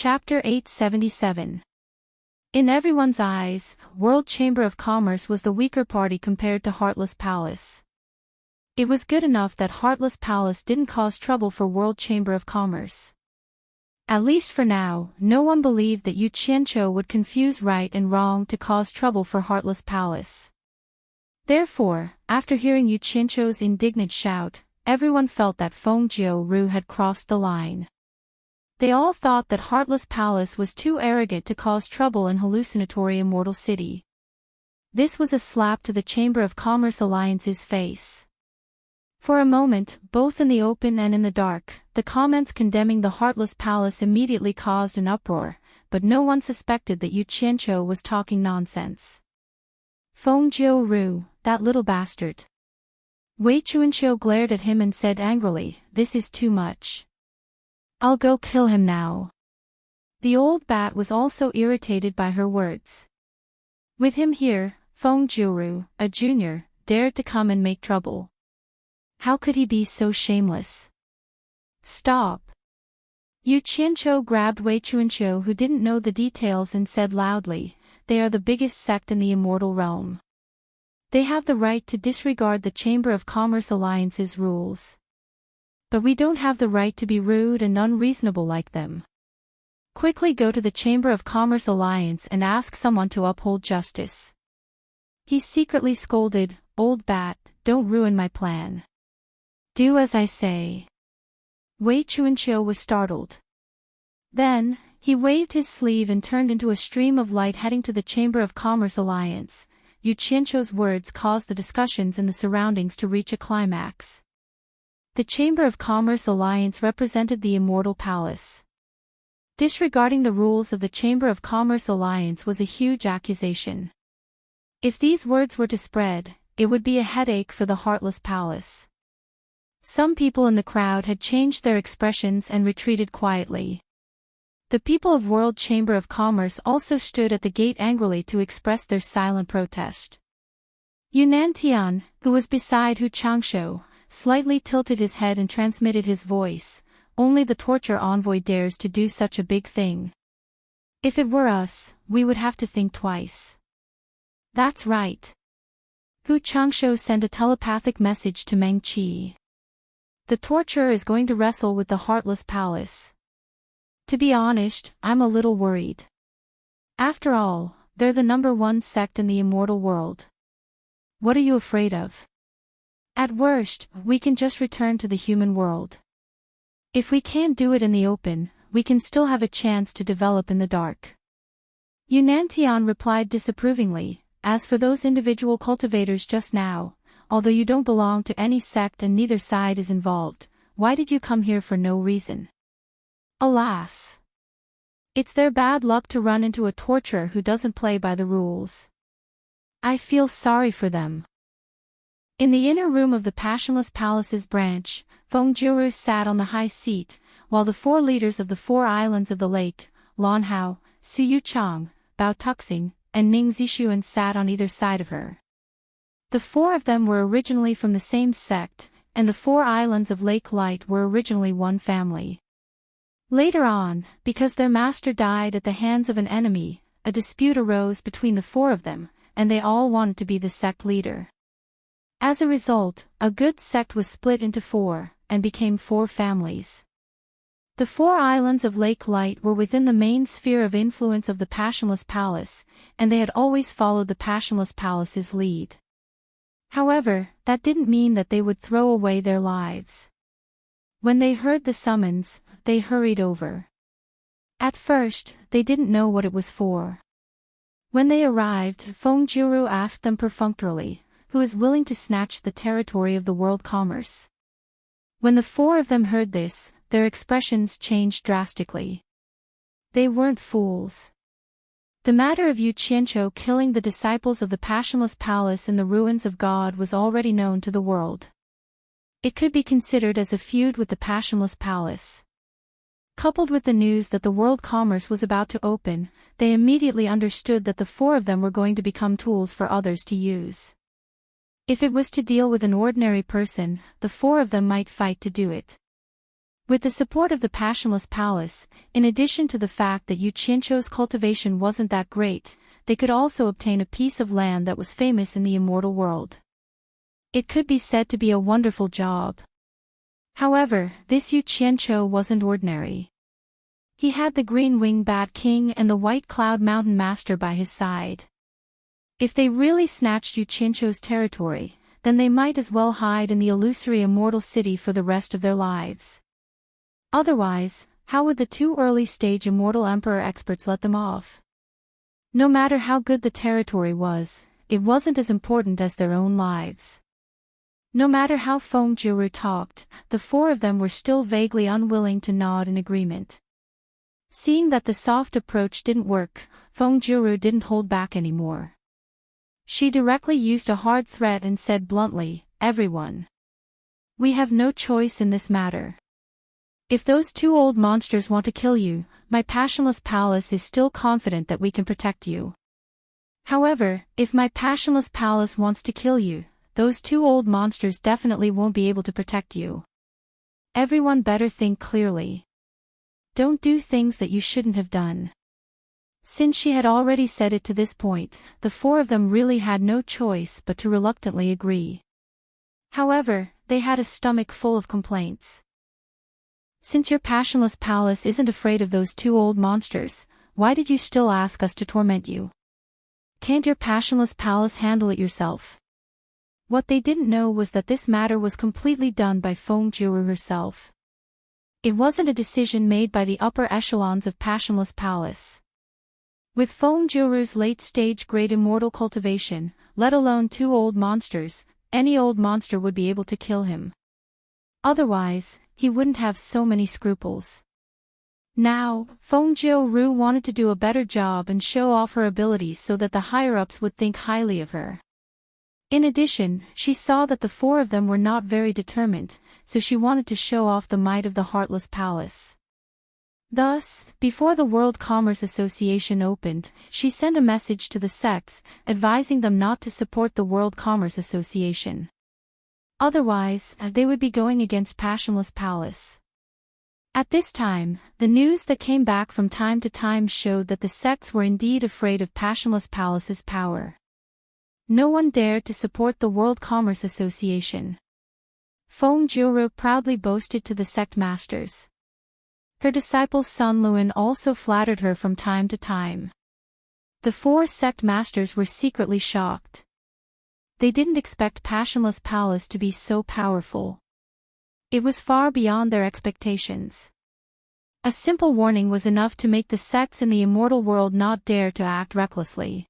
Chapter 877. In everyone's eyes, World Chamber of Commerce was the weaker party compared to Heartless Palace. It was good enough that Heartless Palace didn't cause trouble for World Chamber of Commerce. At least for now, no one believed that Yu Qianqiu would confuse right and wrong to cause trouble for Heartless Palace. Therefore, after hearing Yu Qianqiu's indignant shout, everyone felt that Feng Jiu had crossed the line. They all thought that Heartless Palace was too arrogant to cause trouble in hallucinatory Immortal City. This was a slap to the Chamber of Commerce Alliance's face. For a moment, both in the open and in the dark, the comments condemning the Heartless Palace immediately caused an uproar, but no one suspected that Yu Qianqiu was talking nonsense. Feng Jiu, that little bastard. Wei Chuanqiu glared at him and said angrily, "This is too much. I'll go kill him now." The old bat was also irritated by her words. With him here, Feng Jiu, a junior, dared to come and make trouble. How could he be so shameless? Stop! Yu Qianqiu grabbed Wei Chuanqiu, who didn't know the details, and said loudly, "They are the biggest sect in the immortal realm. They have the right to disregard the Chamber of Commerce Alliance's rules. But we don't have the right to be rude and unreasonable like them. Quickly go to the Chamber of Commerce Alliance and ask someone to uphold justice." He secretly scolded, "Old bat, don't ruin my plan. Do as I say." Wei Chuanqiu was startled. Then, he waved his sleeve and turned into a stream of light heading to the Chamber of Commerce Alliance. Yu Qianqiu's words caused the discussions in the surroundings to reach a climax. The Chamber of Commerce Alliance represented the Immortal Palace. Disregarding the rules of the Chamber of Commerce Alliance was a huge accusation. If these words were to spread, it would be a headache for the Heartless Palace. Some people in the crowd had changed their expressions and retreated quietly. The people of World Chamber of Commerce also stood at the gate angrily to express their silent protest. Yunnan Tian, who was beside Hu Changshou, slightly tilted his head and transmitted his voice, "Only the torture envoy dares to do such a big thing. If it were us, we would have to think twice." "That's right." Hu Changshou sent a telepathic message to Meng Qi. "The torturer is going to wrestle with the Heartless Palace. To be honest, I'm a little worried. After all, they're the #1 sect in the immortal world. What are you afraid of? At worst, we can just return to the human world. If we can't do it in the open, we can still have a chance to develop in the dark." Yunnan Tian replied disapprovingly, "As for those individual cultivators just now, although you don't belong to any sect and neither side is involved, why did you come here for no reason? Alas! It's their bad luck to run into a torturer who doesn't play by the rules. I feel sorry for them." In the inner room of the Passionless Palace's branch, Feng Jiu sat on the high seat, while the 4 leaders of the 4 islands of the lake, Lan Hao, Su Yuchang, Bao Tuxing, and Ning Zixuan sat on either side of her. The 4 of them were originally from the same sect, and the 4 islands of Lake Light were originally one family. Later on, because their master died at the hands of an enemy, a dispute arose between the 4 of them, and they all wanted to be the sect leader. As a result, a good sect was split into 4, and became 4 families. The 4 islands of Lake Light were within the main sphere of influence of the Passionless Palace, and they had always followed the Passionless Palace's lead. However, that didn't mean that they would throw away their lives. When they heard the summons, they hurried over. At first, they didn't know what it was for. When they arrived, Feng Jiu asked them perfunctorily, "Who is willing to snatch the territory of the world commerce?" When the 4 of them heard this, their expressions changed drastically. They weren't fools. The matter of Yu Qianqiu killing the disciples of the Passionless Palace in the ruins of God was already known to the world. It could be considered as a feud with the Passionless Palace. Coupled with the news that the world commerce was about to open, they immediately understood that the 4 of them were going to become tools for others to use. If it was to deal with an ordinary person, the 4 of them might fight to do it. With the support of the Passionless Palace, in addition to the fact that Yu Qianzhou's cultivation wasn't that great, they could also obtain a piece of land that was famous in the immortal world. It could be said to be a wonderful job. However, this Yu Qianzhou wasn't ordinary. He had the Green Wing Bat King and the White Cloud Mountain Master by his side. If they really snatched Yu Qianzhou's territory, then they might as well hide in the illusory immortal city for the rest of their lives. Otherwise, how would the two early-stage immortal emperor experts let them off? No matter how good the territory was, it wasn't as important as their own lives. No matter how Feng Jiuru talked, the four of them were still vaguely unwilling to nod in agreement. Seeing that the soft approach didn't work, Feng Jiuru didn't hold back anymore. She directly used a hard threat and said bluntly, "Everyone. We have no choice in this matter. If those two old monsters want to kill you, my Passionless Palace is still confident that we can protect you. However, if my Passionless Palace wants to kill you, those two old monsters definitely won't be able to protect you. Everyone better think clearly. Don't do things that you shouldn't have done." Since she had already said it to this point, the four of them really had no choice but to reluctantly agree. However, they had a stomach full of complaints. "Since your Passionless Palace isn't afraid of those two old monsters, why did you still ask us to torment you? Can't your Passionless Palace handle it yourself?" What they didn't know was that this matter was completely done by Feng Jiuru herself. It wasn't a decision made by the upper echelons of Passionless Palace. With Feng Jiuru's late-stage great immortal cultivation, let alone two old monsters, any old monster would be able to kill him. Otherwise, he wouldn't have so many scruples. Now, Feng Jiuru wanted to do a better job and show off her abilities so that the higher-ups would think highly of her. In addition, she saw that the four of them were not very determined, so she wanted to show off the might of the Heartless Palace. Thus, before the World Commerce Association opened, she sent a message to the sects, advising them not to support the World Commerce Association. Otherwise, they would be going against Passionless Palace. At this time, the news that came back from time to time showed that the sects were indeed afraid of Passionless Palace's power. No one dared to support the World Commerce Association. Feng Jiuru proudly boasted to the sect masters. Her disciple Sun Luan also flattered her from time to time. The four sect masters were secretly shocked. They didn't expect Passionless Palace to be so powerful. It was far beyond their expectations. A simple warning was enough to make the sects in the immortal world not dare to act recklessly.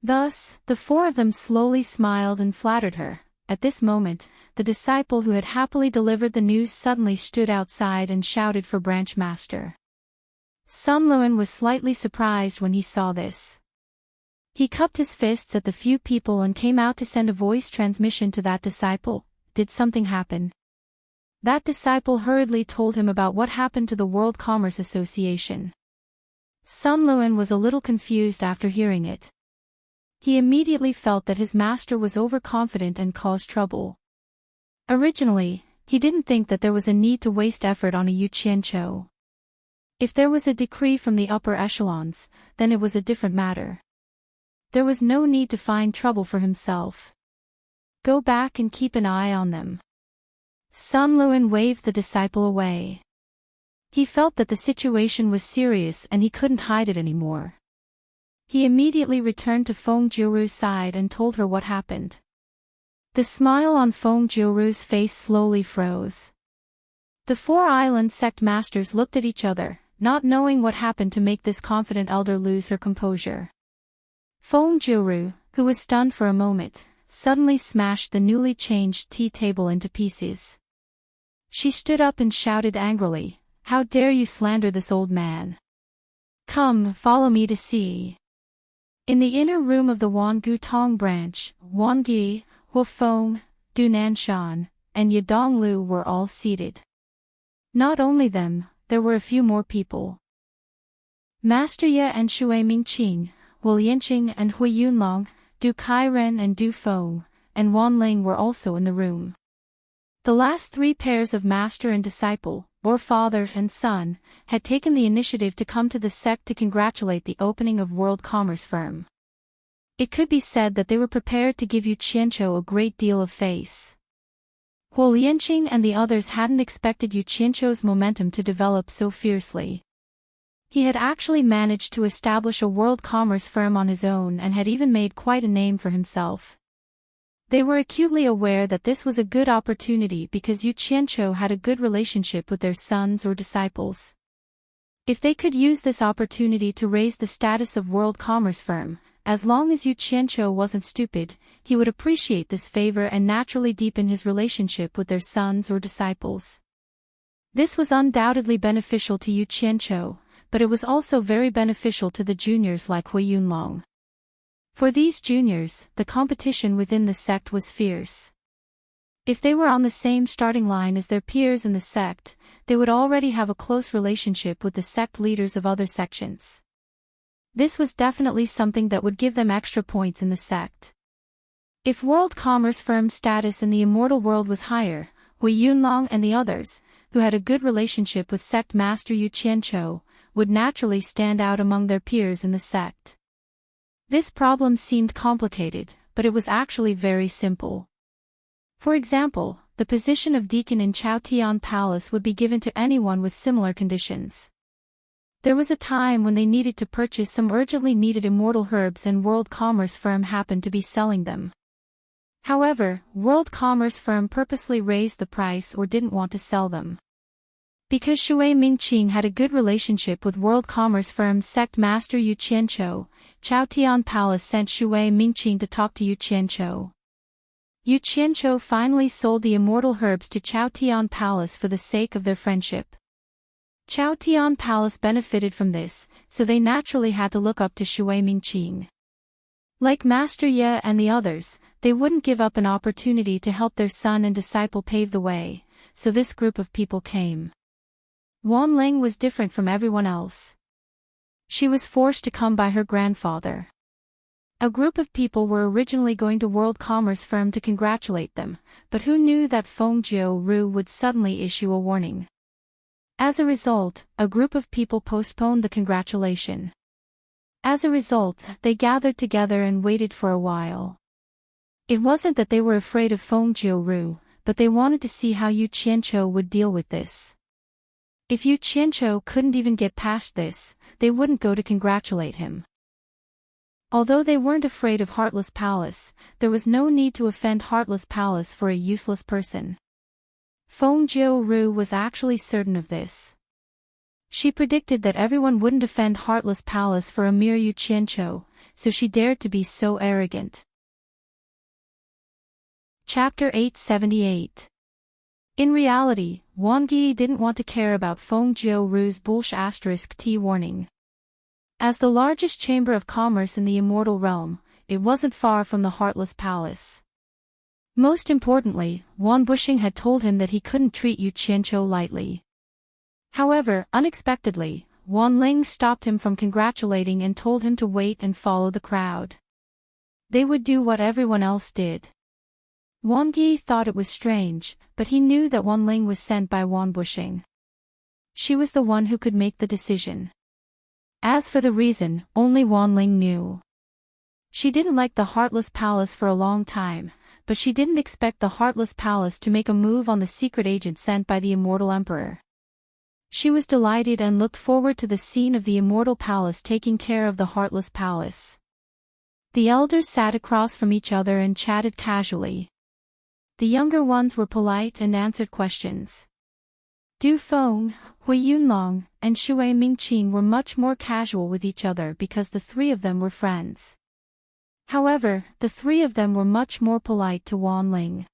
Thus, the four of them slowly smiled and flattered her. At this moment, the disciple who had happily delivered the news suddenly stood outside and shouted for Branch Master. Sun Luan was slightly surprised when he saw this. He cupped his fists at the few people and came out to send a voice transmission to that disciple. Did something happen? That disciple hurriedly told him about what happened to the World Commerce Association. Sun Luan was a little confused after hearing it. He immediately felt that his master was overconfident and caused trouble. Originally, he didn't think that there was a need to waste effort on a Yu Qianzhou. If there was a decree from the upper echelons, then it was a different matter. There was no need to find trouble for himself. Go back and keep an eye on them. Sun Luan waved the disciple away. He felt that the situation was serious and he couldn't hide it anymore. He immediately returned to Feng Jiuru's side and told her what happened. The smile on Feng Jiuru's face slowly froze. The four island sect masters looked at each other, not knowing what happened to make this confident elder lose her composure. Feng Jiuru, who was stunned for a moment, suddenly smashed the newly changed tea table into pieces. She stood up and shouted angrily, "How dare you slander this old man? Come, follow me to see." In the inner room of the Wangu Tong branch, Wang Yi, Hu Feng, Du Nanshan, and Yadong Lu were all seated. Not only them, there were a few more people. Master Ye and Shui Mingqing, Wu Yanqing and Hui Yunlong, Du Kairen and Du Feng, and Wan Ling were also in the room. The last three pairs of master and disciple, or father and son, had taken the initiative to come to the sect to congratulate the opening of World Commerce Firm. It could be said that they were prepared to give Yu Qianqiu a great deal of face. Huo Lianqing and the others hadn't expected Yu Qianqiu's momentum to develop so fiercely. He had actually managed to establish a world commerce firm on his own and had even made quite a name for himself. They were acutely aware that this was a good opportunity because Yu Qianqiu had a good relationship with their sons or disciples. If they could use this opportunity to raise the status of world commerce firm, as long as Yu Qianqiu wasn't stupid, he would appreciate this favor and naturally deepen his relationship with their sons or disciples. This was undoubtedly beneficial to Yu Qianqiu, but it was also very beneficial to the juniors like Hui Yunlong. For these juniors, the competition within the sect was fierce. If they were on the same starting line as their peers in the sect, they would already have a close relationship with the sect leaders of other sections. This was definitely something that would give them extra points in the sect. If world commerce firm status in the immortal world was higher, Hui Yunlong and the others, who had a good relationship with sect master Yu Qianqiu, would naturally stand out among their peers in the sect. This problem seemed complicated, but it was actually very simple. For example, the position of deacon in Chaotian Palace would be given to anyone with similar conditions. There was a time when they needed to purchase some urgently needed immortal herbs and World Commerce Firm happened to be selling them. However, World Commerce Firm purposely raised the price or didn't want to sell them. Because Shui Mingqing had a good relationship with World Commerce Firm's sect master Yu Qianqiu, Chaotian Palace sent Shui Mingqing to talk to Yu Qianqiu. Yu Qianqiu finally sold the immortal herbs to Chaotian Palace for the sake of their friendship. Chaotian Palace benefited from this, so they naturally had to look up to Shui Mingqing. Like Master Ye and the others, they wouldn't give up an opportunity to help their son and disciple pave the way, so this group of people came. Wan Ling was different from everyone else. She was forced to come by her grandfather. A group of people were originally going to World Commerce Firm to congratulate them, but who knew that Feng Jiu Ru would suddenly issue a warning. As a result, a group of people postponed the congratulation. As a result, they gathered together and waited for a while. It wasn't that they were afraid of Feng Jiu Ru, but they wanted to see how Yu Qianqiu would deal with this. If Yu Qianqiu couldn't even get past this, they wouldn't go to congratulate him. Although they weren't afraid of Heartless Palace, there was no need to offend Heartless Palace for a useless person. Feng Jiu Ru was actually certain of this. She predicted that everyone wouldn't offend Heartless Palace for a mere Yu Qianqiu, so she dared to be so arrogant. Chapter 878. In reality, Wang Yi didn't want to care about Feng Jiu Ru's *T warning. As the largest chamber of commerce in the immortal realm, it wasn't far from the Heartless Palace. Most importantly, Wan Bushing had told him that he couldn't treat Yu Qianqiu lightly. However, unexpectedly, Wan Ling stopped him from congratulating and told him to wait and follow the crowd. They would do what everyone else did. Wang Yi thought it was strange, but he knew that Wan Ling was sent by Wan Bushing. She was the one who could make the decision. As for the reason, only Wan Ling knew. She didn't like the Heartless Palace for a long time, but she didn't expect the Heartless Palace to make a move on the secret agent sent by the Immortal Emperor. She was delighted and looked forward to the scene of the Immortal Palace taking care of the Heartless Palace. The elders sat across from each other and chatted casually. The younger ones were polite and answered questions. Du Feng, Hui Yunlong, and Shui Mingqing were much more casual with each other because the three of them were friends. However, the three of them were much more polite to Wan Ling.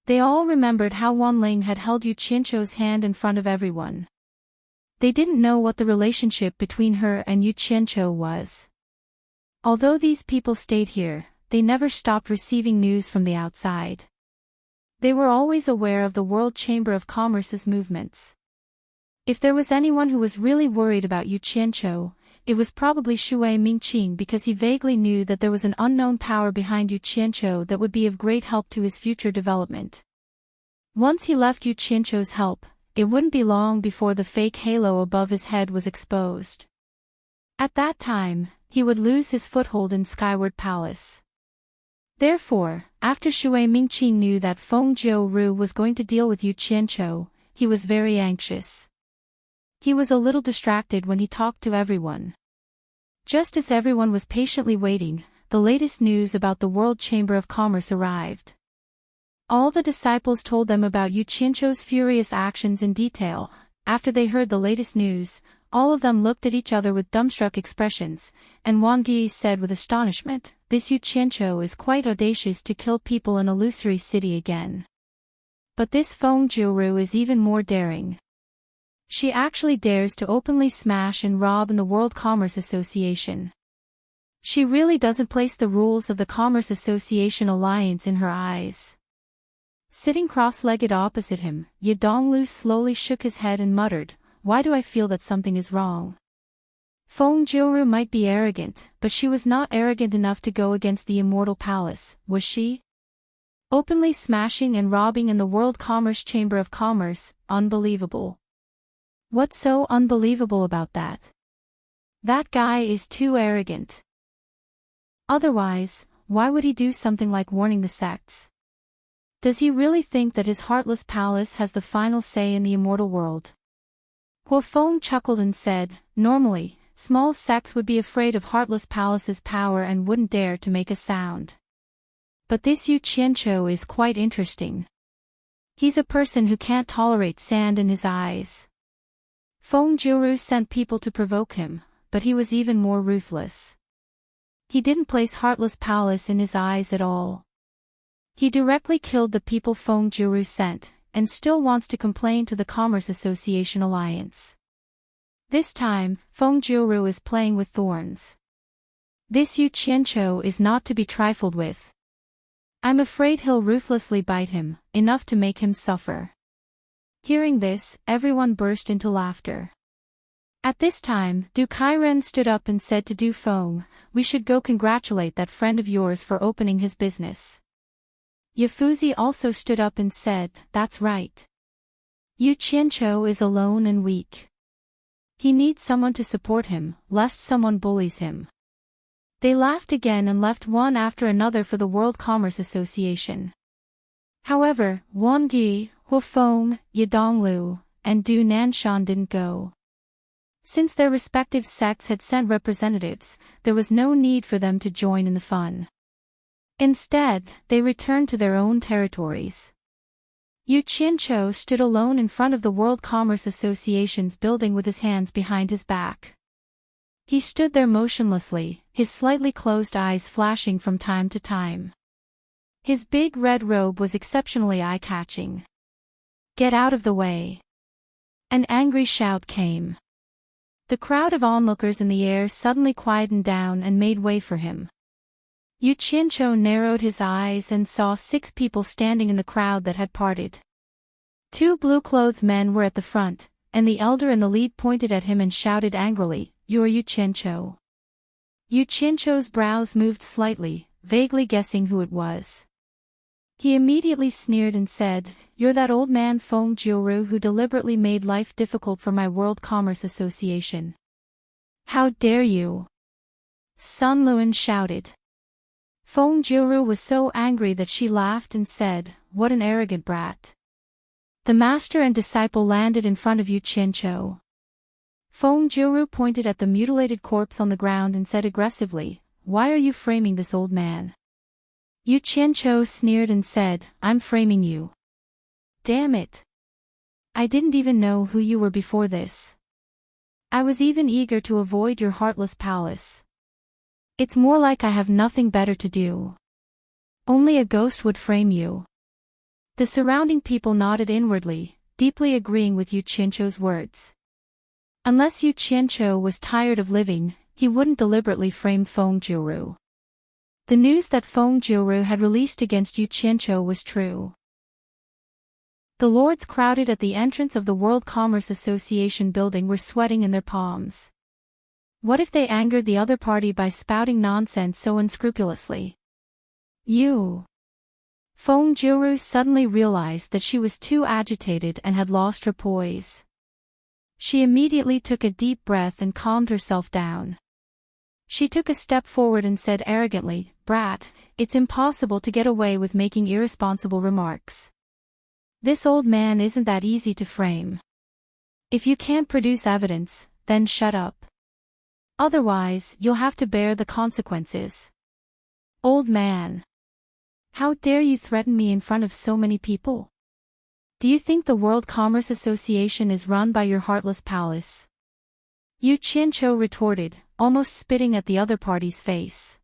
They all remembered how Wan Ling had held Yu Qianqiu's hand in front of everyone. They didn't know what the relationship between her and Yu Qianqiu was. Although these people stayed here, they never stopped receiving news from the outside. They were always aware of the World Chamber of Commerce's movements. If there was anyone who was really worried about Yu Qianqiu, it was probably Shui Mingqing because he vaguely knew that there was an unknown power behind Yu Qianqiu that would be of great help to his future development. Once he left Yu Qianzhou's help, it wouldn't be long before the fake halo above his head was exposed. At that time, he would lose his foothold in Skyward Palace. Therefore, after Shui Mingqi knew that Feng Jiuru was going to deal with Yu Qianzhou, he was very anxious. He was a little distracted when he talked to everyone. Just as everyone was patiently waiting, the latest news about the World Chamber of Commerce arrived. All the disciples told them about Yu Qianzhou's furious actions in detail. After they heard the latest news, all of them looked at each other with dumbstruck expressions, and Wang Yi said with astonishment, "This Yu Qianzhou is quite audacious to kill people in Illusory City again. But this Feng Jiuru is even more daring. She actually dares to openly smash and rob in the World Commerce Association. She really doesn't place the rules of the Commerce Association Alliance in her eyes." Sitting cross-legged opposite him, Ye Donglu slowly shook his head and muttered, "Why do I feel that something is wrong? Feng Jiuru might be arrogant, but she was not arrogant enough to go against the Immortal Palace, was she? Openly smashing and robbing in the World Commerce Chamber of Commerce, unbelievable. What's so unbelievable about that? That guy is too arrogant. Otherwise, why would he do something like warning the sects? Does he really think that his heartless palace has the final say in the immortal world?" Huo Feng chuckled and said, "Normally, small sects would be afraid of Heartless Palace's power and wouldn't dare to make a sound. But this Yu Qianzhou is quite interesting. He's a person who can't tolerate sand in his eyes." Feng Jiuru sent people to provoke him, but he was even more ruthless. He didn't place Heartless Palace in his eyes at all. He directly killed the people Feng Jiuru sent, and still wants to complain to the Commerce Association Alliance. This time, Feng Jiuru is playing with thorns. This Yu Qianzhou is not to be trifled with. I'm afraid he'll ruthlessly bite him, enough to make him suffer. Hearing this, everyone burst into laughter. At this time, Du Kairen stood up and said to Du Feng, "We should go congratulate that friend of yours for opening his business." Yafuzi also stood up and said, "That's right. Yu Qianzhou is alone and weak. He needs someone to support him, lest someone bullies him." They laughed again and left one after another for the World Commerce Association. However, Wang Yi, Huo Feng, Ye Donglu, and Du Nanshan didn't go. Since their respective sects had sent representatives, there was no need for them to join in the fun. Instead, they returned to their own territories. Yu Qianzhou stood alone in front of the World Commerce Association's building with his hands behind his back. He stood there motionlessly, his slightly closed eyes flashing from time to time. His big red robe was exceptionally eye-catching. "Get out of the way!" An angry shout came. The crowd of onlookers in the air suddenly quietened down and made way for him. Yu Qianzhou narrowed his eyes and saw 6 people standing in the crowd that had parted. 2 blue-clothed men were at the front, and the elder in the lead pointed at him and shouted angrily, "You're Yu Qianzhou." Yu Qianzhou's brows moved slightly, vaguely guessing who it was. He immediately sneered and said, "You're that old man Feng Jiuru who deliberately made life difficult for my World Commerce Association. How dare you?" Sun Luan shouted. Feng Jiuru was so angry that she laughed and said, "What an arrogant brat." The master and disciple landed in front of Yu Qianzhou. Feng Jiuru pointed at the mutilated corpse on the ground and said aggressively, "Why are you framing this old man?" Yu Qianzhou sneered and said, "I'm framing you. Damn it. I didn't even know who you were before this. I was even eager to avoid your heartless palace. It's more like I have nothing better to do. Only a ghost would frame you." The surrounding people nodded inwardly, deeply agreeing with Yu Qianzhou's words. Unless Yu Qianzhou was tired of living, he wouldn't deliberately frame Feng Jiuru. The news that Feng Jiuru had released against Yu Qianzhou was true. The lords crowded at the entrance of the World Commerce Association building were sweating in their palms. What if they angered the other party by spouting nonsense so unscrupulously? "You Feng Jiru suddenly realized that she was too agitated and had lost her poise. She immediately took a deep breath and calmed herself down. She took a step forward and said arrogantly, "Brat, it's impossible to get away with making irresponsible remarks. This old man isn't that easy to frame. If you can't produce evidence, then shut up. Otherwise, you'll have to bear the consequences." "Old man. How dare you threaten me in front of so many people? Do you think the World Commerce Association is run by your heartless palace?" Yu Qianqiu retorted, almost spitting at the other party's face.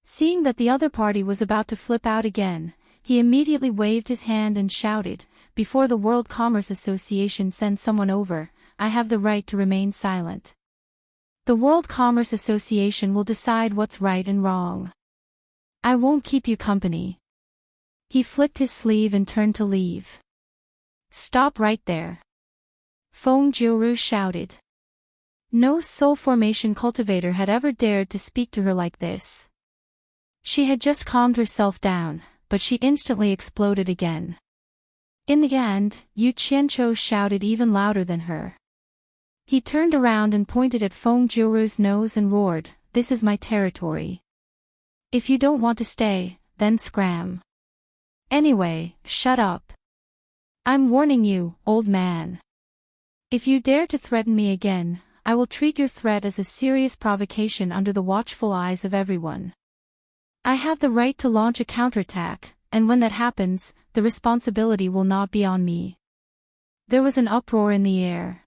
Seeing that the other party was about to flip out again, he immediately waved his hand and shouted, "Before the World Commerce Association sends someone over, I have the right to remain silent. The World Commerce Association will decide what's right and wrong. I won't keep you company." He flicked his sleeve and turned to leave. "Stop right there!" Feng Jiru shouted. No soul formation cultivator had ever dared to speak to her like this. She had just calmed herself down, but she instantly exploded again. In the end, Yu Qianqiu shouted even louder than her. He turned around and pointed at Feng Jiru's nose and roared, "This is my territory. If you don't want to stay, then scram. Anyway, shut up. I'm warning you, old man. If you dare to threaten me again, I will treat your threat as a serious provocation under the watchful eyes of everyone. I have the right to launch a counterattack, and when that happens, the responsibility will not be on me." There was an uproar in the air.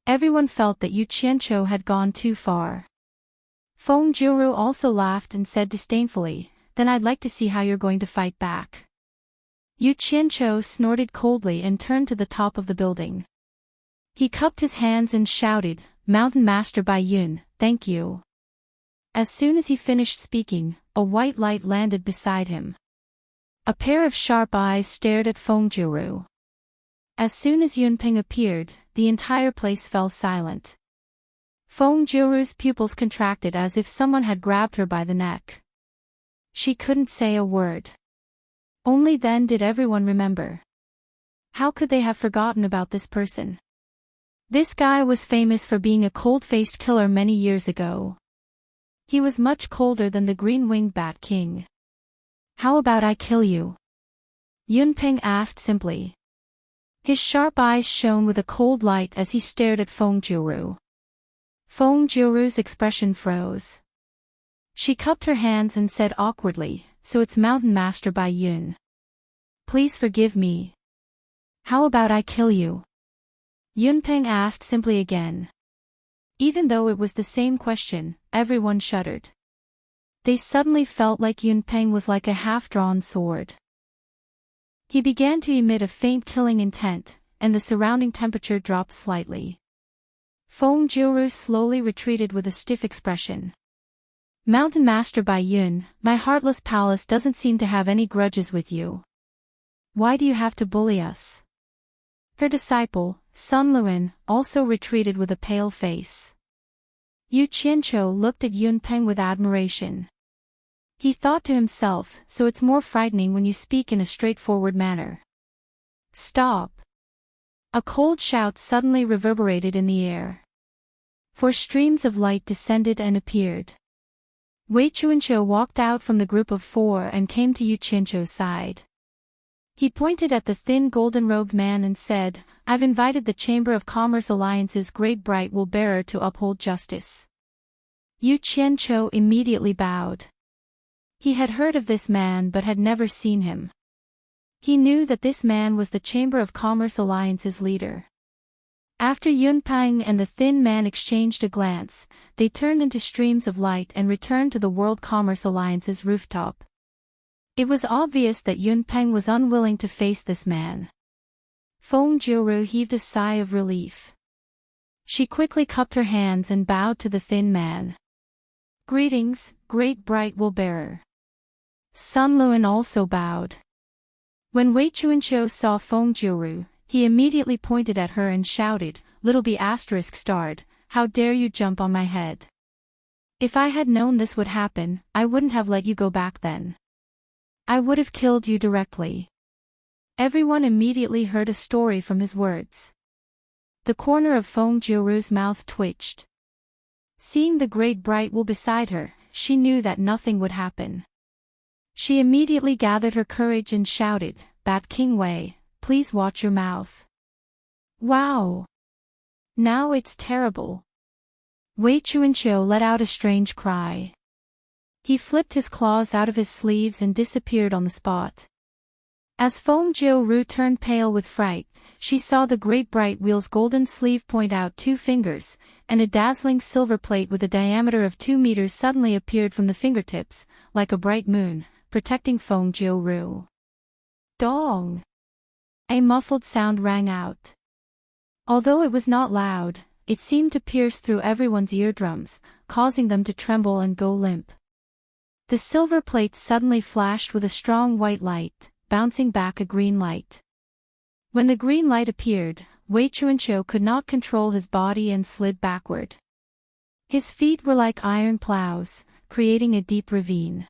Everyone felt that Yu Qianqiu had gone too far. Feng Jiru also laughed and said disdainfully, "Then I'd like to see how you're going to fight back." Yu Qianqiu snorted coldly and turned to the top of the building. He cupped his hands and shouted, "Mountain Master Bai Yun, thank you." As soon as he finished speaking, a white light landed beside him. A pair of sharp eyes stared at Feng Jiru. As soon as Yunpeng appeared, the entire place fell silent. Feng Jiru's pupils contracted as if someone had grabbed her by the neck. She couldn't say a word. Only then did everyone remember. How could they have forgotten about this person? This guy was famous for being a cold-faced killer many years ago. He was much colder than the green-winged Bat King. "How about I kill you?" Yunpeng asked simply. His sharp eyes shone with a cold light as he stared at Feng Jiru. Feng Jiru's expression froze. She cupped her hands and said awkwardly, "So it's Mountain Master Bai Yun. Please forgive me. How about I kill you?" Yunpeng asked simply again. Even though it was the same question, everyone shuddered. They suddenly felt like Yunpeng was like a half-drawn sword. He began to emit a faint killing intent, and the surrounding temperature dropped slightly. Feng Jiru slowly retreated with a stiff expression. "Mountain Master Bai Yun, my heartless palace doesn't seem to have any grudges with you. Why do you have to bully us?" Her disciple, Sun Luan, also retreated with a pale face. Yu Qianqiu looked at Yunpeng with admiration. He thought to himself, "So it's more frightening when you speak in a straightforward manner." "Stop!" A cold shout suddenly reverberated in the air. 4 streams of light descended and appeared. Wei Chuanqiu walked out from the group of 4 and came to Yu Qianqiu's side. He pointed at the thin golden-robed man and said, "I've invited the Chamber of Commerce Alliance's great bright wool-bearer to uphold justice." Yu Qianqiu immediately bowed. He had heard of this man but had never seen him. He knew that this man was the Chamber of Commerce Alliance's leader. After Yunpeng and the thin man exchanged a glance, they turned into streams of light and returned to the World Commerce Alliance's rooftop. It was obvious that Yunpeng was unwilling to face this man. Feng Jiru heaved a sigh of relief. She quickly cupped her hands and bowed to the thin man. "Greetings, great bright wool-bearer." Sun Luan also bowed. When Wei Chuanqiu saw Feng Jiru, he immediately pointed at her and shouted, "Little B****, how dare you jump on my head? If I had known this would happen, I wouldn't have let you go back then." I would have killed you directly. Everyone immediately heard a story from his words. The corner of Feng Jiuru's mouth twitched. Seeing the great bright wool beside her, she knew that nothing would happen. She immediately gathered her courage and shouted, Bat King Wei, please watch your mouth. Wow! Now it's terrible. Wei Chuanqiu let out a strange cry. He flipped his claws out of his sleeves and disappeared on the spot. As Feng Jiuru turned pale with fright, she saw the great bright wheel's golden sleeve point out 2 fingers, and a dazzling silver plate with a diameter of 2 meters suddenly appeared from the fingertips, like a bright moon, protecting Feng Jiuru. Dong! A muffled sound rang out. Although it was not loud, it seemed to pierce through everyone's eardrums, causing them to tremble and go limp. The silver plate suddenly flashed with a strong white light, bouncing back a green light. When the green light appeared, Wei Chuanqiu could not control his body and slid backward. His feet were like iron plows, creating a deep ravine.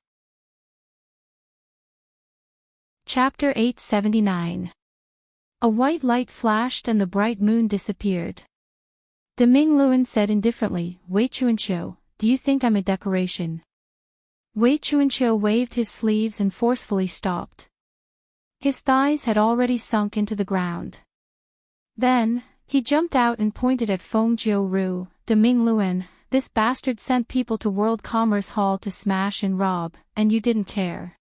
Chapter 879. A white light flashed and the bright moon disappeared. De Mingluan said indifferently, Wei Chuanqiu, do you think I'm a decoration? Wei Chuanqiu waved his sleeves and forcefully stopped. His thighs had already sunk into the ground. Then, he jumped out and pointed at Feng Jiuru, De Mingluan, this bastard sent people to World Commerce Hall to smash and rob, and you didn't care.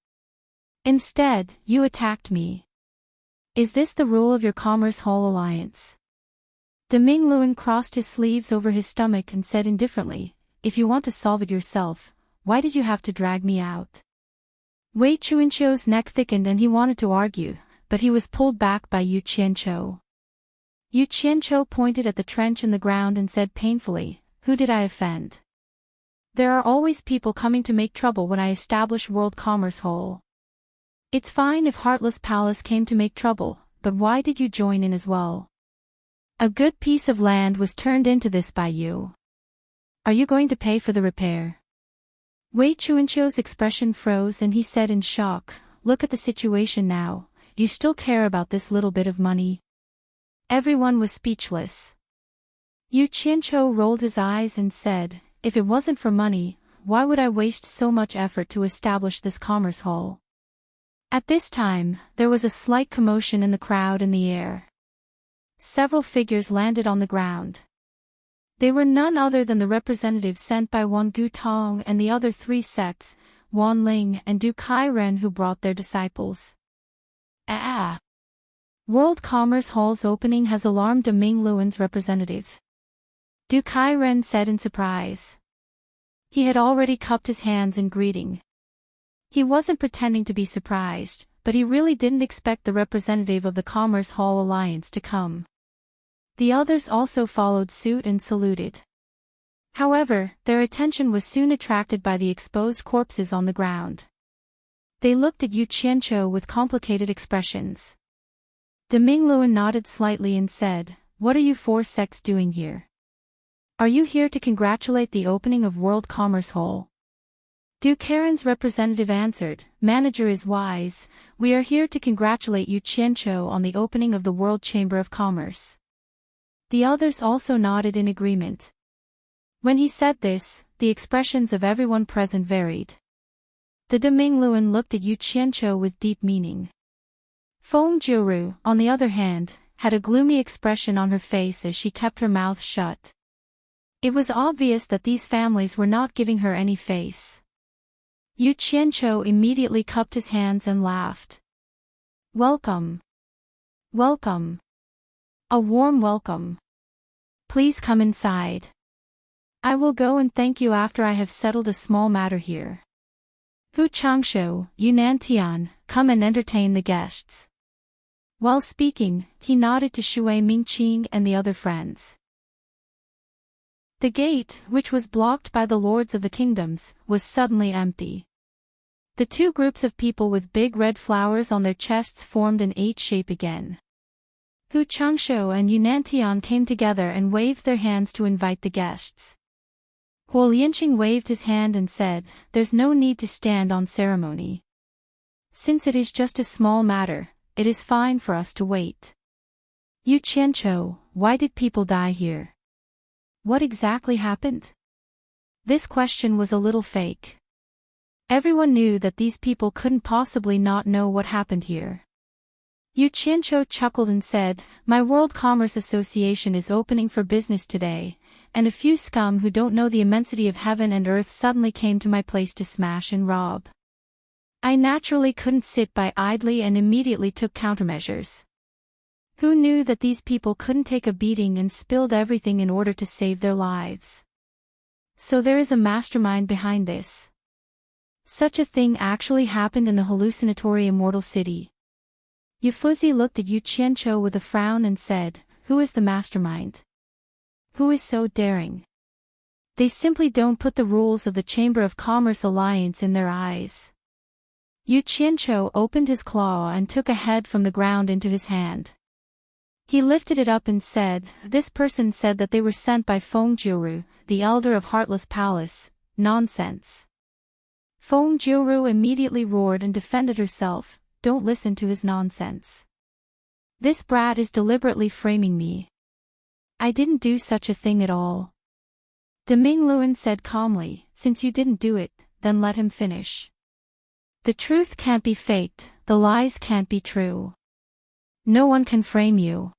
Instead, you attacked me. Is this the rule of your Commerce Hall alliance? De Mingluan crossed his sleeves over his stomach and said indifferently, if you want to solve it yourself, why did you have to drag me out? Wei Chuanqiu's neck thickened and he wanted to argue, but he was pulled back by Yu Qianqiu. Yu Qianqiu pointed at the trench in the ground and said painfully, who did I offend? There are always people coming to make trouble when I establish World Commerce Hall. It's fine if Heartless Palace came to make trouble, but why did you join in as well? A good piece of land was turned into this by you. Are you going to pay for the repair? Wei Chuanqiu's expression froze and he said in shock, look at the situation now, you still care about this little bit of money? Everyone was speechless. Yu Qianqiu rolled his eyes and said, if it wasn't for money, why would I waste so much effort to establish this commerce hall? At this time, there was a slight commotion in the crowd in the air. Several figures landed on the ground. They were none other than the representatives sent by Wan Gutong and the other 3 sects, Wan Ling and Du Kairen, who brought their disciples. World Commerce Hall's opening has alarmed De Mingluan's representative. Du Kairen said in surprise. He had already cupped his hands in greeting. He wasn't pretending to be surprised, but he really didn't expect the representative of the Commerce Hall Alliance to come. The others also followed suit and saluted. However, their attention was soon attracted by the exposed corpses on the ground. They looked at Yu Qianqiu with complicated expressions. De Mingluan nodded slightly and said, what are you 4 sects doing here? Are you here to congratulate the opening of World Commerce Hall? Du Karen's representative answered, Manager is wise, we are here to congratulate Yu Qianqiu on the opening of the World Chamber of Commerce. The others also nodded in agreement. When he said this, the expressions of everyone present varied. The De Mingluan looked at Yu Qianqiu with deep meaning. Feng Jiuru, on the other hand, had a gloomy expression on her face as she kept her mouth shut. It was obvious that these families were not giving her any face. Yu Qianqiu immediately cupped his hands and laughed. Welcome. Welcome. A warm welcome. Please come inside. I will go and thank you after I have settled a small matter here. Hu Changshu, Yunnan Tian, come and entertain the guests. While speaking, he nodded to Shui Mingqing and the other friends. The gate, which was blocked by the lords of the kingdoms, was suddenly empty. The 2 groups of people with big red flowers on their chests formed an 8 shape again. Hu Changshu and Yunnan Tian came together and waved their hands to invite the guests. Huo Lianqing waved his hand and said, there's no need to stand on ceremony. Since it is just a small matter, it is fine for us to wait. Yu Qianqiu, why did people die here? What exactly happened? This question was a little fake. Everyone knew that these people couldn't possibly not know what happened here. Yu Qianqiu chuckled and said, "My World Commerce Association is opening for business today, and a few scum who don't know the immensity of heaven and earth suddenly came to my place to smash and rob. I naturally couldn't sit by idly and immediately took countermeasures. Who knew that these people couldn't take a beating and spilled everything in order to save their lives? So there is a mastermind behind this. Such a thing actually happened in the hallucinatory immortal city." Yu Fuzi looked at Yu Qianqiu with a frown and said, "Who is the mastermind? Who is so daring? They simply don't put the rules of the Chamber of Commerce Alliance in their eyes." Yu Qianqiu opened his claw and took a head from the ground into his hand. He lifted it up and said, "This person said that they were sent by Feng Jiuru, the elder of Heartless Palace. Nonsense." Feng Jiuru immediately roared and defended herself, "Don't listen to his nonsense. This brat is deliberately framing me. I didn't do such a thing at all." Deming Luan said calmly, "Since you didn't do it, then let him finish. The truth can't be faked, the lies can't be true. No one can frame you."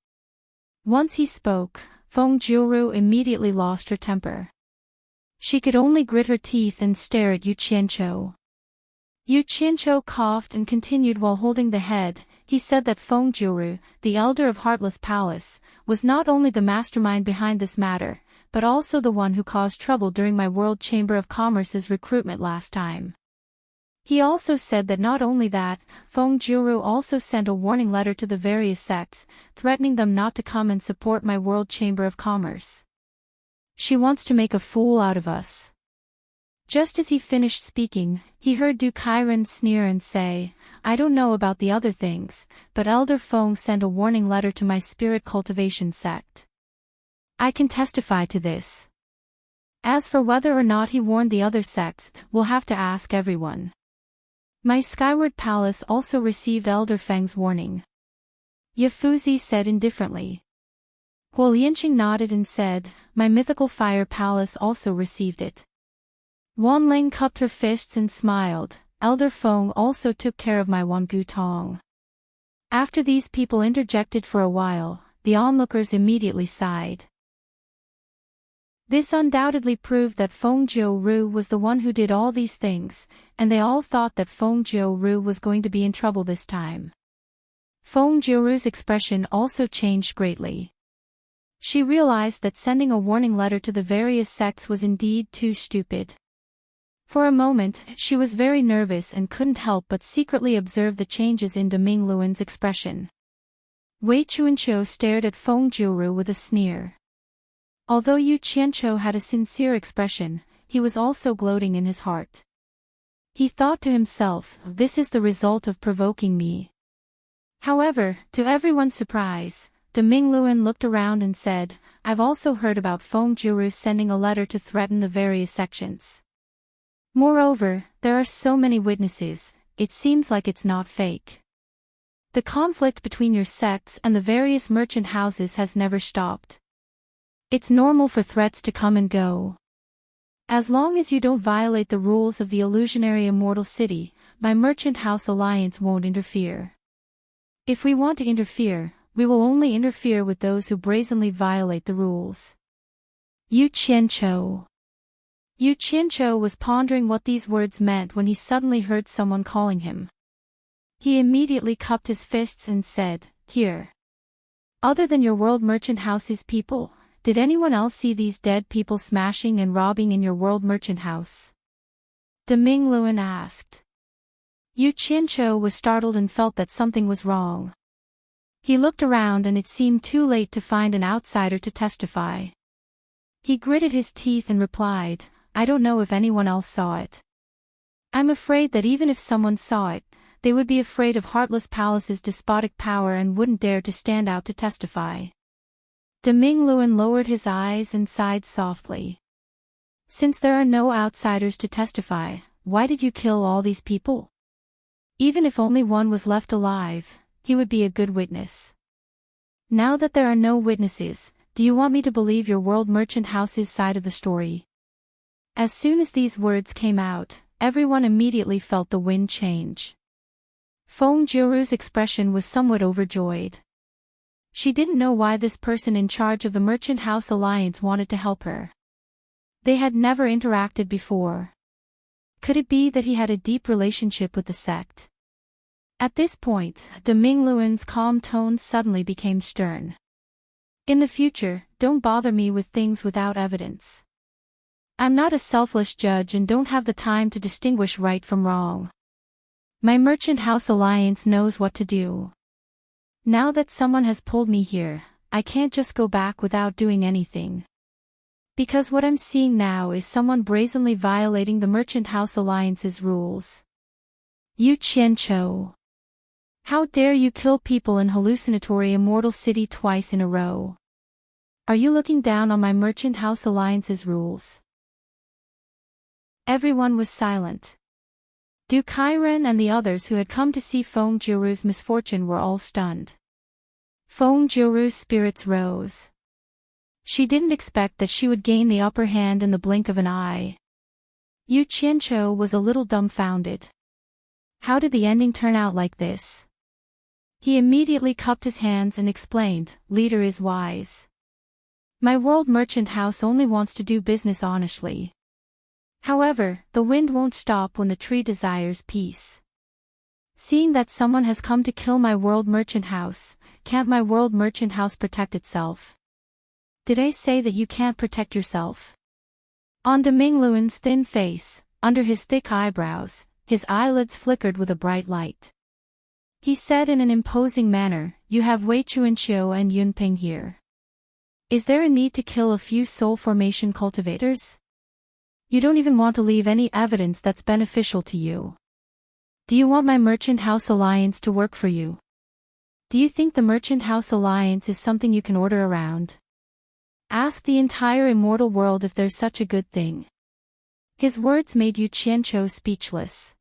Once he spoke, Feng Jiuru immediately lost her temper. She could only grit her teeth and stare at Yu Qianqiu. Yu Qianqiu coughed and continued while holding the head. He said that Feng Jiuru, the elder of Heartless Palace, was not only the mastermind behind this matter, but also the one who caused trouble during my World Chamber of Commerce's recruitment last time. He also said that not only that, Feng Jiuru also sent a warning letter to the various sects, threatening them not to come and support my World Chamber of Commerce. She wants to make a fool out of us. Just as he finished speaking, he heard Du Kairen sneer and say, "I don't know about the other things, but Elder Feng sent a warning letter to my spirit cultivation sect. I can testify to this. As for whether or not he warned the other sects, we'll have to ask everyone. My Skyward Palace also received Elder Feng's warning." Yu Fuzi said indifferently. Huo Lianqing nodded and said, "My Mythical Fire Palace also received it." Wan Ling cupped her fists and smiled. "Elder Feng also took care of my Wangu Tong." After these people interjected for a while, the onlookers immediately sighed. This undoubtedly proved that Feng Jiuru was the one who did all these things, and they all thought that Feng Jiuru was going to be in trouble this time. Feng Jiuru's expression also changed greatly. She realized that sending a warning letter to the various sects was indeed too stupid. For a moment, she was very nervous and couldn't help but secretly observe the changes in Deming Luan's expression. Wei Chuanqiu stared at Feng Jiuru with a sneer. Although Yu Qianqiu had a sincere expression, he was also gloating in his heart. He thought to himself, "This is the result of provoking me." However, to everyone's surprise, Deming Luan looked around and said, "I've also heard about Feng Jiuru sending a letter to threaten the various sections. Moreover, there are so many witnesses, it seems like it's not fake. The conflict between your sects and the various merchant houses has never stopped. It's normal for threats to come and go. As long as you don't violate the rules of the illusionary immortal city, my merchant house alliance won't interfere. If we want to interfere, we will only interfere with those who brazenly violate the rules." Yu Qianqiu. Yu Qianqiu was pondering what these words meant when he suddenly heard someone calling him. He immediately cupped his fists and said, "Here. Other than your World Merchant House's people, did anyone else see these dead people smashing and robbing in your World Merchant House?" Deming Luan asked. Yu Qianqiu was startled and felt that something was wrong. He looked around and it seemed too late to find an outsider to testify. He gritted his teeth and replied, "I don't know if anyone else saw it. I'm afraid that even if someone saw it, they would be afraid of Heartless Palace's despotic power and wouldn't dare to stand out to testify." Deming Luan lowered his eyes and sighed softly. "Since there are no outsiders to testify, why did you kill all these people?" Even if only one was left alive, he would be a good witness. Now that there are no witnesses, do you want me to believe your world merchant house's side of the story? As soon as these words came out, everyone immediately felt the wind change. Feng Jiuru's expression was somewhat overjoyed. She didn't know why this person in charge of the Merchant House Alliance wanted to help her. They had never interacted before. Could it be that he had a deep relationship with the sect? At this point, De Mingluan's calm tone suddenly became stern. In the future, don't bother me with things without evidence. I'm not a selfless judge and don't have the time to distinguish right from wrong. My Merchant House Alliance knows what to do. Now that someone has pulled me here, I can't just go back without doing anything. Because what I'm seeing now is someone brazenly violating the Merchant House Alliance's rules. Yu Qianqiu. How dare you kill people in hallucinatory Immortal City twice in a row? Are you looking down on my Merchant House Alliance's rules? Everyone was silent. Du Kairen and the others who had come to see Feng Jiuru's misfortune were all stunned. Feng Jiuru's spirits rose. She didn't expect that she would gain the upper hand in the blink of an eye. Yu Qianqiu was a little dumbfounded. How did the ending turn out like this? He immediately cupped his hands and explained, "Leader is wise. My world merchant house only wants to do business honestly. However, the wind won't stop when the tree desires peace. Seeing that someone has come to kill my world merchant house, can't my world merchant house protect itself? Did I say that you can't protect yourself?" On De Mingluan's thin face, under his thick eyebrows, his eyelids flickered with a bright light. He said in an imposing manner, "You have Wei Chuanqiu and Yunping here. Is there a need to kill a few soul formation cultivators? You don't even want to leave any evidence that's beneficial to you. Do you want my Merchant House Alliance to work for you? Do you think the Merchant House Alliance is something you can order around? Ask the entire immortal world if there's such a good thing." His words made Yu Qianqiu speechless.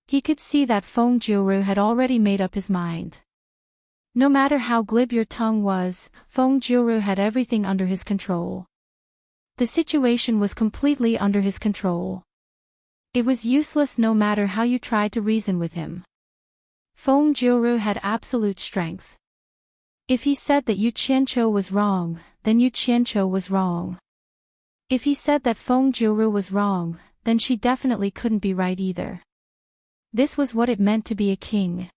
He could see that Feng Jiuru had already made up his mind. No matter how glib your tongue was, Feng Jiuru had everything under his control. The situation was completely under his control. It was useless no matter how you tried to reason with him. Feng Jiuru had absolute strength. If he said that Yu Qianqiu was wrong, then Yu Qianqiu was wrong. If he said that Feng Jiuru was wrong, then she definitely couldn't be right either. This was what it meant to be a king.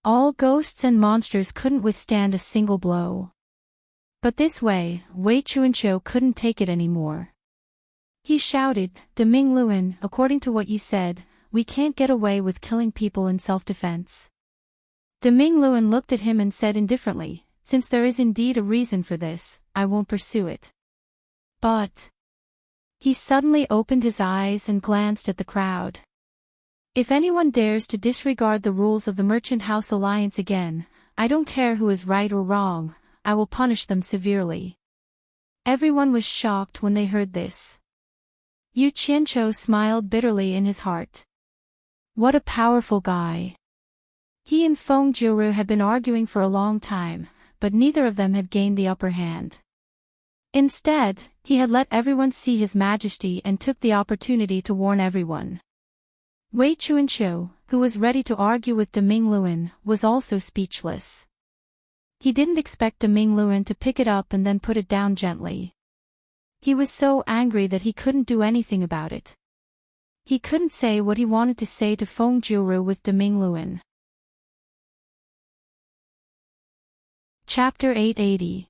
All ghosts and monsters couldn't withstand a single blow. But this way, Wei Chuanqiu couldn't take it anymore. He shouted, "De Mingluan, according to what you said, we can't get away with killing people in self-defense." De Mingluan looked at him and said indifferently, "Since there is indeed a reason for this, I won't pursue it." But he suddenly opened his eyes and glanced at the crowd. "If anyone dares to disregard the rules of the Merchant House Alliance again, I don't care who is right or wrong, I will punish them severely." Everyone was shocked when they heard this. Yu Qianqiu smiled bitterly in his heart. What a powerful guy. He and Feng Jiuru had been arguing for a long time, but neither of them had gained the upper hand. Instead, he had let everyone see his majesty and took the opportunity to warn everyone. Wei Chuanqiu, who was ready to argue with De Mingluan, was also speechless. He didn't expect De Mingluan to pick it up and then put it down gently. He was so angry that he couldn't do anything about it. He couldn't say what he wanted to say to Feng Jiuru with De Mingluan. Chapter 880.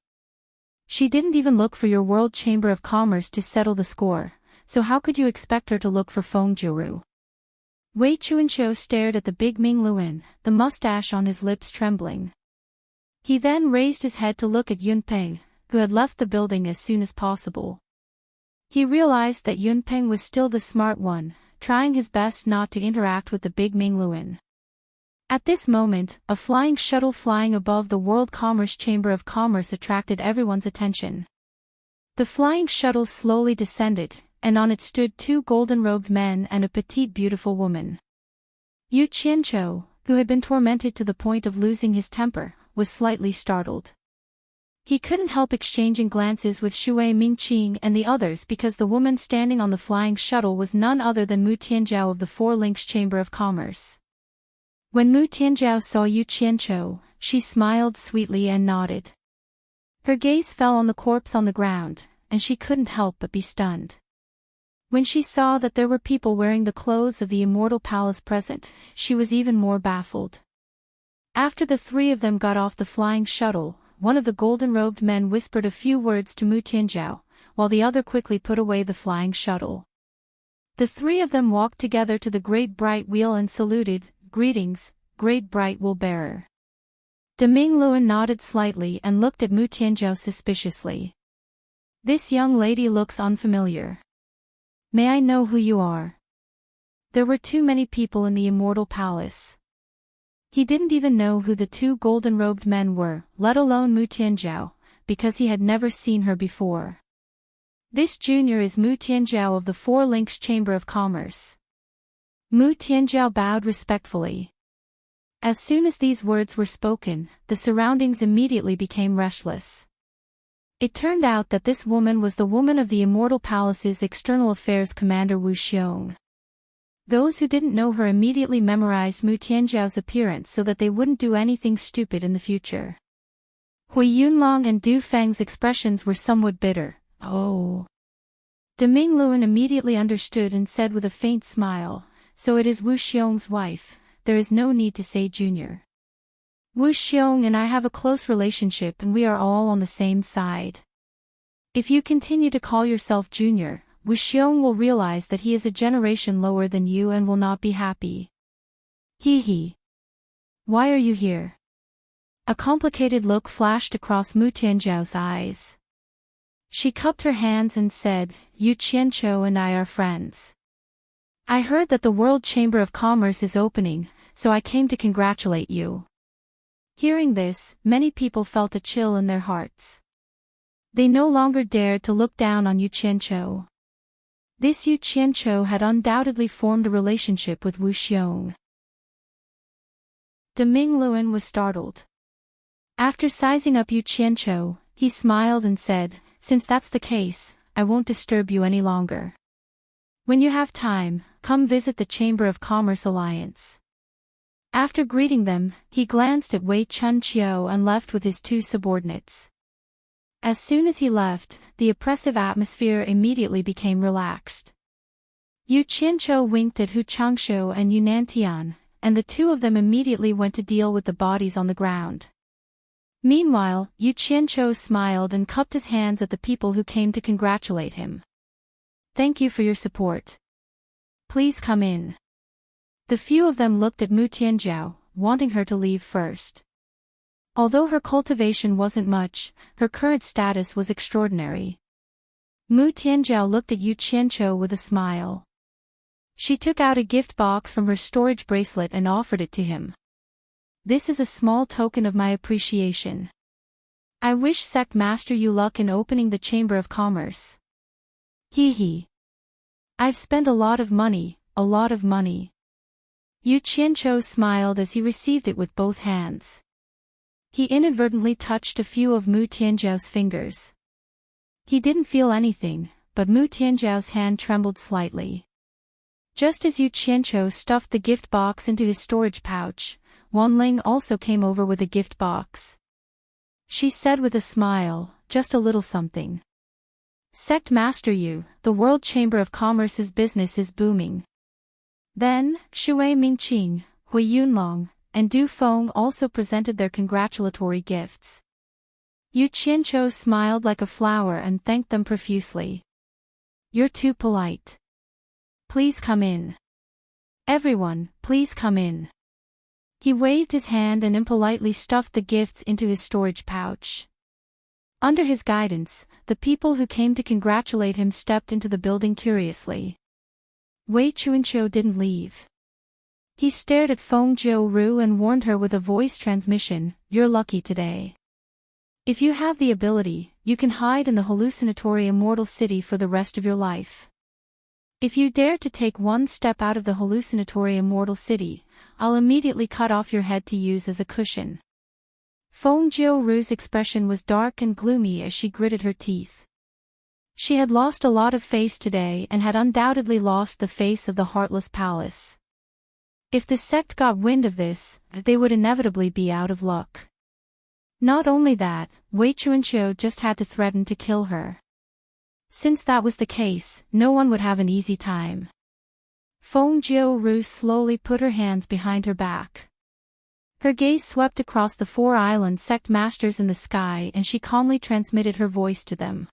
She didn't even look for your World Chamber of Commerce to settle the score, so how could you expect her to look for Feng Jiuru? Wei Chuanqiu stared at the big Mingluan, the mustache on his lips trembling. He then raised his head to look at Yunpeng, who had left the building as soon as possible. He realized that Yunpeng was still the smart one, trying his best not to interact with the big Mingluan. At this moment, a flying shuttle flying above the World Commerce Chamber of Commerce attracted everyone's attention. The flying shuttle slowly descended, and on it stood two golden-robed men and a petite beautiful woman. Yu Qianqiu, who had been tormented to the point of losing his temper, was slightly startled. He couldn't help exchanging glances with Shui Mingqing and the others because the woman standing on the flying shuttle was none other than Mu Tianjiao of the Four Links Chamber of Commerce. When Mu Tianjiao saw Yu Qianqiu, she smiled sweetly and nodded. Her gaze fell on the corpse on the ground, and she couldn't help but be stunned. When she saw that there were people wearing the clothes of the Immortal Palace present, she was even more baffled. After the three of them got off the flying shuttle, one of the golden-robed men whispered a few words to Mu Tianjiao, while the other quickly put away the flying shuttle. The three of them walked together to the Great Bright Wheel and saluted, "Greetings, Great Bright Wheel Bearer." Deming Luan nodded slightly and looked at Mu Tianjiao suspiciously. "This young lady looks unfamiliar. May I know who you are?" There were too many people in the Immortal Palace. He didn't even know who the two golden-robed men were, let alone Mu Tianjiao, because he had never seen her before. "This junior is Mu Tianjiao of the Four Links Chamber of Commerce." Mu Tianjiao bowed respectfully. As soon as these words were spoken, the surroundings immediately became restless. It turned out that this woman was the woman of the Immortal Palace's External Affairs Commander Wu Xiong. Those who didn't know her immediately memorized Mu Tianjiao's appearance so that they wouldn't do anything stupid in the future. Hui Yunlong and Du Feng's expressions were somewhat bitter. "Oh." Deming Luan immediately understood and said with a faint smile, "So it is Wu Xiong's wife, there is no need to say junior. Wu Xiong and I have a close relationship and we are all on the same side. If you continue to call yourself junior, Wu Xiong will realize that he is a generation lower than you and will not be happy." He. "Why are you here?" A complicated look flashed across Mu Tianjiao's eyes. She cupped her hands and said, "Yu Qianqiu and I are friends. I heard that the World Chamber of Commerce is opening, so I came to congratulate you." Hearing this, many people felt a chill in their hearts. They no longer dared to look down on Yu Qianqiu. This Yu Qianqiu had undoubtedly formed a relationship with Wu Xiong. Deming Luan was startled. After sizing up Yu Qianqiu, he smiled and said, "Since that's the case, I won't disturb you any longer. When you have time, come visit the Chamber of Commerce Alliance." After greeting them, he glanced at Wei Chunqiu and left with his two subordinates. As soon as he left, the oppressive atmosphere immediately became relaxed. Yu Qianqiu winked at Hu Changshu and Yu Nantian, and the two of them immediately went to deal with the bodies on the ground. Meanwhile, Yu Qianqiu smiled and cupped his hands at the people who came to congratulate him. "Thank you for your support. Please come in." The few of them looked at Mu Tianjiao, wanting her to leave first. Although her cultivation wasn't much, her current status was extraordinary. Mu Tianjiao looked at Yu Qianqiu with a smile. She took out a gift box from her storage bracelet and offered it to him. "This is a small token of my appreciation. I wish Sect Master you luck in opening the Chamber of Commerce." He. "I've spent a lot of money, a lot of money." Yu Qianqiu smiled as he received it with both hands. He inadvertently touched a few of Mu Tianjiao's fingers. He didn't feel anything, but Mu Tianjiao's hand trembled slightly. Just as Yu Qianqiu stuffed the gift box into his storage pouch, Wanling also came over with a gift box. She said with a smile, "Just a little something. Sect Master Yu, the World Chamber of Commerce's business is booming." Then, Shui Mingqing, Hui Yunlong, and Du Feng also presented their congratulatory gifts. Yu Qianqiu smiled like a flower and thanked them profusely. "You're too polite. Please come in. Everyone, please come in." He waved his hand and impolitely stuffed the gifts into his storage pouch. Under his guidance, the people who came to congratulate him stepped into the building curiously. Wei Chunqiu didn't leave. He stared at Feng Jiu and warned her with a voice transmission, "You're lucky today. If you have the ability, you can hide in the hallucinatory immortal city for the rest of your life." If you dare to take one step out of the hallucinatory immortal city, I'll immediately cut off your head to use as a cushion. Feng Jiuru's expression was dark and gloomy as she gritted her teeth. She had lost a lot of face today and had undoubtedly lost the face of the Heartless Palace. If the sect got wind of this, they would inevitably be out of luck. Not only that, Wei Chuanqiu just had to threaten to kill her. Since that was the case, no one would have an easy time. Feng Jiuru slowly put her hands behind her back. Her gaze swept across the 4 island sect masters in the sky and she calmly transmitted her voice to them.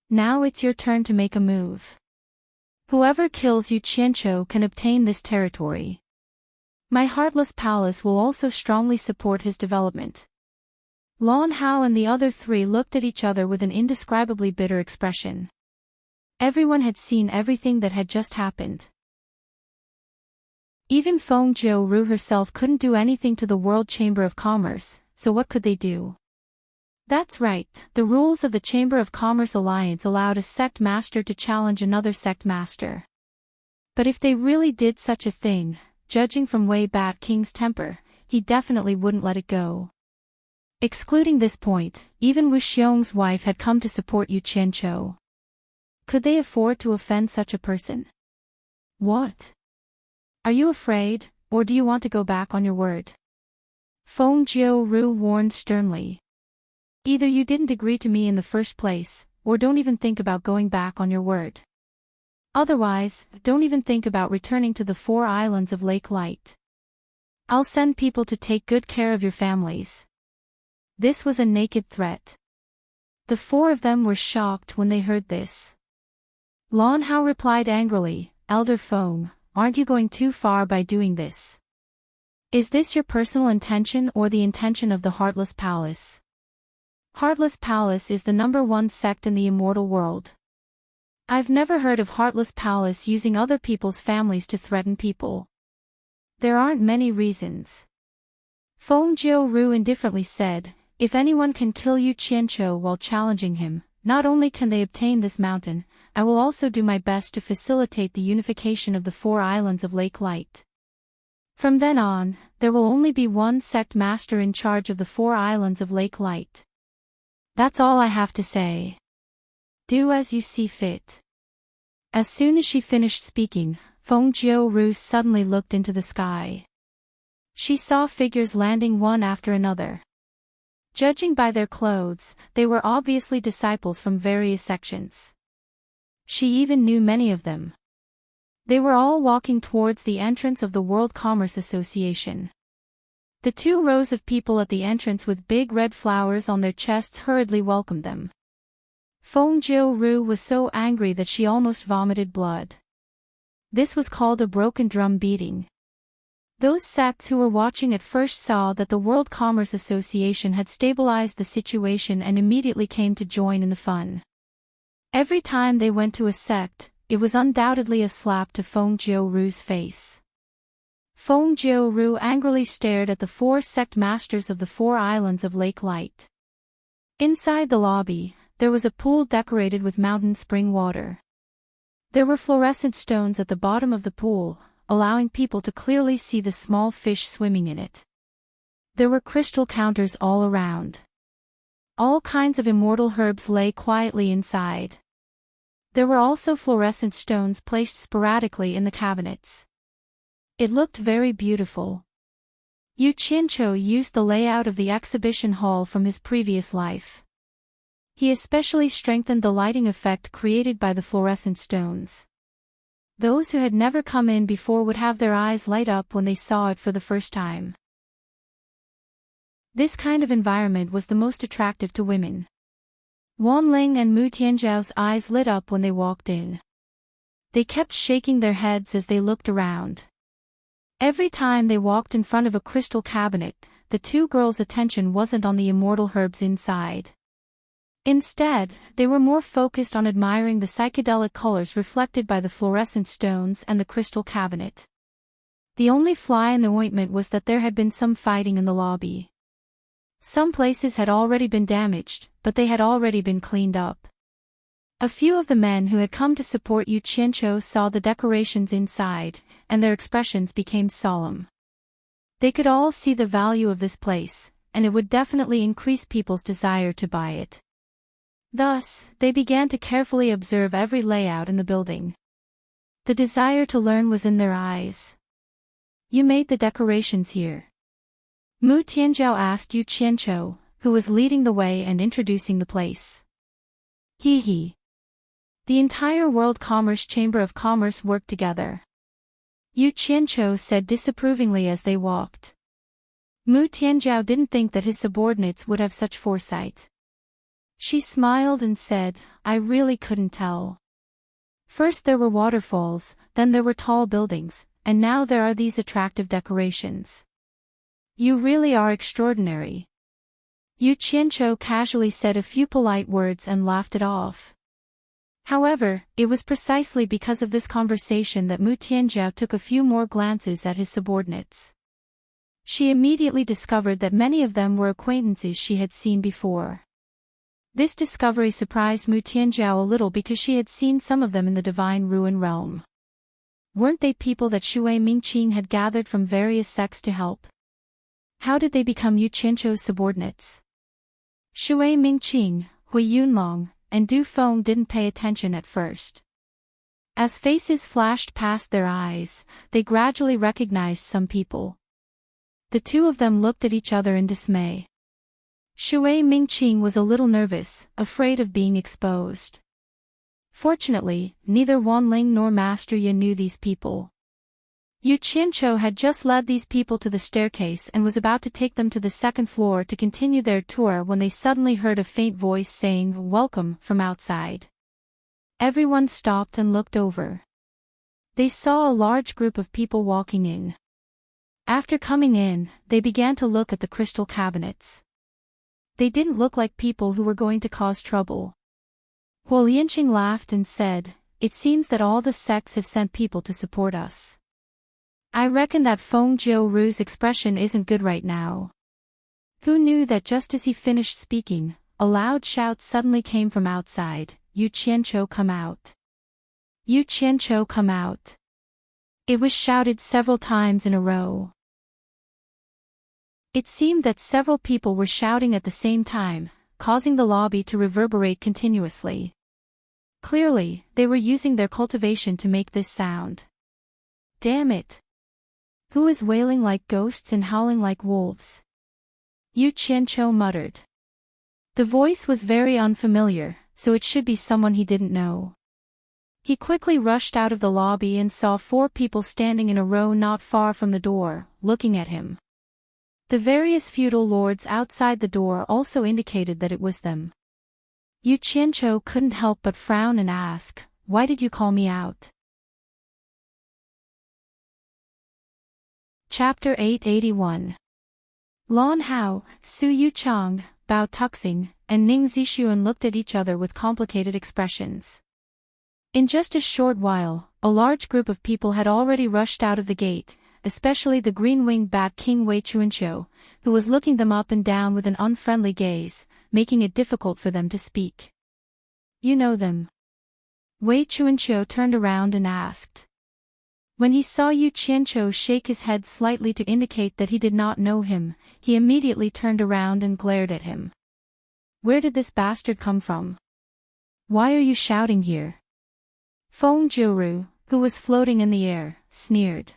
Now it's your turn to make a move. Whoever kills Yu Qianqiu can obtain this territory. My Heartless Palace will also strongly support his development. Lan Hao and the other 3 looked at each other with an indescribably bitter expression. Everyone had seen everything that had just happened. Even Feng Jiuru herself couldn't do anything to the World Chamber of Commerce, so what could they do? That's right, the rules of the Chamber of Commerce Alliance allowed a sect master to challenge another sect master. But if they really did such a thing, judging from Wei Bat King's temper, he definitely wouldn't let it go. Excluding this point, even Wu Xiong's wife had come to support Yu Qianqiu. Could they afford to offend such a person? What? Are you afraid, or do you want to go back on your word? Feng Jiuru warned sternly. Either you didn't agree to me in the first place, or don't even think about going back on your word. Otherwise, don't even think about returning to the 4 islands of Lake Light. I'll send people to take good care of your families. This was a naked threat. The 4 of them were shocked when they heard this. Lan Hao replied angrily, Elder Feng, aren't you going too far by doing this? Is this your personal intention or the intention of the Heartless Palace? Heartless Palace is the #1 sect in the immortal world. I've never heard of Heartless Palace using other people's families to threaten people. There aren't many reasons. Feng Jiuru indifferently said, if anyone can kill Yu Qianqiu while challenging him, not only can they obtain this mountain, I will also do my best to facilitate the unification of the 4 islands of Lake Light. From then on, there will only be one sect master in charge of the 4 islands of Lake Light. That's all I have to say. Do as you see fit. As soon as she finished speaking, Feng Jiuru suddenly looked into the sky. She saw figures landing one after another. Judging by their clothes, they were obviously disciples from various sections. She even knew many of them. They were all walking towards the entrance of the World Commerce Association. The 2 rows of people at the entrance with big red flowers on their chests hurriedly welcomed them. Feng Jiuru was so angry that she almost vomited blood. This was called a broken drum beating. Those sects who were watching at first saw that the World Commerce Association had stabilized the situation and immediately came to join in the fun. Every time they went to a sect, it was undoubtedly a slap to Feng Jiuru's face. Feng Jiuru angrily stared at the 4 sect masters of the 4 islands of Lake Light. Inside the lobby, there was a pool decorated with mountain spring water. There were fluorescent stones at the bottom of the pool, allowing people to clearly see the small fish swimming in it. There were crystal counters all around. All kinds of immortal herbs lay quietly inside. There were also fluorescent stones placed sporadically in the cabinets. It looked very beautiful. Yu Qianqiu used the layout of the exhibition hall from his previous life. He especially strengthened the lighting effect created by the fluorescent stones. Those who had never come in before would have their eyes light up when they saw it for the first time. This kind of environment was the most attractive to women. Wanling and Mu Tianzhao's eyes lit up when they walked in. They kept shaking their heads as they looked around. Every time they walked in front of a crystal cabinet, the 2 girls' attention wasn't on the immortal herbs inside. Instead, they were more focused on admiring the psychedelic colors reflected by the fluorescent stones and the crystal cabinet. The only fly in the ointment was that there had been some fighting in the lobby. Some places had already been damaged, but they had already been cleaned up. A few of the men who had come to support Yu Qianqiu saw the decorations inside, and their expressions became solemn. They could all see the value of this place, and it would definitely increase people's desire to buy it. Thus, they began to carefully observe every layout in the building. The desire to learn was in their eyes. You made the decorations here? Mu Tianzhao asked Yu Qianqiu, who was leading the way and introducing the place. He. The entire World Commerce Chamber of Commerce worked together. Yu Qianqiu said disapprovingly as they walked. Mu Tianzhao didn't think that his subordinates would have such foresight. She smiled and said, I really couldn't tell. First there were waterfalls, then there were tall buildings, and now there are these attractive decorations. You really are extraordinary. Yu Qianqiu casually said a few polite words and laughed it off. However, it was precisely because of this conversation that Mu Tianzhao took a few more glances at his subordinates. She immediately discovered that many of them were acquaintances she had seen before. This discovery surprised Mu Tianzhao a little because she had seen some of them in the Divine Ruin realm. Weren't they people that Shui Mingqing had gathered from various sects to help? How did they become Yu Qianqiu's subordinates? Shui Mingqing, Hui Yunlong, and Du Feng didn't pay attention at first. As faces flashed past their eyes, they gradually recognized some people. The two of them looked at each other in dismay. Shui Mingqing was a little nervous, afraid of being exposed. Fortunately, neither Wanling nor Master Yi knew these people. Yu Qianqiu had just led these people to the staircase and was about to take them to the second floor to continue their tour when they suddenly heard a faint voice saying, "Welcome," from outside. Everyone stopped and looked over. They saw a large group of people walking in. After coming in, they began to look at the crystal cabinets. They didn't look like people who were going to cause trouble. Huo Lianqing laughed and said, "It seems that all the sects have sent people to support us. I reckon that Feng Jiuru's expression isn't good right now." Who knew that just as he finished speaking, a loud shout suddenly came from outside, "Yu Qianqiu, come out! Yu Qianqiu, come out!" It was shouted several times in a row. It seemed that several people were shouting at the same time, causing the lobby to reverberate continuously. Clearly, they were using their cultivation to make this sound. Damn it! Who is wailing like ghosts and howling like wolves? Yu Qianqiu muttered. The voice was very unfamiliar, so it should be someone he didn't know. He quickly rushed out of the lobby and saw 4 people standing in a row not far from the door, looking at him. The various feudal lords outside the door also indicated that it was them. Yu Qianqiu couldn't help but frown and ask, "Why did you call me out?" Chapter 881. Lan Hao, Su Yuchang, Bao Tuxing, and Ning Zixuan looked at each other with complicated expressions. In just a short while, a large group of people had already rushed out of the gate, especially the green-winged bat king Wei Chuanqiu, who was looking them up and down with an unfriendly gaze, making it difficult for them to speak. "You know them?" Wei Chuanqiu turned around and asked. When he saw Yu Qianqiu shake his head slightly to indicate that he did not know him, he immediately turned around and glared at him. "Where did this bastard come from? Why are you shouting here?" Feng Jiuru, who was floating in the air, sneered.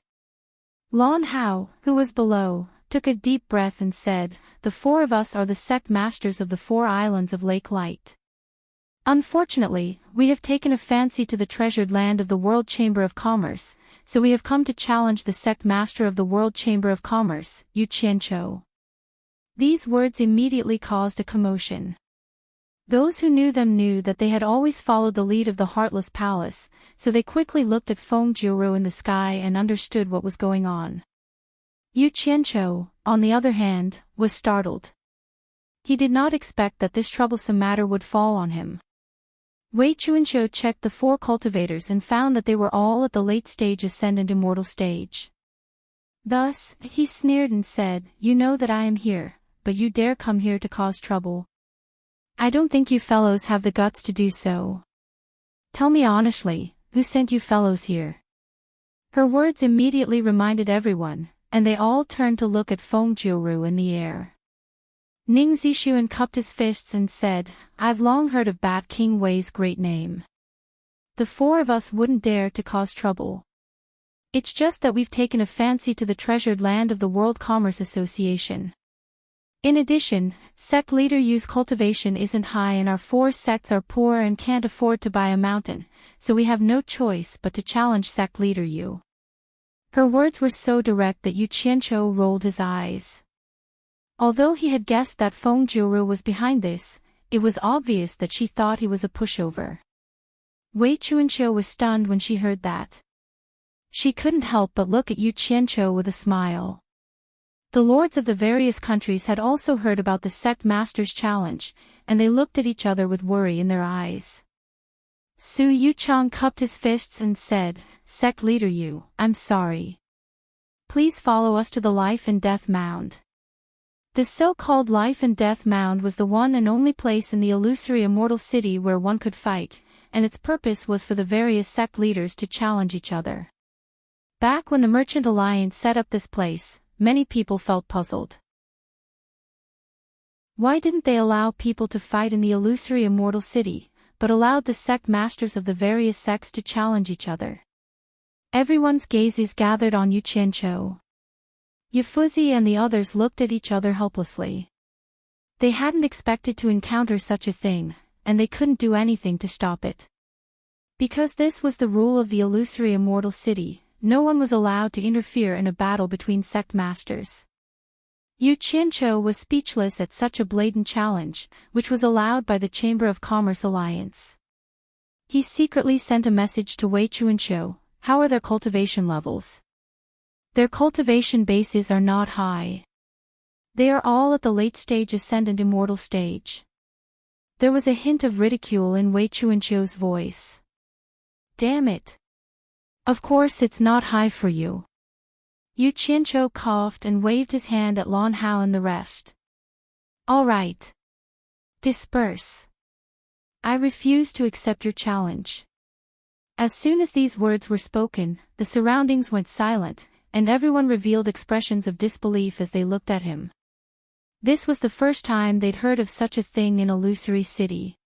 Lan Hao, who was below, took a deep breath and said, "The 4 of us are the sect masters of the 4 islands of Lake Light. Unfortunately, we have taken a fancy to the treasured land of the World Chamber of Commerce, so we have come to challenge the sect master of the World Chamber of Commerce, Yu Qianqiu." These words immediately caused a commotion. Those who knew them knew that they had always followed the lead of the Heartless Palace, so they quickly looked at Feng Jiuru in the sky and understood what was going on. Yu Qianqiu, on the other hand, was startled. He did not expect that this troublesome matter would fall on him. Wei Chuanqiu checked the 4 cultivators and found that they were all at the late stage ascendant immortal stage. Thus, he sneered and said, "You know that I am here, but you dare come here to cause trouble. I don't think you fellows have the guts to do so." Tell me honestly, who sent you fellows here? Her words immediately reminded everyone, and they all turned to look at Feng Jiuru in the air. Ning Zixuan cupped his fists and said, I've long heard of Bat King Wei's great name. The four of us wouldn't dare to cause trouble. It's just that we've taken a fancy to the treasured land of the World Commerce Association. In addition, sect leader Yu's cultivation isn't high and our four sects are poor and can't afford to buy a mountain, so we have no choice but to challenge sect leader Yu. Her words were so direct that Yu Qianqiu rolled his eyes. Although he had guessed that Feng Jiuru was behind this, it was obvious that she thought he was a pushover. Wei Chuanqiu was stunned when she heard that. She couldn't help but look at Yu Qianqiu with a smile. The lords of the various countries had also heard about the sect master's challenge, and they looked at each other with worry in their eyes. Su Yuchang cupped his fists and said, Sect leader Yu, I'm sorry. Please follow us to the Life and Death Mound. The so-called Life and Death Mound was the one and only place in the illusory immortal city where one could fight, and its purpose was for the various sect leaders to challenge each other. Back when the Merchant Alliance set up this place, many people felt puzzled. Why didn't they allow people to fight in the illusory immortal city, but allowed the sect masters of the various sects to challenge each other? Everyone's gazes gathered on Yu Qianqiu. Yufuzi and the others looked at each other helplessly. They hadn't expected to encounter such a thing, and they couldn't do anything to stop it. Because this was the rule of the illusory immortal city, no one was allowed to interfere in a battle between sect masters. Yu Qianqiu was speechless at such a blatant challenge, which was allowed by the Chamber of Commerce Alliance. He secretly sent a message to Wei Chuanqiu, how are their cultivation levels? Their cultivation bases are not high. They are all at the late-stage ascendant immortal stage. There was a hint of ridicule in Wei Chuanqiu's voice. Damn it. Of course it's not high for you. Yu Qianqiu coughed and waved his hand at Lan Hao and the rest. All right. Disperse. I refuse to accept your challenge. As soon as these words were spoken, the surroundings went silent, and everyone revealed expressions of disbelief as they looked at him. This was the first time they'd heard of such a thing in Illusory City.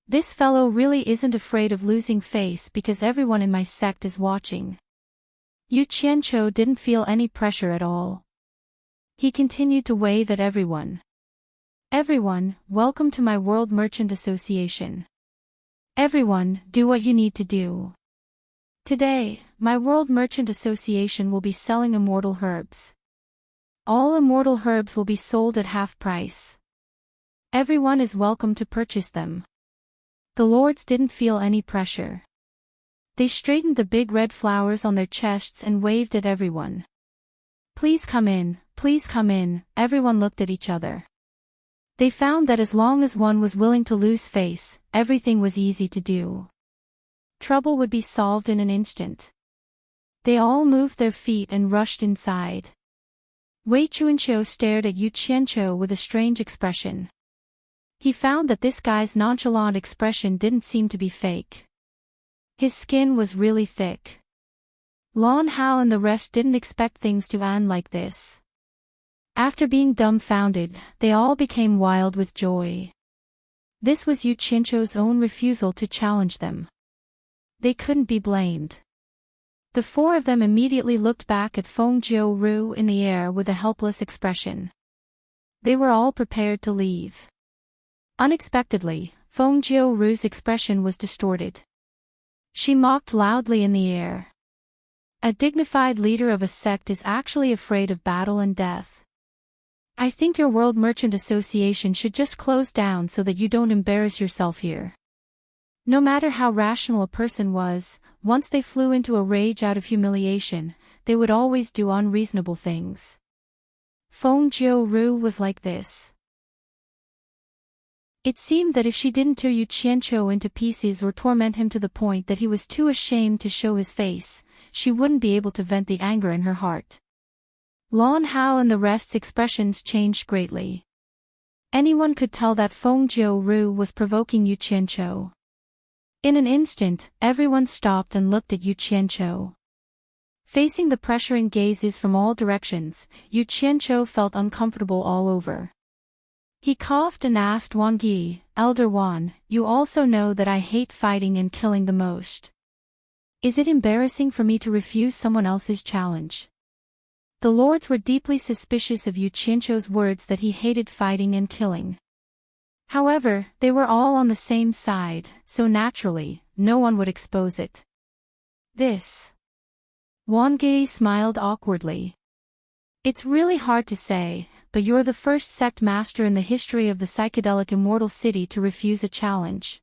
This fellow really isn't afraid of losing face because everyone in my sect is watching. Yu Qianqiu didn't feel any pressure at all. He continued to wave at everyone. Everyone, welcome to my World Merchant Association. Everyone, do what you need to do. Today, my World Merchant Association will be selling immortal herbs. All immortal herbs will be sold at half price. Everyone is welcome to purchase them. The lords didn't feel any pressure. They straightened the big red flowers on their chests and waved at everyone. Please come in, everyone looked at each other. They found that as long as one was willing to lose face, everything was easy to do. Trouble would be solved in an instant. They all moved their feet and rushed inside. Wei Chuanqiu stared at Yu Qianqiu with a strange expression. He found that this guy's nonchalant expression didn't seem to be fake. His skin was really thick. Lan Hao and the rest didn't expect things to end like this. After being dumbfounded, they all became wild with joy. This was Yu Qianqiu's own refusal to challenge them. They couldn't be blamed. The four of them immediately looked back at Feng Jiuru in the air with a helpless expression. They were all prepared to leave. Unexpectedly, Feng Jiuru's expression was distorted. She mocked loudly in the air. A dignified leader of a sect is actually afraid of battle and death. I think your World Merchant Association should just close down so that you don't embarrass yourself here. No matter how rational a person was, once they flew into a rage out of humiliation, they would always do unreasonable things. Feng Jiuru was like this. It seemed that if she didn't tear Yu Qianqiu into pieces or torment him to the point that he was too ashamed to show his face, she wouldn't be able to vent the anger in her heart. Lan Hao and the rest's expressions changed greatly. Anyone could tell that Feng Jiuru was provoking Yu Qianqiu. In an instant, everyone stopped and looked at Yu Qianqiu. Facing the pressuring gazes from all directions, Yu Qianqiu felt uncomfortable all over. He coughed and asked Wang Yi, "Elder Wan, you also know that I hate fighting and killing the most. Is it embarrassing for me to refuse someone else's challenge?" The lords were deeply suspicious of Yu Qianqiu's words that he hated fighting and killing. However, they were all on the same side, so naturally, no one would expose it. This. Wang Yi smiled awkwardly. "It's really hard to say, but you're the first sect master in the history of the psychedelic immortal city to refuse a challenge.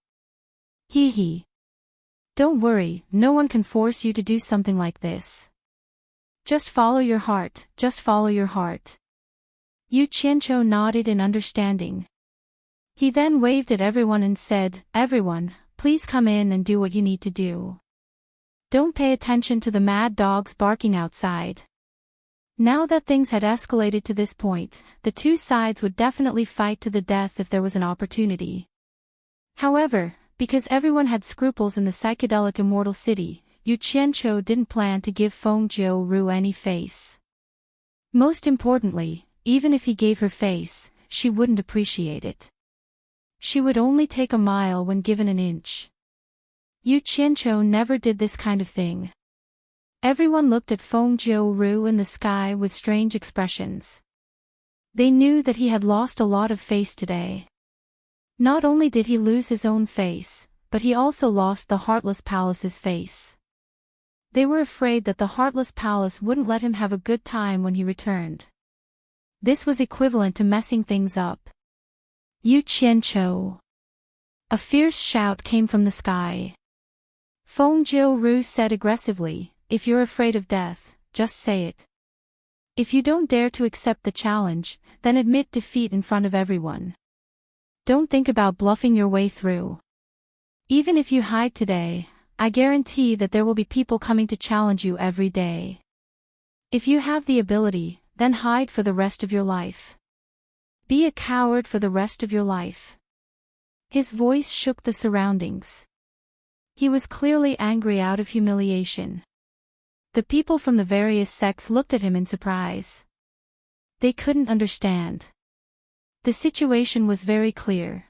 Hee hee. Don't worry, no one can force you to do something like this. Just follow your heart, just follow your heart." Yu Qianqiu nodded in understanding. He then waved at everyone and said, "Everyone, please come in and do what you need to do. Don't pay attention to the mad dogs barking outside." Now that things had escalated to this point, the two sides would definitely fight to the death if there was an opportunity. However, because everyone had scruples in the psychedelic immortal city, Yu Qianqiu didn't plan to give Feng Jiu any face. Most importantly, even if he gave her face, she wouldn't appreciate it. She would only take a mile when given an inch. Yu Qianqiu never did this kind of thing. Everyone looked at Feng Jiu in the sky with strange expressions. They knew that he had lost a lot of face today. Not only did he lose his own face, but he also lost the Heartless Palace's face. They were afraid that the Heartless Palace wouldn't let him have a good time when he returned. This was equivalent to messing things up. Yu Qianqiu. A fierce shout came from the sky. Feng Jiu said aggressively, "If you're afraid of death, just say it. If you don't dare to accept the challenge, then admit defeat in front of everyone. Don't think about bluffing your way through. Even if you hide today, I guarantee that there will be people coming to challenge you every day. If you have the ability, then hide for the rest of your life. Be a coward for the rest of your life." His voice shook the surroundings. He was clearly angry out of humiliation. The people from the various sects looked at him in surprise. They couldn't understand. The situation was very clear.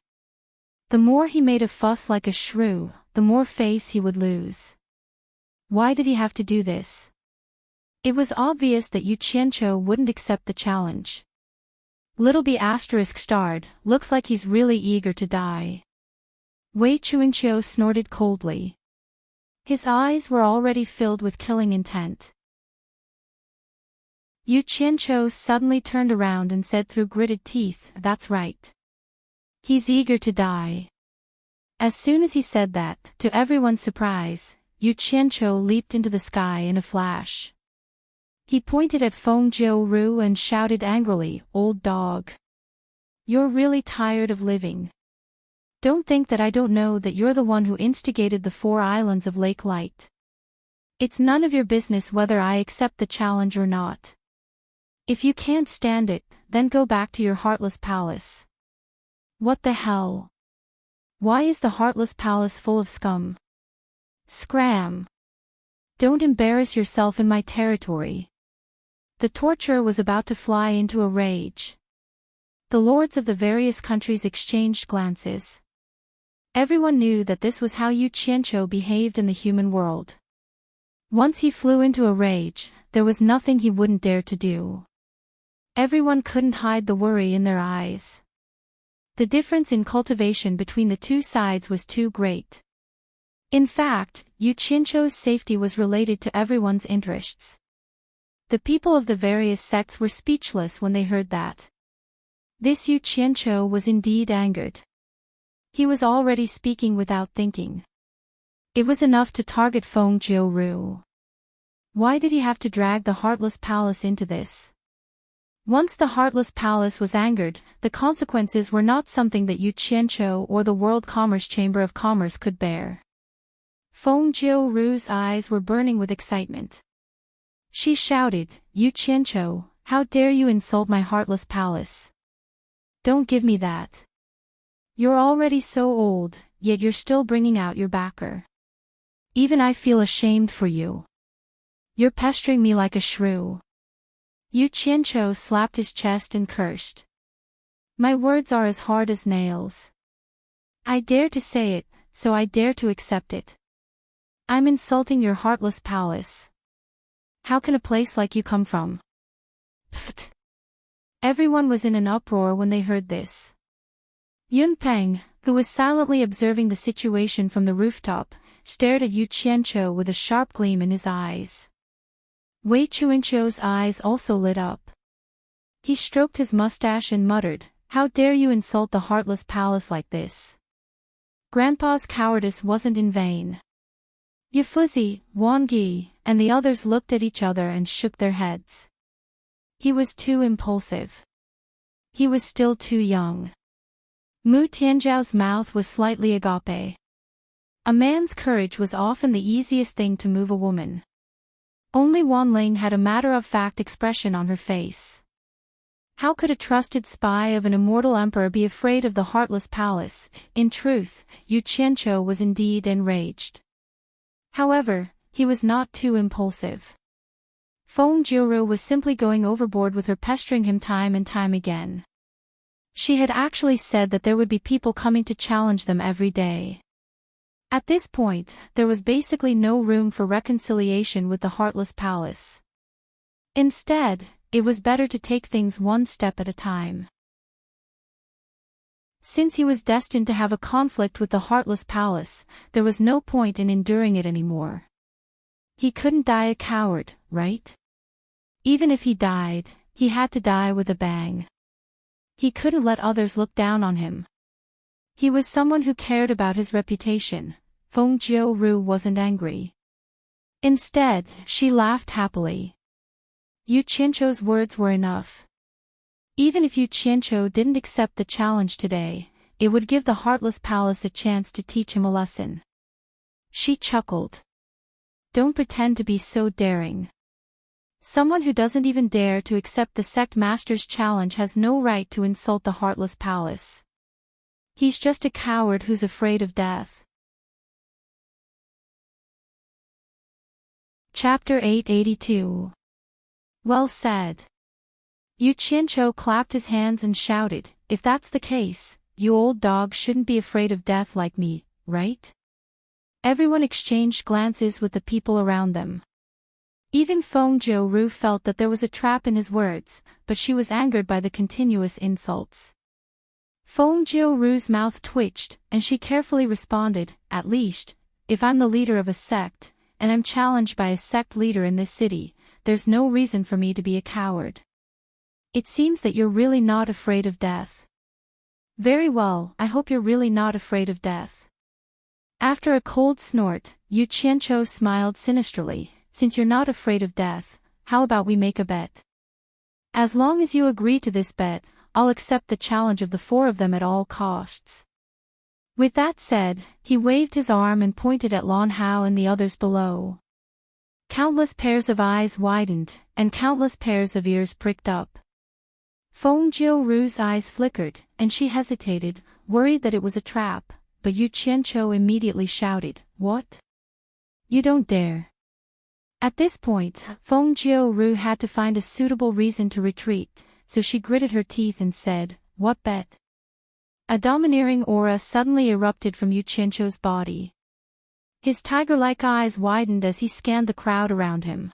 The more he made a fuss like a shrew, the more face he would lose. Why did he have to do this? It was obvious that Yu Qianqiu wouldn't accept the challenge. Little B** starred, looks like he's really eager to die. Wei Chuanqiu snorted coldly. His eyes were already filled with killing intent. Yu Qianqiu suddenly turned around and said through gritted teeth, "That's right. He's eager to die." As soon as he said that, to everyone's surprise, Yu Qianqiu leaped into the sky in a flash. He pointed at Feng Jiu and shouted angrily, "Old dog. You're really tired of living. Don't think that I don't know that you're the one who instigated the 4 islands of Lake Light. It's none of your business whether I accept the challenge or not. If you can't stand it, then go back to your Heartless Palace." What the hell? Why is the Heartless Palace full of scum? Scram. Don't embarrass yourself in my territory. The torturer was about to fly into a rage. The lords of the various countries exchanged glances. Everyone knew that this was how Yu Qianqiu behaved in the human world. Once he flew into a rage, there was nothing he wouldn't dare to do. Everyone couldn't hide the worry in their eyes. The difference in cultivation between the two sides was too great. In fact, Yu Qianqiu's safety was related to everyone's interests. The people of the various sects were speechless when they heard that. This Yu Qianqiu was indeed angered. He was already speaking without thinking. It was enough to target Feng Jiu. Why did he have to drag the Heartless Palace into this? Once the Heartless Palace was angered, the consequences were not something that Yu Qianqiu or the World Commerce Chamber of Commerce could bear. Feng Jiu's eyes were burning with excitement. She shouted, "Yu Qianqiu, how dare you insult my Heartless Palace? Don't give me that. You're already so old, yet you're still bringing out your backer. Even I feel ashamed for you. You're pestering me like a shrew. Yu Qianqiu slapped his chest and cursed. My words are as hard as nails. I dare to say it, so I dare to accept it. I'm insulting your heartless palace. How can a place like you come from? Pfft. Everyone was in an uproar when they heard this. Yun Peng, who was silently observing the situation from the rooftop, stared at Yu Qianqiu with a sharp gleam in his eyes. Wei Chuanqiu's eyes also lit up. He stroked his mustache and muttered, "How dare you insult the heartless palace like this?" Grandpa's cowardice wasn't in vain. Yifuzi, Wang Yi, and the others looked at each other and shook their heads. He was too impulsive. He was still too young. Mu Tianzhao's mouth was slightly agape. A man's courage was often the easiest thing to move a woman. Only Wan Ling had a matter-of-fact expression on her face. How could a trusted spy of an immortal emperor be afraid of the heartless palace? In truth, Yu Qianqiu was indeed enraged. However, he was not too impulsive. Feng Jiuru was simply going overboard with her pestering him time and time again. She had actually said that there would be people coming to challenge them every day. At this point, there was basically no room for reconciliation with the heartless palace. Instead, it was better to take things one step at a time. Since he was destined to have a conflict with the heartless palace, there was no point in enduring it anymore. He couldn't die a coward, right? Even if he died, he had to die with a bang. He couldn't let others look down on him. He was someone who cared about his reputation. Feng Jiuru wasn't angry. Instead, she laughed happily. Yu Qianqiu's words were enough. Even if Yu Qianqiu didn't accept the challenge today, it would give the heartless palace a chance to teach him a lesson. She chuckled. Don't pretend to be so daring. Someone who doesn't even dare to accept the sect master's challenge has no right to insult the heartless palace. He's just a coward who's afraid of death. Chapter 882. Well said. Yu Qianqiu clapped his hands and shouted, "If that's the case, you old dog shouldn't be afraid of death like me, right?" Everyone exchanged glances with the people around them. Even Feng Jiuru felt that there was a trap in his words, but she was angered by the continuous insults. Feng Jiuru's mouth twitched, and she carefully responded, "At least, if I'm the leader of a sect, and I'm challenged by a sect leader in this city, there's no reason for me to be a coward. It seems that you're really not afraid of death. Very well, I hope you're really not afraid of death." After a cold snort, Yu Qianqiu smiled sinisterly. "Since you're not afraid of death, how about we make a bet? As long as you agree to this bet, I'll accept the challenge of the four of them at all costs." With that said, he waved his arm and pointed at Lan Hao and the others below. Countless pairs of eyes widened, and countless pairs of ears pricked up. Feng Jiuru's eyes flickered, and she hesitated, worried that it was a trap, but Yu Qianqiu immediately shouted, "What? You don't dare." At this point, Feng Jiuru had to find a suitable reason to retreat, so she gritted her teeth and said, "What bet?" A domineering aura suddenly erupted from Yu Qianqiu's body. His tiger-like eyes widened as he scanned the crowd around him.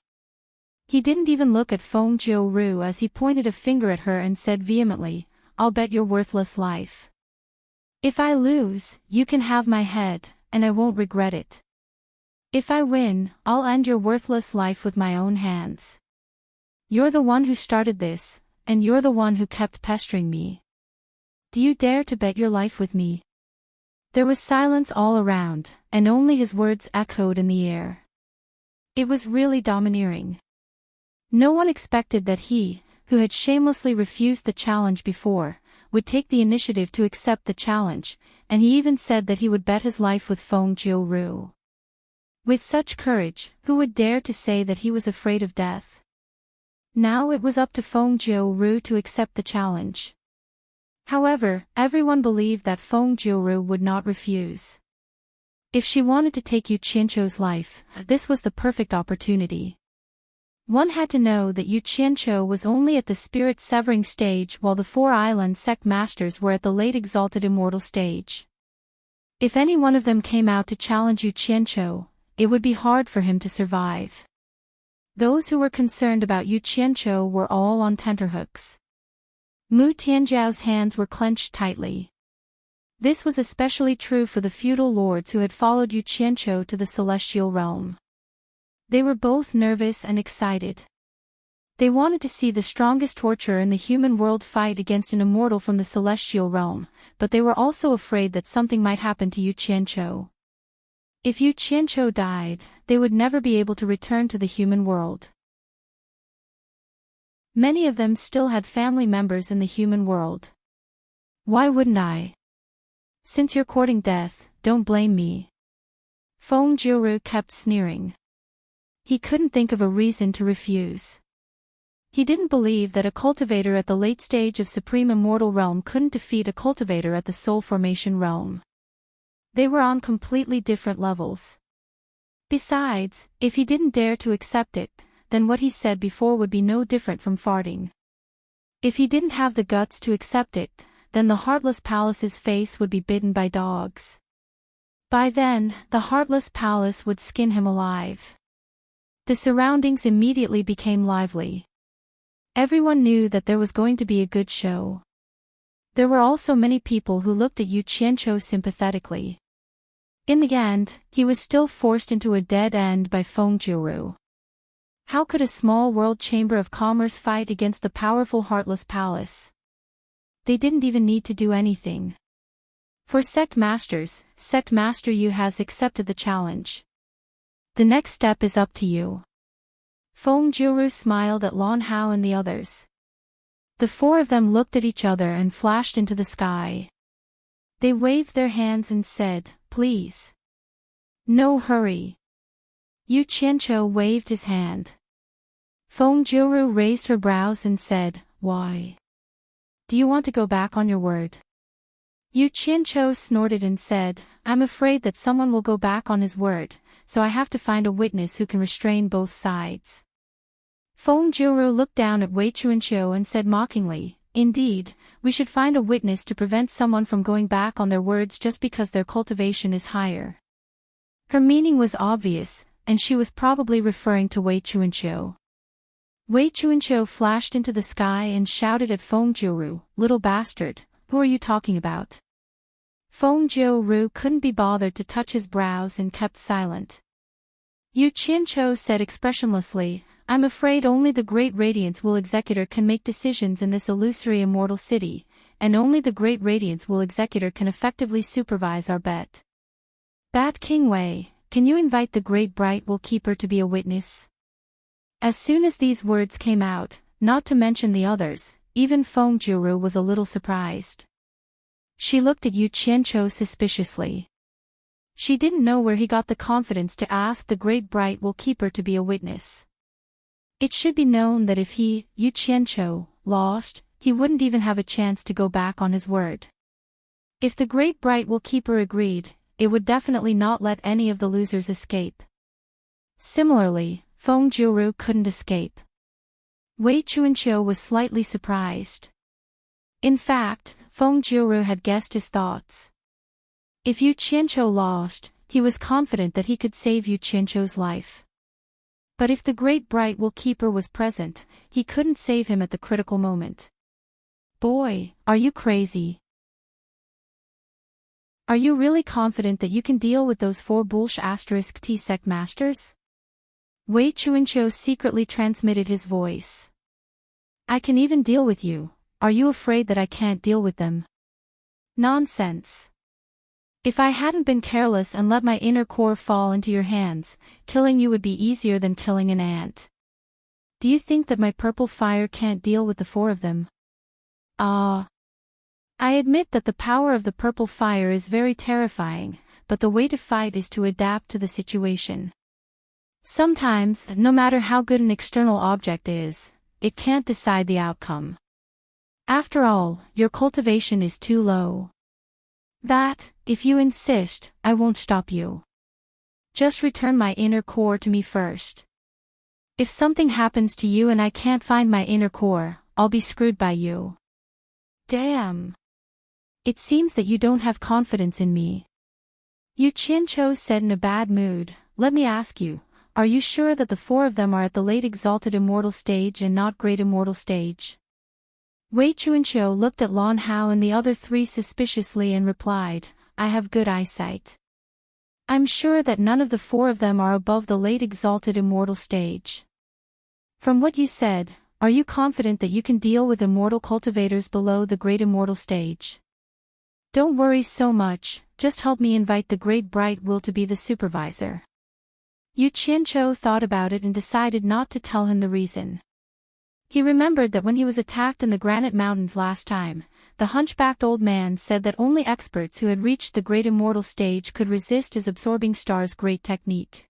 He didn't even look at Feng Jiuru as he pointed a finger at her and said vehemently, "I'll bet your worthless life. If I lose, you can have my head, and I won't regret it. If I win, I'll end your worthless life with my own hands. You're the one who started this, and you're the one who kept pestering me. Do you dare to bet your life with me?" There was silence all around, and only his words echoed in the air. It was really domineering. No one expected that he, who had shamelessly refused the challenge before, would take the initiative to accept the challenge, and he even said that he would bet his life with Feng Jiuru. With such courage, who would dare to say that he was afraid of death? Now it was up to Feng Jiuru to accept the challenge. However, everyone believed that Feng Jiuru would not refuse. If she wanted to take Yu Qianqiu's life, this was the perfect opportunity. One had to know that Yu Qianqiu was only at the spirit-severing stage while the four island sect masters were at the late exalted immortal stage. If any one of them came out to challenge Yu Qianqiu, it would be hard for him to survive. Those who were concerned about Yu Qianqiu were all on tenterhooks. Mu Tianjiao's hands were clenched tightly. This was especially true for the feudal lords who had followed Yu Qianqiu to the celestial realm. They were both nervous and excited. They wanted to see the strongest torturer in the human world fight against an immortal from the celestial realm, but they were also afraid that something might happen to Yu Qianqiu. If Yu Qianqiu died, they would never be able to return to the human world. Many of them still had family members in the human world. Why wouldn't I? Since you're courting death, don't blame me. Feng Jiuru kept sneering. He couldn't think of a reason to refuse. He didn't believe that a cultivator at the late stage of Supreme Immortal Realm couldn't defeat a cultivator at the Soul Formation Realm. They were on completely different levels. Besides, if he didn't dare to accept it, then what he said before would be no different from farting. If he didn't have the guts to accept it, then the Heartless Palace's face would be bitten by dogs. By then, the Heartless Palace would skin him alive. The surroundings immediately became lively. Everyone knew that there was going to be a good show. There were also many people who looked at Yu Qianqiu sympathetically. In the end, he was still forced into a dead end by Feng Jiuru. How could a small world chamber of commerce fight against the powerful Heartless Palace? They didn't even need to do anything. For Sect Masters, Sect Master Yu has accepted the challenge. The next step is up to you. Feng Jiuru smiled at Lan Hao and the others. The four of them looked at each other and flashed into the sky. They waved their hands and said, "Please. No hurry." Yu Qianqiu waved his hand. Feng Jiuru raised her brows and said, "Why? Do you want to go back on your word?" Yu Qianqiu snorted and said, "I'm afraid that someone will go back on his word, so I have to find a witness who can restrain both sides." Feng Jiuru looked down at Wei Chuanqiu and said mockingly, "Indeed, we should find a witness to prevent someone from going back on their words just because their cultivation is higher." Her meaning was obvious, and she was probably referring to Wei Chuanqiu. Wei Chuanqiu flashed into the sky and shouted at Feng Jiuru, "Little bastard, who are you talking about?" Feng Jiuru couldn't be bothered to touch his brows and kept silent. Yu Qianqiu said expressionlessly, "I'm afraid only the Great Radiance Will Executor can make decisions in this illusory immortal city, and only the Great Radiance Will Executor can effectively supervise our bet. Bat King Wei, can you invite the Great Bright Will Keeper to be a witness?" As soon as these words came out, not to mention the others, even Feng Jiuru was a little surprised. She looked at Yu Qianqiu suspiciously. She didn't know where he got the confidence to ask the Great Bright Will Keeper to be a witness. It should be known that if he, Yu Qianqiu, lost, he wouldn't even have a chance to go back on his word. If the Great Bright Will Keeper agreed, it would definitely not let any of the losers escape. Similarly, Feng Jiuru couldn't escape. Wei Chuanqiu was slightly surprised. In fact, Feng Jiuru had guessed his thoughts. If Yu Qianqiu lost, he was confident that he could save Yu Qianqiu's life. But if the Great Bright Will Keeper was present, he couldn't save him at the critical moment. "Boy, are you crazy? Are you really confident that you can deal with those four bullsh** T sect masters?" Wei Chuanqiu secretly transmitted his voice. "I can even deal with you. Are you afraid that I can't deal with them?" "Nonsense. If I hadn't been careless and let my inner core fall into your hands, killing you would be easier than killing an ant. Do you think that my purple fire can't deal with the four of them?" "Ah. I admit that the power of the purple fire is very terrifying, but the way to fight is to adapt to the situation. Sometimes, no matter how good an external object is, it can't decide the outcome. After all, your cultivation is too low. That, if you insist, I won't stop you. Just return my inner core to me first. If something happens to you and I can't find my inner core, I'll be screwed by you. Damn. It seems that you don't have confidence in me. Yu Qianqiu said in a bad mood. Let me ask you, are you sure that the four of them are at the late exalted immortal stage and not great immortal stage? Wei Chuanqiu looked at Lan Hao and the other three suspiciously and replied, I have good eyesight. I'm sure that none of the four of them are above the late exalted immortal stage. From what you said, are you confident that you can deal with immortal cultivators below the great immortal stage? Don't worry so much, just help me invite the great bright will to be the supervisor. Yu Qianqiu thought about it and decided not to tell him the reason. He remembered that when he was attacked in the Granite Mountains last time, the hunchbacked old man said that only experts who had reached the great immortal stage could resist his absorbing star's great technique.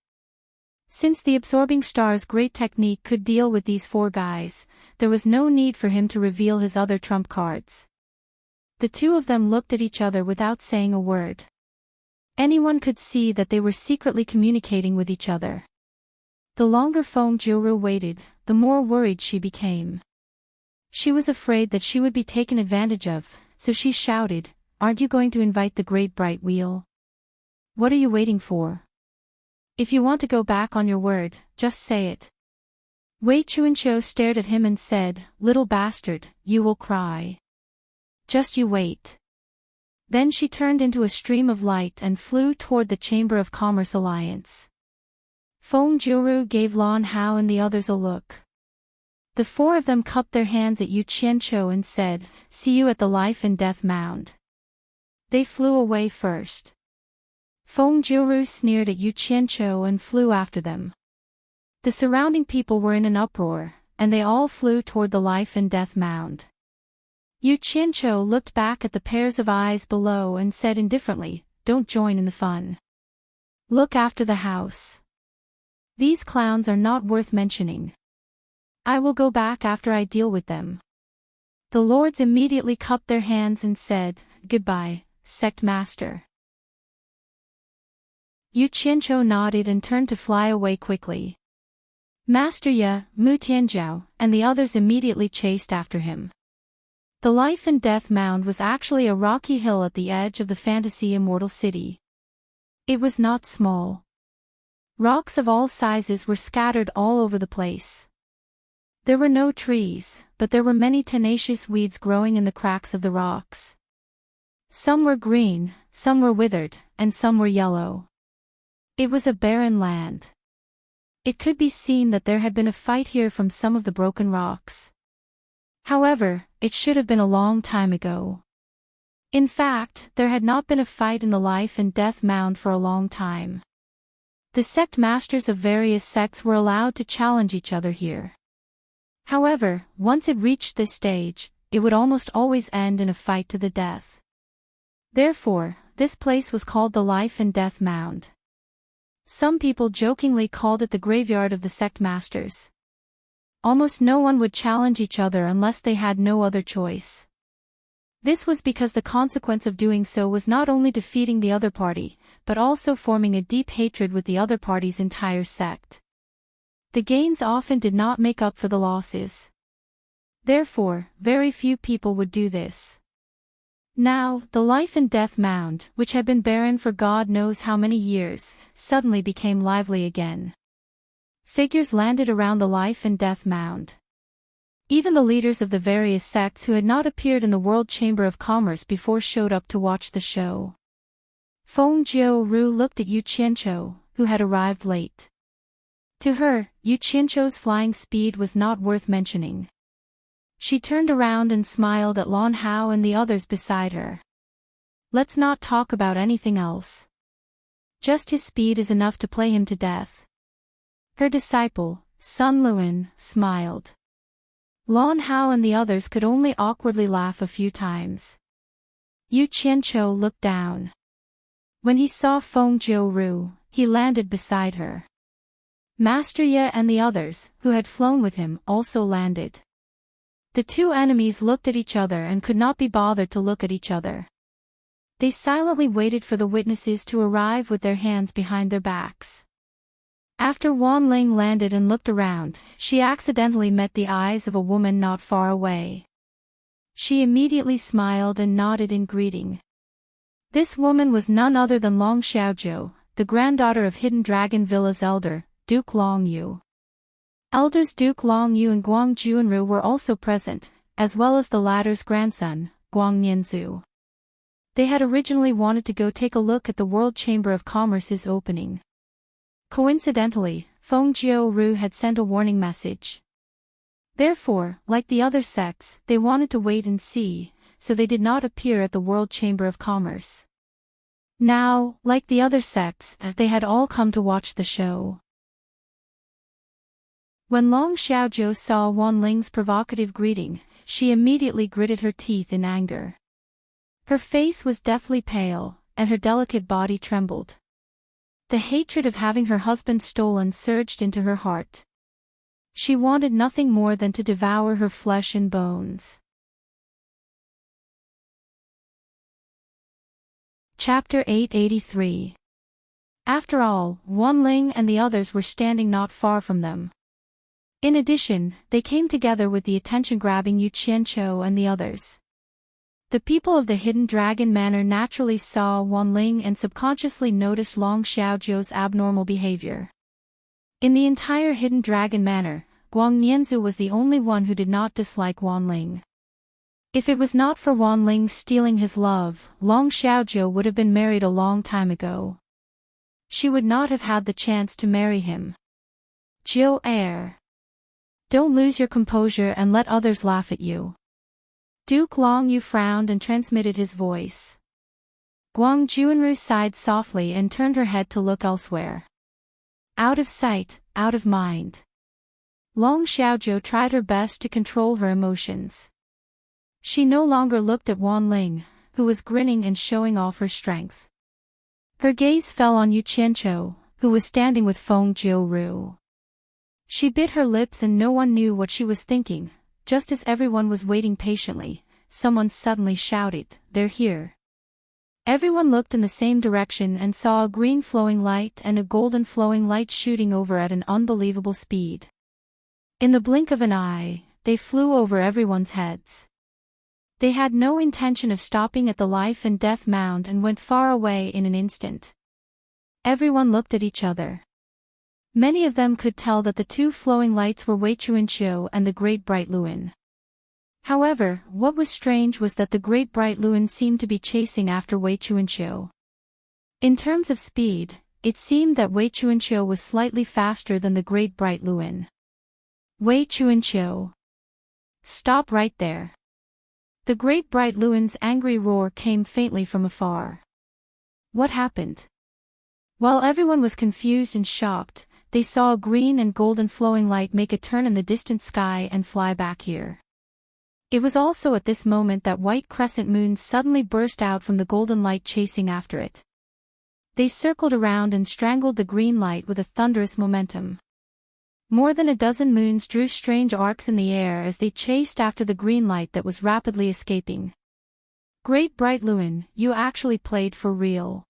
Since the absorbing star's great technique could deal with these four guys, there was no need for him to reveal his other trump cards. The two of them looked at each other without saying a word. Anyone could see that they were secretly communicating with each other. The longer Feng Jiuru waited, the more worried she became. She was afraid that she would be taken advantage of, so she shouted, Aren't you going to invite the great bright wheel? What are you waiting for? If you want to go back on your word, just say it. Wei Chuanqiu stared at him and said, Little bastard, you will cry. Just you wait. Then she turned into a stream of light and flew toward the Chamber of Commerce Alliance. Feng Jiuru gave Lan Hao and the others a look. The four of them cupped their hands at Yu Qianqiu and said, See you at the life and death mound. They flew away first. Feng Jiuru sneered at Yu Qianqiu and flew after them. The surrounding people were in an uproar, and they all flew toward the life and death mound. Yu Qianqiu looked back at the pairs of eyes below and said indifferently, Don't join in the fun. Look after the house. These clowns are not worth mentioning. I will go back after I deal with them. The lords immediately cupped their hands and said, Goodbye, sect master. Yu Qianqiu nodded and turned to fly away quickly. Master Ye, Mu Tianjiao, and the others immediately chased after him. The life and death mound was actually a rocky hill at the edge of the fantasy immortal city. It was not small. Rocks of all sizes were scattered all over the place. There were no trees, but there were many tenacious weeds growing in the cracks of the rocks. Some were green, some were withered, and some were yellow. It was a barren land. It could be seen that there had been a fight here from some of the broken rocks. However, it should have been a long time ago. In fact, there had not been a fight in the life and death mound for a long time. The sect masters of various sects were allowed to challenge each other here. However, once it reached this stage, it would almost always end in a fight to the death. Therefore, this place was called the Life and Death Mound. Some people jokingly called it the graveyard of the sect masters. Almost no one would challenge each other unless they had no other choice. This was because the consequence of doing so was not only defeating the other party, but also forming a deep hatred with the other party's entire sect. The gains often did not make up for the losses. Therefore, very few people would do this. Now, the life and death mound, which had been barren for God knows how many years, suddenly became lively again. Figures landed around the life and death mound. Even the leaders of the various sects who had not appeared in the World Chamber of Commerce before showed up to watch the show. Feng Jiuru looked at Yu Qianqiu, who had arrived late. To her, Yu Qianqiu's flying speed was not worth mentioning. She turned around and smiled at Lan Hao and the others beside her. Let's not talk about anything else. Just his speed is enough to play him to death. Her disciple, Sun Luan, smiled. Lan Hao and the others could only awkwardly laugh a few times. Yu Qianqiu looked down. When he saw Feng Jiuru, he landed beside her. Master Ye and the others, who had flown with him, also landed. The two enemies looked at each other and could not be bothered to look at each other. They silently waited for the witnesses to arrive with their hands behind their backs. After Wan Ling landed and looked around, she accidentally met the eyes of a woman not far away. She immediately smiled and nodded in greeting. This woman was none other than Long Xiaozhou, the granddaughter of Hidden Dragon Villa's elder, Duke Long Yu. Elders Duke Long Yu and Guang Juanru were also present, as well as the latter's grandson, Guang Nianzu. They had originally wanted to go take a look at the World Chamber of Commerce's opening. Coincidentally, Feng Jiu-Ru had sent a warning message. Therefore, like the other sects, they wanted to wait and see, so they did not appear at the World Chamber of Commerce. Now, like the other sects, they had all come to watch the show. When Long Xiaozhou saw Wan Ling's provocative greeting, she immediately gritted her teeth in anger. Her face was deathly pale, and her delicate body trembled. The hatred of having her husband stolen surged into her heart. She wanted nothing more than to devour her flesh and bones. Chapter 883. After all, Wan Ling and the others were standing not far from them. In addition, they came together with the attention-grabbing Yu Qianqiu and the others. The people of the Hidden Dragon Manor naturally saw Wan Ling and subconsciously noticed Long Xiaozhou's abnormal behavior. In the entire Hidden Dragon Manor, Guang Nianzu was the only one who did not dislike Wan Ling. If it was not for Wan Ling stealing his love, Long Xiaozhou would have been married a long time ago. She would not have had the chance to marry him. Jiu Air. Don't lose your composure and let others laugh at you. Duke Long Yu frowned and transmitted his voice. Guang Juanru sighed softly and turned her head to look elsewhere. Out of sight, out of mind. Long Xiaozhou tried her best to control her emotions. She no longer looked at Wan Ling, who was grinning and showing off her strength. Her gaze fell on Yu Qianqiu, who was standing with Feng Jiu-Ru. She bit her lips and no one knew what she was thinking. Just as everyone was waiting patiently, someone suddenly shouted, "They're here." Everyone looked in the same direction and saw a green flowing light and a golden flowing light shooting over at an unbelievable speed. In the blink of an eye, they flew over everyone's heads. They had no intention of stopping at the life and death mound and went far away in an instant. Everyone looked at each other. Many of them could tell that the two flowing lights were Wei Chuanqiu and the Great Bright Luin. However, what was strange was that the Great Bright Luin seemed to be chasing after Wei Chuanqiu. In terms of speed, it seemed that Wei Chuanqiu was slightly faster than the Great Bright Luin. Wei Chuanqiu. Stop right there. The Great Bright Luin's angry roar came faintly from afar. What happened? While everyone was confused and shocked, they saw a green and golden flowing light make a turn in the distant sky and fly back here. It was also at this moment that white crescent moons suddenly burst out from the golden light chasing after it. They circled around and strangled the green light with a thunderous momentum. More than a dozen moons drew strange arcs in the air as they chased after the green light that was rapidly escaping. Great Bright Luin, you actually played for real.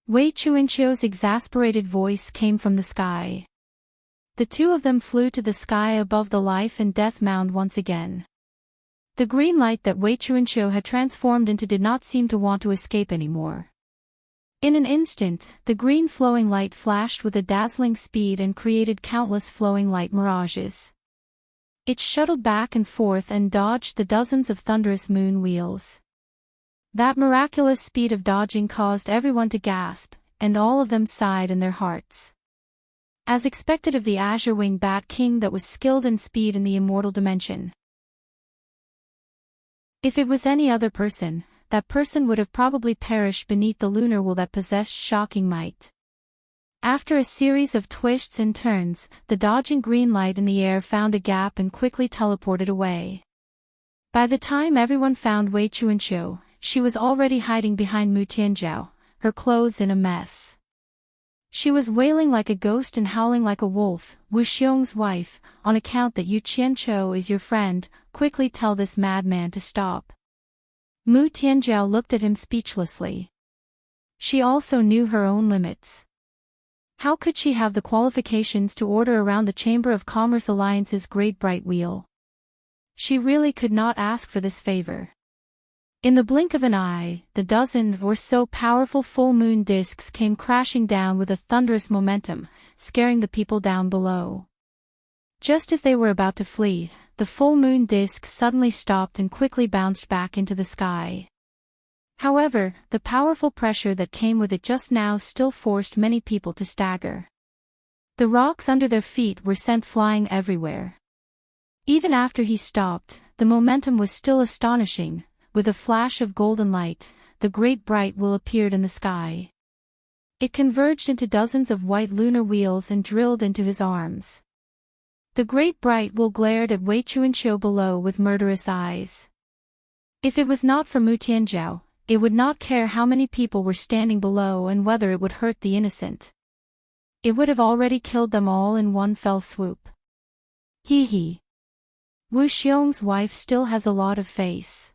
Wei Chuanqiu's exasperated voice came from the sky. The two of them flew to the sky above the life and death mound once again. The green light that Wei Chuanqiu had transformed into did not seem to want to escape anymore. In an instant, the green flowing light flashed with a dazzling speed and created countless flowing light mirages. It shuttled back and forth and dodged the dozens of thunderous moon wheels. That miraculous speed of dodging caused everyone to gasp, and all of them sighed in their hearts. As expected of the Azure Wing Bat King that was skilled in speed in the immortal dimension. If it was any other person, that person would have probably perished beneath the lunar will that possessed shocking might. After a series of twists and turns, the dodging green light in the air found a gap and quickly teleported away. By the time everyone found Wei Chuanqiu, she was already hiding behind Mu Tianjiao, her clothes in a mess. She was wailing like a ghost and howling like a wolf. Wu Xiong's wife, on account that Yu Qianqiu is your friend, quickly tell this madman to stop. Mu Tianzhao looked at him speechlessly. She also knew her own limits. How could she have the qualifications to order around the Chamber of Commerce Alliance's Great Bright Wheel? She really could not ask for this favor. In the blink of an eye, the dozen or so powerful full moon discs came crashing down with a thunderous momentum, scaring the people down below. Just as they were about to flee, the full moon discs suddenly stopped and quickly bounced back into the sky. However, the powerful pressure that came with it just now still forced many people to stagger. The rocks under their feet were sent flying everywhere. Even after he stopped, the momentum was still astonishing. With a flash of golden light, the great bright wheel appeared in the sky. It converged into dozens of white lunar wheels and drilled into his arms. The great bright wheel glared at Wei Chuanqiu below with murderous eyes. If it was not for Mu Tianzhao, it would not care how many people were standing below and whether it would hurt the innocent. It would have already killed them all in one fell swoop. Hee. Wu Xiong's wife still has a lot of face.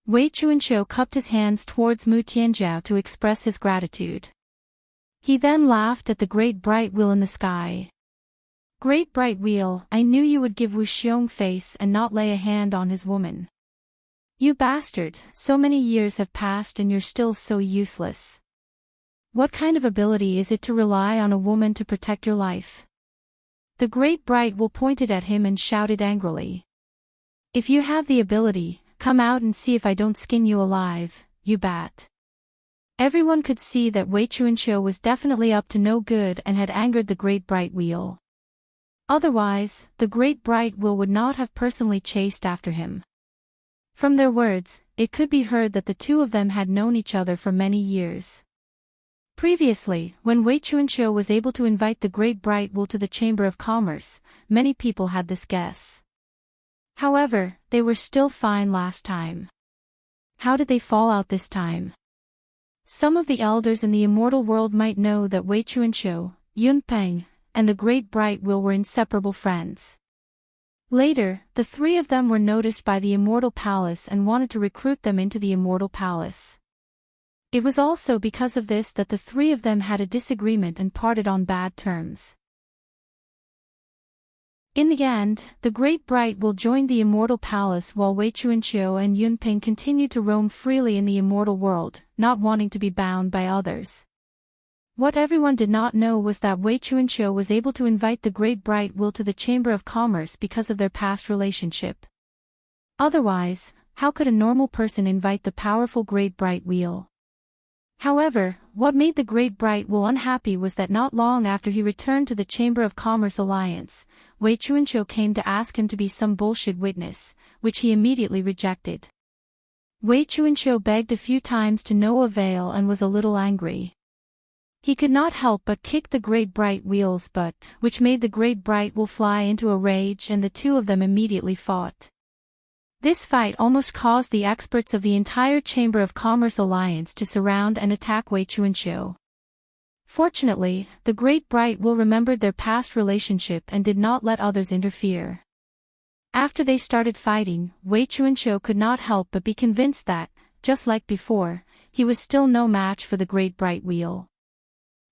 Wei Chuanqiu cupped his hands towards Mu Tianzhao to express his gratitude. He then laughed at the great bright wheel in the sky. Great bright wheel, I knew you would give Wu Xiong face and not lay a hand on his woman. You bastard, so many years have passed and you're still so useless. What kind of ability is it to rely on a woman to protect your life? The great bright wheel pointed at him and shouted angrily. If you have the ability, come out and see if I don't skin you alive, you bat. Everyone could see that Wei Chuanqiu was definitely up to no good and had angered the great bright wheel. Otherwise, the great bright wheel would not have personally chased after him. From their words, it could be heard that the two of them had known each other for many years. Previously, when Wei Chuanqiu was able to invite the great bright wheel to the Chamber of Commerce, many people had this guess. However, they were still fine last time. How did they fall out this time? Some of the elders in the immortal world might know that Wei Chuanqiu, Yunpeng, and the great bright wheel were inseparable friends. Later, the three of them were noticed by the Immortal Palace and wanted to recruit them into the Immortal Palace. It was also because of this that the three of them had a disagreement and parted on bad terms. In the end, the great bright wheel joined the Immortal Palace while Wei Chuanqiu and Yunpeng continued to roam freely in the immortal world, not wanting to be bound by others. What everyone did not know was that Wei Chuanqiu was able to invite the great bright wheel to the Chamber of Commerce because of their past relationship. Otherwise, how could a normal person invite the powerful great bright wheel? However, what made the great bright wheel unhappy was that not long after he returned to the Chamber of Commerce Alliance, Wei Chuanqiu came to ask him to be some bullshit witness, which he immediately rejected. Wei Chuanqiu begged a few times to no avail and was a little angry. He could not help but kick the great bright wheel's butt, which made the great bright wheel fly into a rage and the two of them immediately fought. This fight almost caused the experts of the entire Chamber of Commerce Alliance to surround and attack Wei Chuanqiu. Fortunately, the great bright wheel remembered their past relationship and did not let others interfere. After they started fighting, Wei Chuanqiu could not help but be convinced that, just like before, he was still no match for the great bright wheel.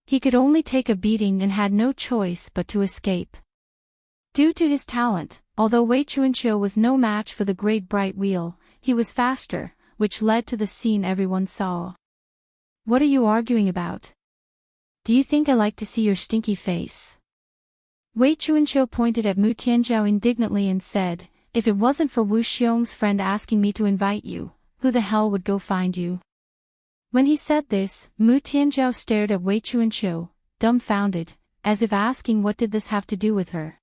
He could only take a beating and had no choice but to escape. Due to his talent, although Wei Chuanqiu was no match for the great bright wheel, he was faster, which led to the scene everyone saw. What are you arguing about? Do you think I like to see your stinky face? Wei Chuanqiu pointed at Mu Tianzhao indignantly and said, if it wasn't for Wu Xiong's friend asking me to invite you, who the hell would go find you? When he said this, Mu Tianzhao stared at Wei Chuanqiu, dumbfounded, as if asking what did this have to do with her.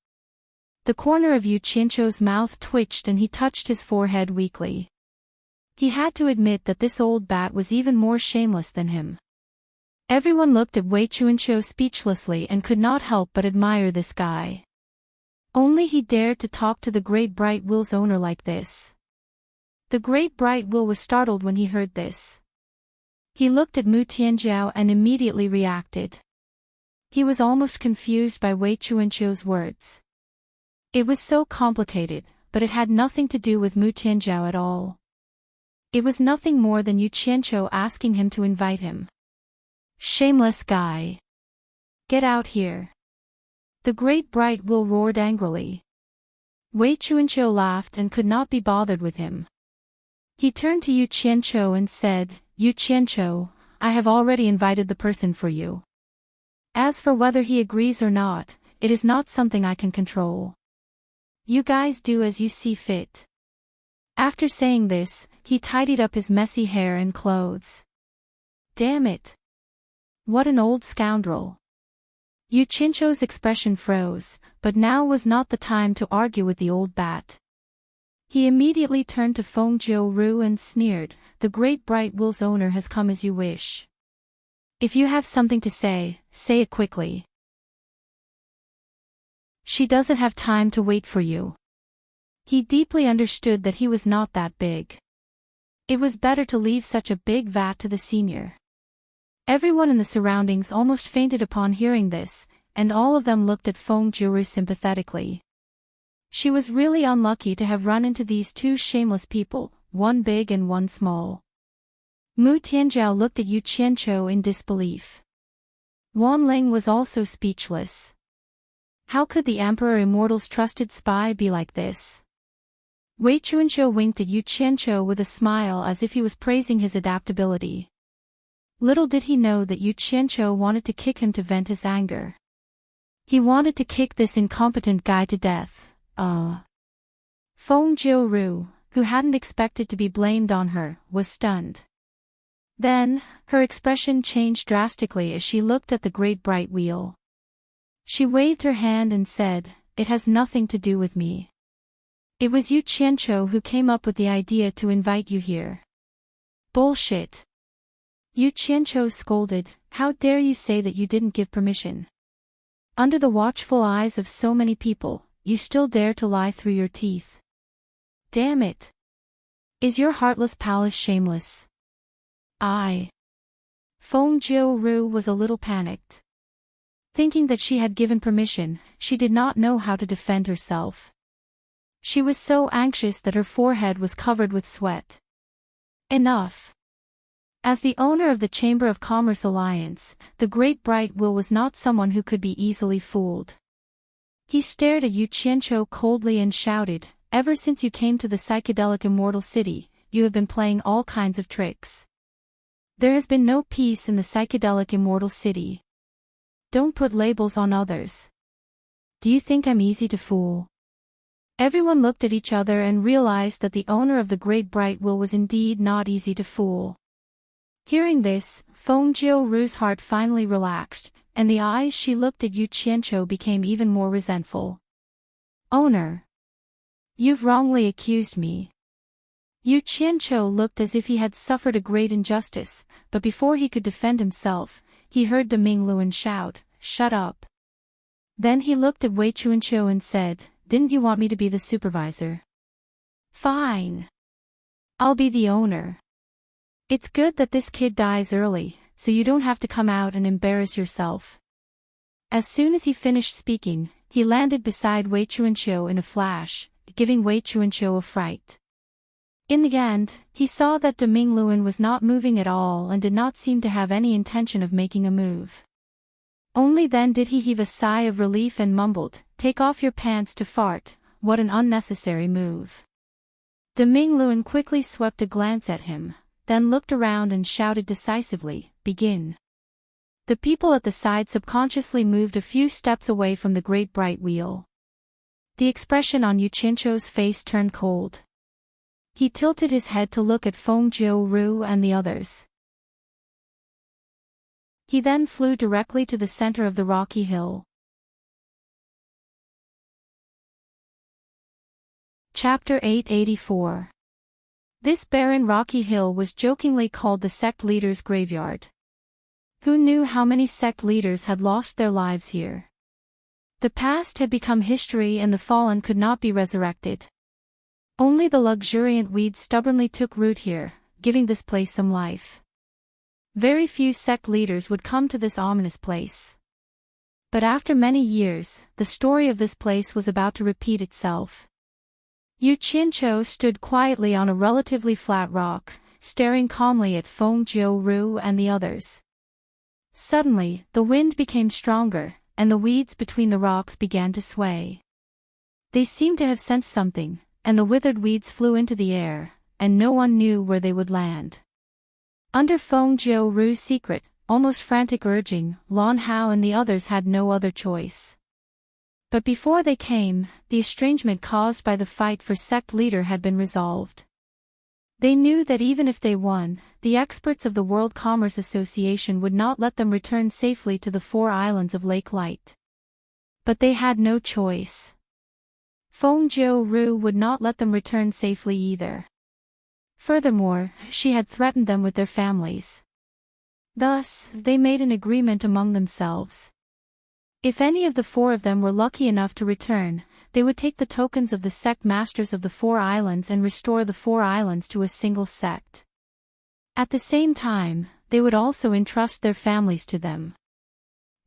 The corner of Yu Qianqiu's mouth twitched and he touched his forehead weakly. He had to admit that this old bat was even more shameless than him. Everyone looked at Wei Chuanqiu speechlessly and could not help but admire this guy. Only he dared to talk to the great bright wheel's owner like this. The great bright wheel was startled when he heard this. He looked at Mu Tianzhao and immediately reacted. He was almost confused by Wei Chuanqiu's words. It was so complicated, but it had nothing to do with Mu Tianzhao at all. It was nothing more than Yu Qianqiu asking him to invite him. Shameless guy. Get out here. The great bright Will roared angrily. Wei Chuanqiu laughed and could not be bothered with him. He turned to Yu Qianqiu and said, Yu Qianqiu, I have already invited the person for you. As for whether he agrees or not, it is not something I can control. You guys do as you see fit. After saying this, he tidied up his messy hair and clothes. Damn it. What an old scoundrel. Yu Qianqiu's expression froze, but now was not the time to argue with the old bat. He immediately turned to Feng Jiu and sneered, The great bright Will's owner has come as you wish. If you have something to say it quickly. She doesn't have time to wait for you. He deeply understood that he was not that big. It was better to leave such a big vat to the senior. Everyone in the surroundings almost fainted upon hearing this, and all of them looked at Feng Jiu sympathetically. She was really unlucky to have run into these two shameless people, one big and one small. Mu Tianzhao looked at Yu Qianqiu in disbelief. Wan Ling was also speechless. How could the Emperor Immortal's trusted spy be like this? Wei Chuanqiu winked at Yu Qianqiu with a smile as if he was praising his adaptability. Little did he know that Yu Qianqiu wanted to kick him to vent his anger. He wanted to kick this incompetent guy to death. Feng Jiu, who hadn't expected to be blamed on her, was stunned. Then, her expression changed drastically as she looked at the great bright wheel. She waved her hand and said, It has nothing to do with me. It was Yu Qianqiu who came up with the idea to invite you here. Bullshit. Yu Qianqiu scolded, How dare you say that you didn't give permission? Under the watchful eyes of so many people, you still dare to lie through your teeth. Damn it. Is your heartless palace shameless? Feng Jiu was a little panicked. Thinking that she had given permission, she did not know how to defend herself. She was so anxious that her forehead was covered with sweat. Enough. As the owner of the Chamber of Commerce Alliance, the great bright Will was not someone who could be easily fooled. He stared at Yu Qianqiu coldly and shouted, Ever since you came to the psychedelic immortal city, you have been playing all kinds of tricks. There has been no peace in the psychedelic immortal city. Don't put labels on others. Do you think I'm easy to fool? Everyone looked at each other and realized that the owner of the great bright Will was indeed not easy to fool. Hearing this, Feng Jiu's heart finally relaxed, and the eyes she looked at Yu Qianqiu became even more resentful. Owner. You've wrongly accused me. Yu Qianqiu looked as if he had suffered a great injustice, but before he could defend himself, he heard Deming Luan shout, Shut up. Then he looked at Wei Chuanqiu and said, Didn't you want me to be the supervisor? Fine. I'll be the owner. It's good that this kid dies early, so you don't have to come out and embarrass yourself. As soon as he finished speaking, he landed beside Wei Chuanqiu in a flash, giving Wei Chuanqiu a fright. In the end, he saw that Deming Luan was not moving at all and did not seem to have any intention of making a move. Only then did he heave a sigh of relief and mumbled, Take off your pants to fart, what an unnecessary move. Deming Luan quickly swept a glance at him, then looked around and shouted decisively, Begin. The people at the side subconsciously moved a few steps away from the great bright wheel. The expression on Yu Qianqiu's face turned cold. He tilted his head to look at Feng Jiu and the others. He then flew directly to the center of the rocky hill. Chapter 884. This barren rocky hill was jokingly called the sect leader's graveyard. Who knew how many sect leaders had lost their lives here? The past had become history and the fallen could not be resurrected. Only the luxuriant weeds stubbornly took root here, giving this place some life. Very few sect leaders would come to this ominous place. But after many years, the story of this place was about to repeat itself. Yu Qianqiu stood quietly on a relatively flat rock, staring calmly at Feng Jiu-ru and the others. Suddenly, the wind became stronger, and the weeds between the rocks began to sway. They seemed to have sensed something, and the withered weeds flew into the air, and no one knew where they would land. Under Feng Jiu-ru's secret, almost frantic urging, Lan Hao and the others had no other choice. But before they came, the estrangement caused by the fight for sect leader had been resolved. They knew that even if they won, the experts of the World Commerce Association would not let them return safely to the 4 islands of Lake Light. But they had no choice. Feng Jiu-ru would not let them return safely either. Furthermore, she had threatened them with their families. Thus, they made an agreement among themselves. If any of the 4 of them were lucky enough to return, they would take the tokens of the sect masters of the 4 islands and restore the 4 islands to a single sect. At the same time, they would also entrust their families to them.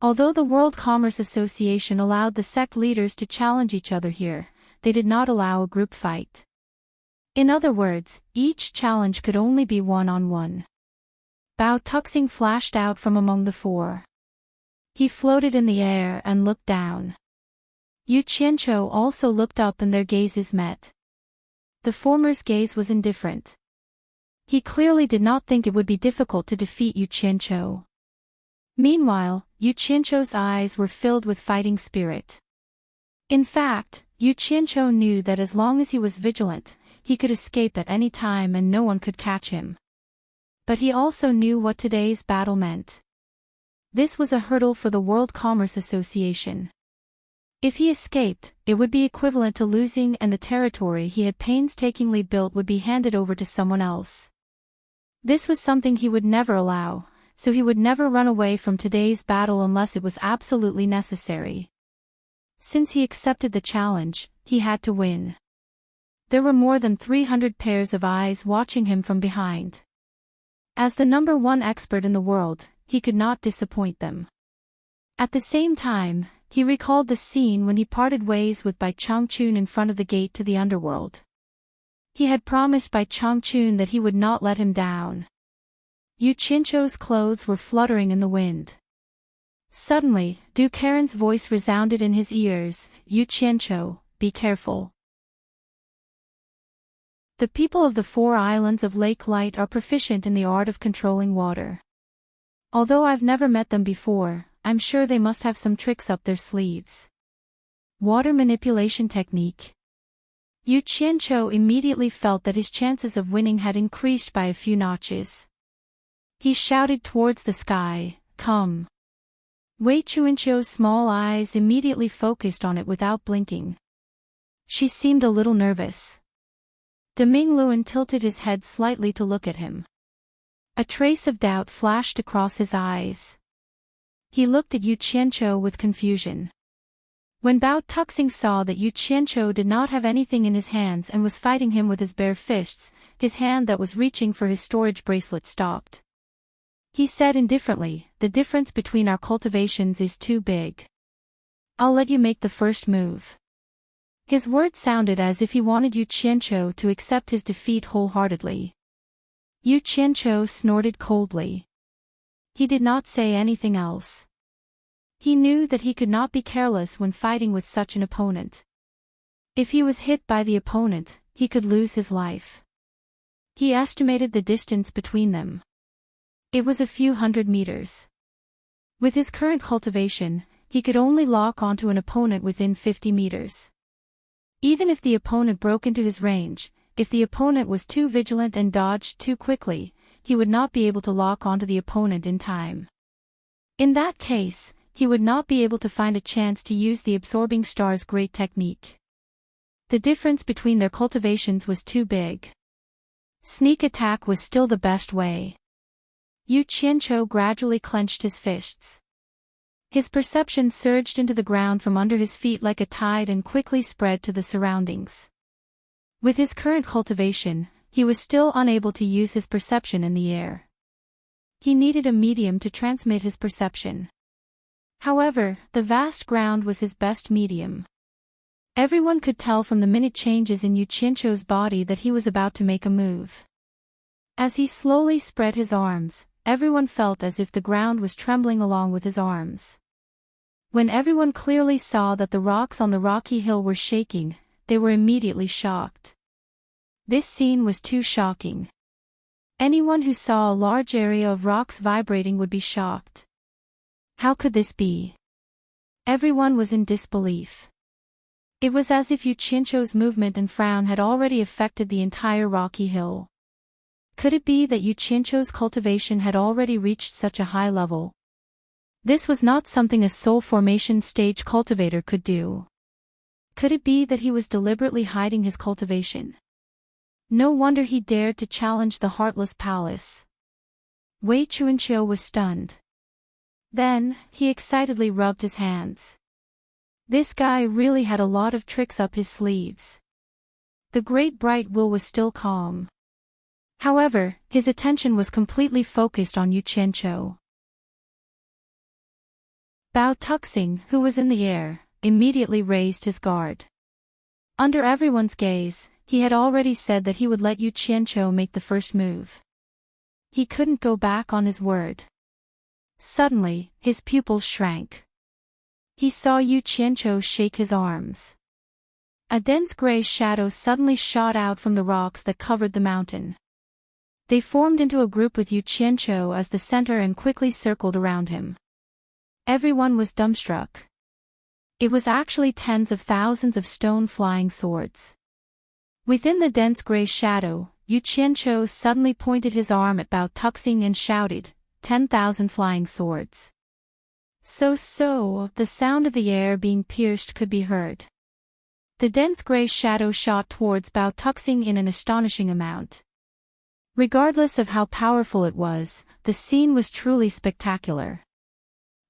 Although the World Commerce Association allowed the sect leaders to challenge each other here, they did not allow a group fight. In other words, each challenge could only be one-on-one. Bao Tuxing flashed out from among the 4. He floated in the air and looked down. Yu Qianqiu also looked up and their gazes met. The former's gaze was indifferent. He clearly did not think it would be difficult to defeat Yu Qianqiu. Meanwhile, Yu Qianqiu's eyes were filled with fighting spirit. In fact, Yu Qianqiu knew that as long as he was vigilant, he could escape at any time and no one could catch him. But he also knew what today's battle meant. This was a hurdle for the World Commerce Association. If he escaped, it would be equivalent to losing, and the territory he had painstakingly built would be handed over to someone else. This was something he would never allow, so he would never run away from today's battle unless it was absolutely necessary. Since he accepted the challenge, he had to win. There were more than 300 pairs of eyes watching him from behind. As the number 1 expert in the world, he could not disappoint them. At the same time, he recalled the scene when he parted ways with Bai Changchun in front of the gate to the underworld. He had promised Bai Changchun that he would not let him down. Yu Qianqiu's clothes were fluttering in the wind. Suddenly, Du Karen's voice resounded in his ears, "Yu Qianqiu, be careful. The people of the 4 islands of Lake Light are proficient in the art of controlling water. Although I've never met them before, I'm sure they must have some tricks up their sleeves. Water manipulation technique." Yu Qianqiu immediately felt that his chances of winning had increased by a few notches. He shouted towards the sky, "Come." Wei Chuanqiu's small eyes immediately focused on it without blinking. She seemed a little nervous. De Mingluan tilted his head slightly to look at him. A trace of doubt flashed across his eyes. He looked at Yu Qianqiu with confusion. When Bao Tuxing saw that Yu Qianqiu did not have anything in his hands and was fighting him with his bare fists, his hand that was reaching for his storage bracelet stopped. He said indifferently, "The difference between our cultivations is too big. I'll let you make the first move." His words sounded as if he wanted Yu Qianqiu to accept his defeat wholeheartedly. Yu Qianqiu snorted coldly. He did not say anything else. He knew that he could not be careless when fighting with such an opponent. If he was hit by the opponent, he could lose his life. He estimated the distance between them. It was a few hundred meters. With his current cultivation, he could only lock onto an opponent within 50 meters. Even if the opponent broke into his range, if the opponent was too vigilant and dodged too quickly, he would not be able to lock onto the opponent in time. In that case, he would not be able to find a chance to use the Absorbing Star's great technique. The difference between their cultivations was too big. Sneak attack was still the best way. Yu Qianqiu gradually clenched his fists. His perception surged into the ground from under his feet like a tide and quickly spread to the surroundings. With his current cultivation, he was still unable to use his perception in the air. He needed a medium to transmit his perception. However, the vast ground was his best medium. Everyone could tell from the minute changes in Yu Qianzhou's body that he was about to make a move. As he slowly spread his arms, everyone felt as if the ground was trembling along with his arms. When everyone clearly saw that the rocks on the rocky hill were shaking, they were immediately shocked. This scene was too shocking. Anyone who saw a large area of rocks vibrating would be shocked. How could this be? Everyone was in disbelief. It was as if Yu Qianzhou's movement and frown had already affected the entire rocky hill. Could it be that Yu Qianzhou's cultivation had already reached such a high level? This was not something a soul formation stage cultivator could do. Could it be that he was deliberately hiding his cultivation? No wonder he dared to challenge the Heartless Palace. Wei Chuanqiu was stunned. Then, he excitedly rubbed his hands. This guy really had a lot of tricks up his sleeves. The great bright will was still calm. However, his attention was completely focused on Yu Qianzhou. Bao Tuxing, who was in the air, immediately raised his guard. Under everyone's gaze, he had already said that he would let Yu Qianzhou make the first move. He couldn't go back on his word. Suddenly, his pupils shrank. He saw Yu Qianzhou shake his arms. A dense gray shadow suddenly shot out from the rocks that covered the mountain. They formed into a group with Yu Qianzhou as the center and quickly circled around him. Everyone was dumbstruck. It was actually tens of thousands of stone flying swords. Within the dense gray shadow, Yu Qianzhou suddenly pointed his arm at Bao Tuxing and shouted, 10,000 flying swords. The sound of the air being pierced could be heard. The dense gray shadow shot towards Bao Tuxing in an astonishing amount. Regardless of how powerful it was, the scene was truly spectacular.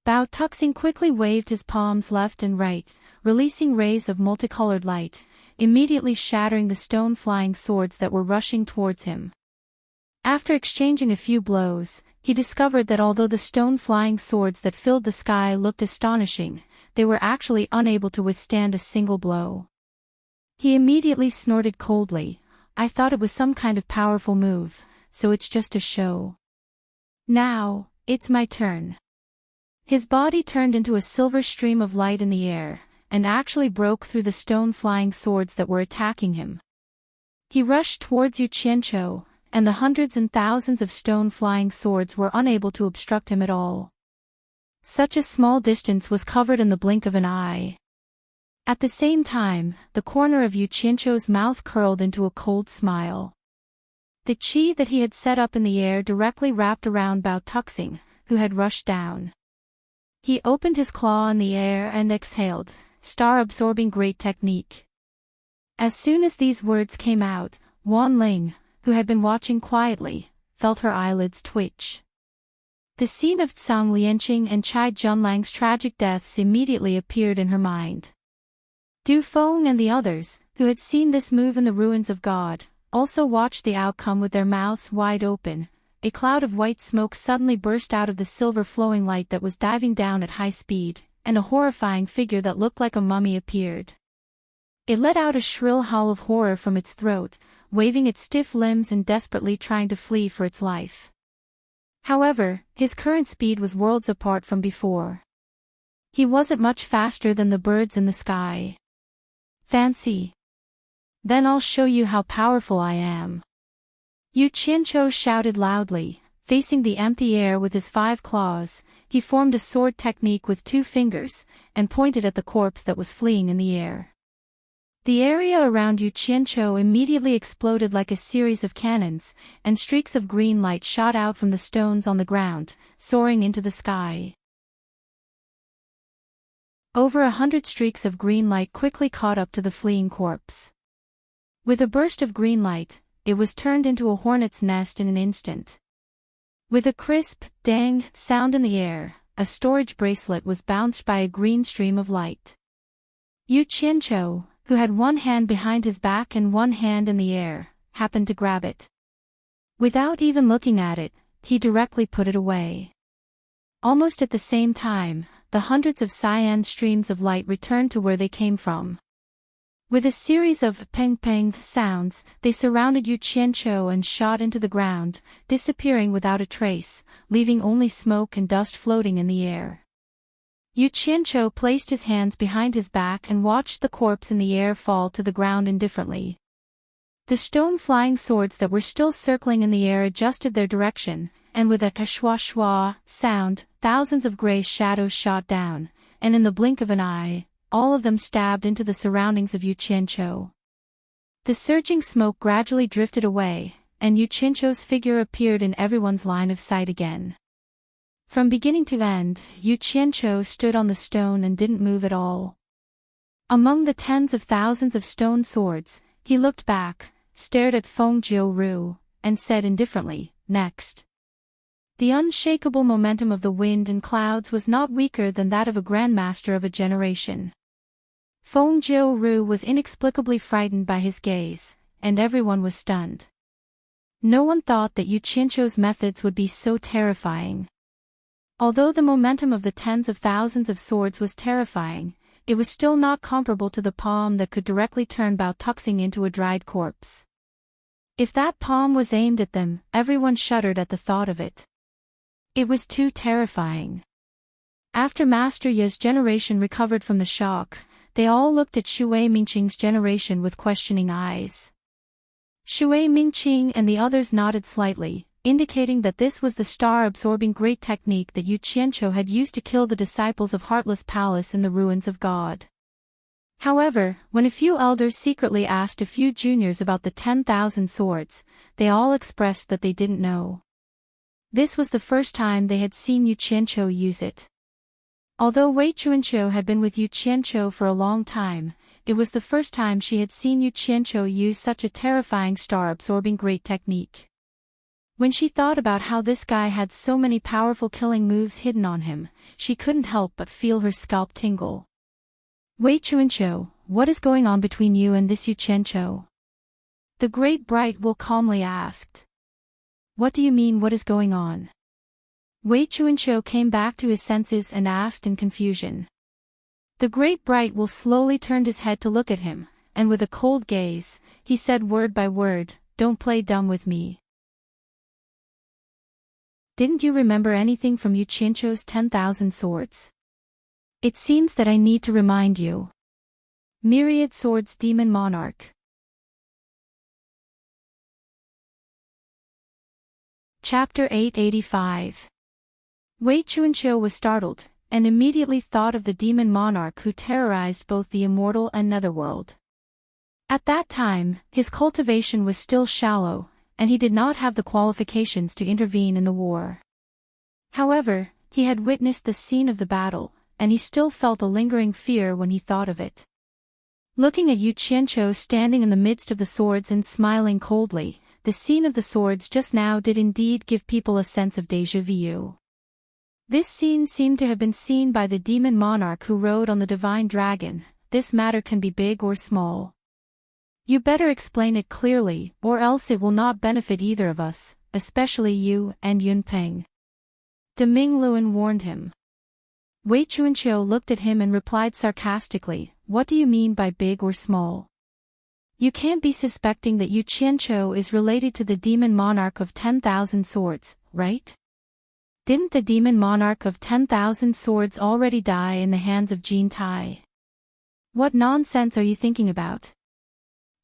Bao Tuxing quickly waved his palms left and right, releasing rays of multicolored light, immediately shattering the stone flying swords that were rushing towards him. After exchanging a few blows, he discovered that although the stone flying swords that filled the sky looked astonishing, they were actually unable to withstand a single blow. He immediately snorted coldly, I thought it was some kind of powerful move, so it's just a show. Now, it's my turn. His body turned into a silver stream of light in the air, and actually broke through the stone flying swords that were attacking him. He rushed towards Yu Qianzhou, and the hundreds and thousands of stone flying swords were unable to obstruct him at all. Such a small distance was covered in the blink of an eye. At the same time, the corner of Yu Qianzhou's mouth curled into a cold smile. The qi that he had set up in the air directly wrapped around Bao Tuxing, who had rushed down. He opened his claw in the air and exhaled, star-absorbing great technique. As soon as these words came out, Wan Ling, who had been watching quietly, felt her eyelids twitch. The scene of Tsang Lianqing and Chai Junlang's tragic deaths immediately appeared in her mind. Du Feng and the others, who had seen this move in the ruins of God, also watched the outcome with their mouths wide open. A cloud of white smoke suddenly burst out of the silver flowing light that was diving down at high speed, and a horrifying figure that looked like a mummy appeared. It let out a shrill howl of horror from its throat, waving its stiff limbs and desperately trying to flee for its life. However, his current speed was worlds apart from before. He wasn't much faster than the birds in the sky. Fancy? Then I'll show you how powerful I am. Yu Qianzhou shouted loudly, facing the empty air with his 5 claws. He formed a sword technique with 2 fingers, and pointed at the corpse that was fleeing in the air. The area around Yu Qianzhou immediately exploded like a series of cannons, and streaks of green light shot out from the stones on the ground, soaring into the sky. Over 100 streaks of green light quickly caught up to the fleeing corpse. With a burst of green light, it was turned into a hornet's nest in an instant. With a crisp, dang sound in the air, a storage bracelet was bounced by a green stream of light. Yu Qianzhou, who had one hand behind his back and one hand in the air, happened to grab it. Without even looking at it, he directly put it away. Almost at the same time, the hundreds of cyan streams of light returned to where they came from. With a series of peng-peng sounds, they surrounded Yu Qianqiu and shot into the ground, disappearing without a trace, leaving only smoke and dust floating in the air. Yu Qianqiu placed his hands behind his back and watched the corpse in the air fall to the ground indifferently. The stone flying swords that were still circling in the air adjusted their direction, and with a shwa-shwa sound, thousands of gray shadows shot down, and in the blink of an eye, all of them stabbed into the surroundings of Yu Qianqiu. The surging smoke gradually drifted away, and Yu Qianqiu's figure appeared in everyone's line of sight again. From beginning to end, Yu Qianqiu stood on the stone and didn't move at all. Among the tens of thousands of stone swords, he looked back, stared at Feng Jiu-Ru, and said indifferently, "Next." The unshakable momentum of the wind and clouds was not weaker than that of a grandmaster of a generation. Feng Jiu-Ru was inexplicably frightened by his gaze, and everyone was stunned. No one thought that Yu Qianqiu's methods would be so terrifying. Although the momentum of the tens of thousands of swords was terrifying, it was still not comparable to the palm that could directly turn Bao Tuxing into a dried corpse. If that palm was aimed at them, everyone shuddered at the thought of it. It was too terrifying. After Master Ye's generation recovered from the shock, they all looked at Shui Mingqing's generation with questioning eyes. Shui Mingqing and the others nodded slightly, indicating that this was the star-absorbing great technique that Yu Qianqiu had used to kill the disciples of Heartless Palace in the ruins of God. However, when a few elders secretly asked a few juniors about the 10,000 swords, they all expressed that they didn't know. This was the first time they had seen Yu Qianqiu use it. Although Wei Chuanqiu had been with Yu Qianqiu for a long time, it was the first time she had seen Yu Qianqiu use such a terrifying star-absorbing great technique. When she thought about how this guy had so many powerful killing moves hidden on him, she couldn't help but feel her scalp tingle. "Wei Chuanqiu, what is going on between you and this Yu Qianqiu?" The Great Bright Will calmly asked. "What do you mean, what is going on?" Wei Chuanqiu came back to his senses and asked in confusion. The Great Bright Will slowly turned his head to look at him, and with a cold gaze, he said word by word, "Don't play dumb with me. Didn't you remember anything from Yu Qianqiu's 10,000 swords? It seems that I need to remind you." Myriad Swords Demon Monarch. Chapter 885. Wei Chuanqiu was startled, and immediately thought of the demon monarch who terrorized both the immortal and netherworld. At that time, his cultivation was still shallow, and he did not have the qualifications to intervene in the war. However, he had witnessed the scene of the battle, and he still felt a lingering fear when he thought of it. Looking at Yu Qianqiu standing in the midst of the swords and smiling coldly, the scene of the swords just now did indeed give people a sense of déjà vu. This scene seemed to have been seen by the demon monarch who rode on the divine dragon. This matter can be big or small. You better explain it clearly, or else it will not benefit either of us, especially you and Yunpeng. De Mingluan warned him. Wei Chuanqiu looked at him and replied sarcastically, "What do you mean by big or small? You can't be suspecting that Yu Qianqiu is related to the demon monarch of 10,000 swords, right? Didn't the demon monarch of 10,000 swords already die in the hands of Jin Tai? What nonsense are you thinking about?"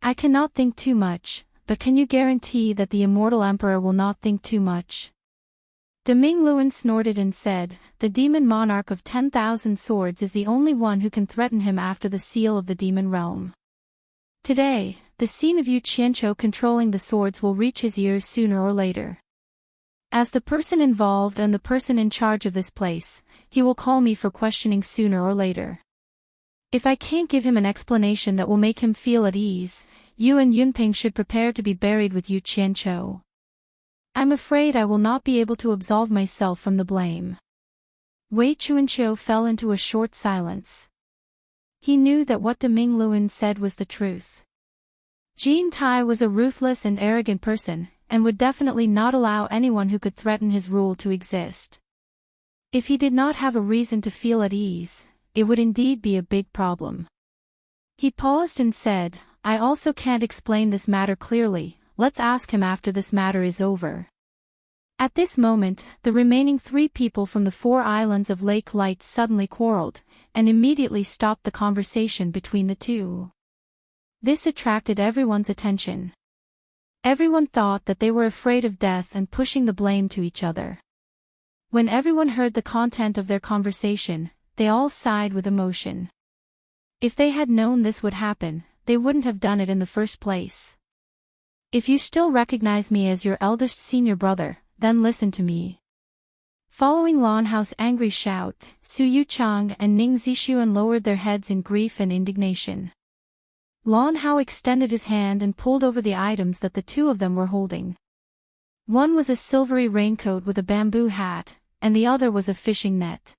"I cannot think too much, but can you guarantee that the immortal emperor will not think too much?" De Mingluan snorted and said, "The demon monarch of 10,000 swords is the only one who can threaten him after the seal of the demon realm. Today, the scene of Yu Qianqiu controlling the swords will reach his ears sooner or later. As the person involved and the person in charge of this place, he will call me for questioning sooner or later. If I can't give him an explanation that will make him feel at ease, you and Yunpeng should prepare to be buried with Yu Qianqiu. I'm afraid I will not be able to absolve myself from the blame." Wei Chuanqiu fell into a short silence. He knew that what De Mingluan said was the truth. Jin Tai was a ruthless and arrogant person, and would definitely not allow anyone who could threaten his rule to exist. If he did not have a reason to feel at ease, it would indeed be a big problem. He paused and said, I also can't explain this matter clearly, let's ask him after this matter is over. At this moment, the remaining 3 people from the 4 islands of Lake Light suddenly quarreled, and immediately stopped the conversation between the two. This attracted everyone's attention. Everyone thought that they were afraid of death and pushing the blame to each other. When everyone heard the content of their conversation, they all sighed with emotion. If they had known this would happen, they wouldn't have done it in the first place. If you still recognize me as your eldest senior brother, then listen to me. Following Lan Hao's angry shout, Su Yuchang and Ning Zixuan lowered their heads in grief and indignation. Lan Hao extended his hand and pulled over the items that the two of them were holding. One was a silvery raincoat with a bamboo hat, and the other was a fishing net.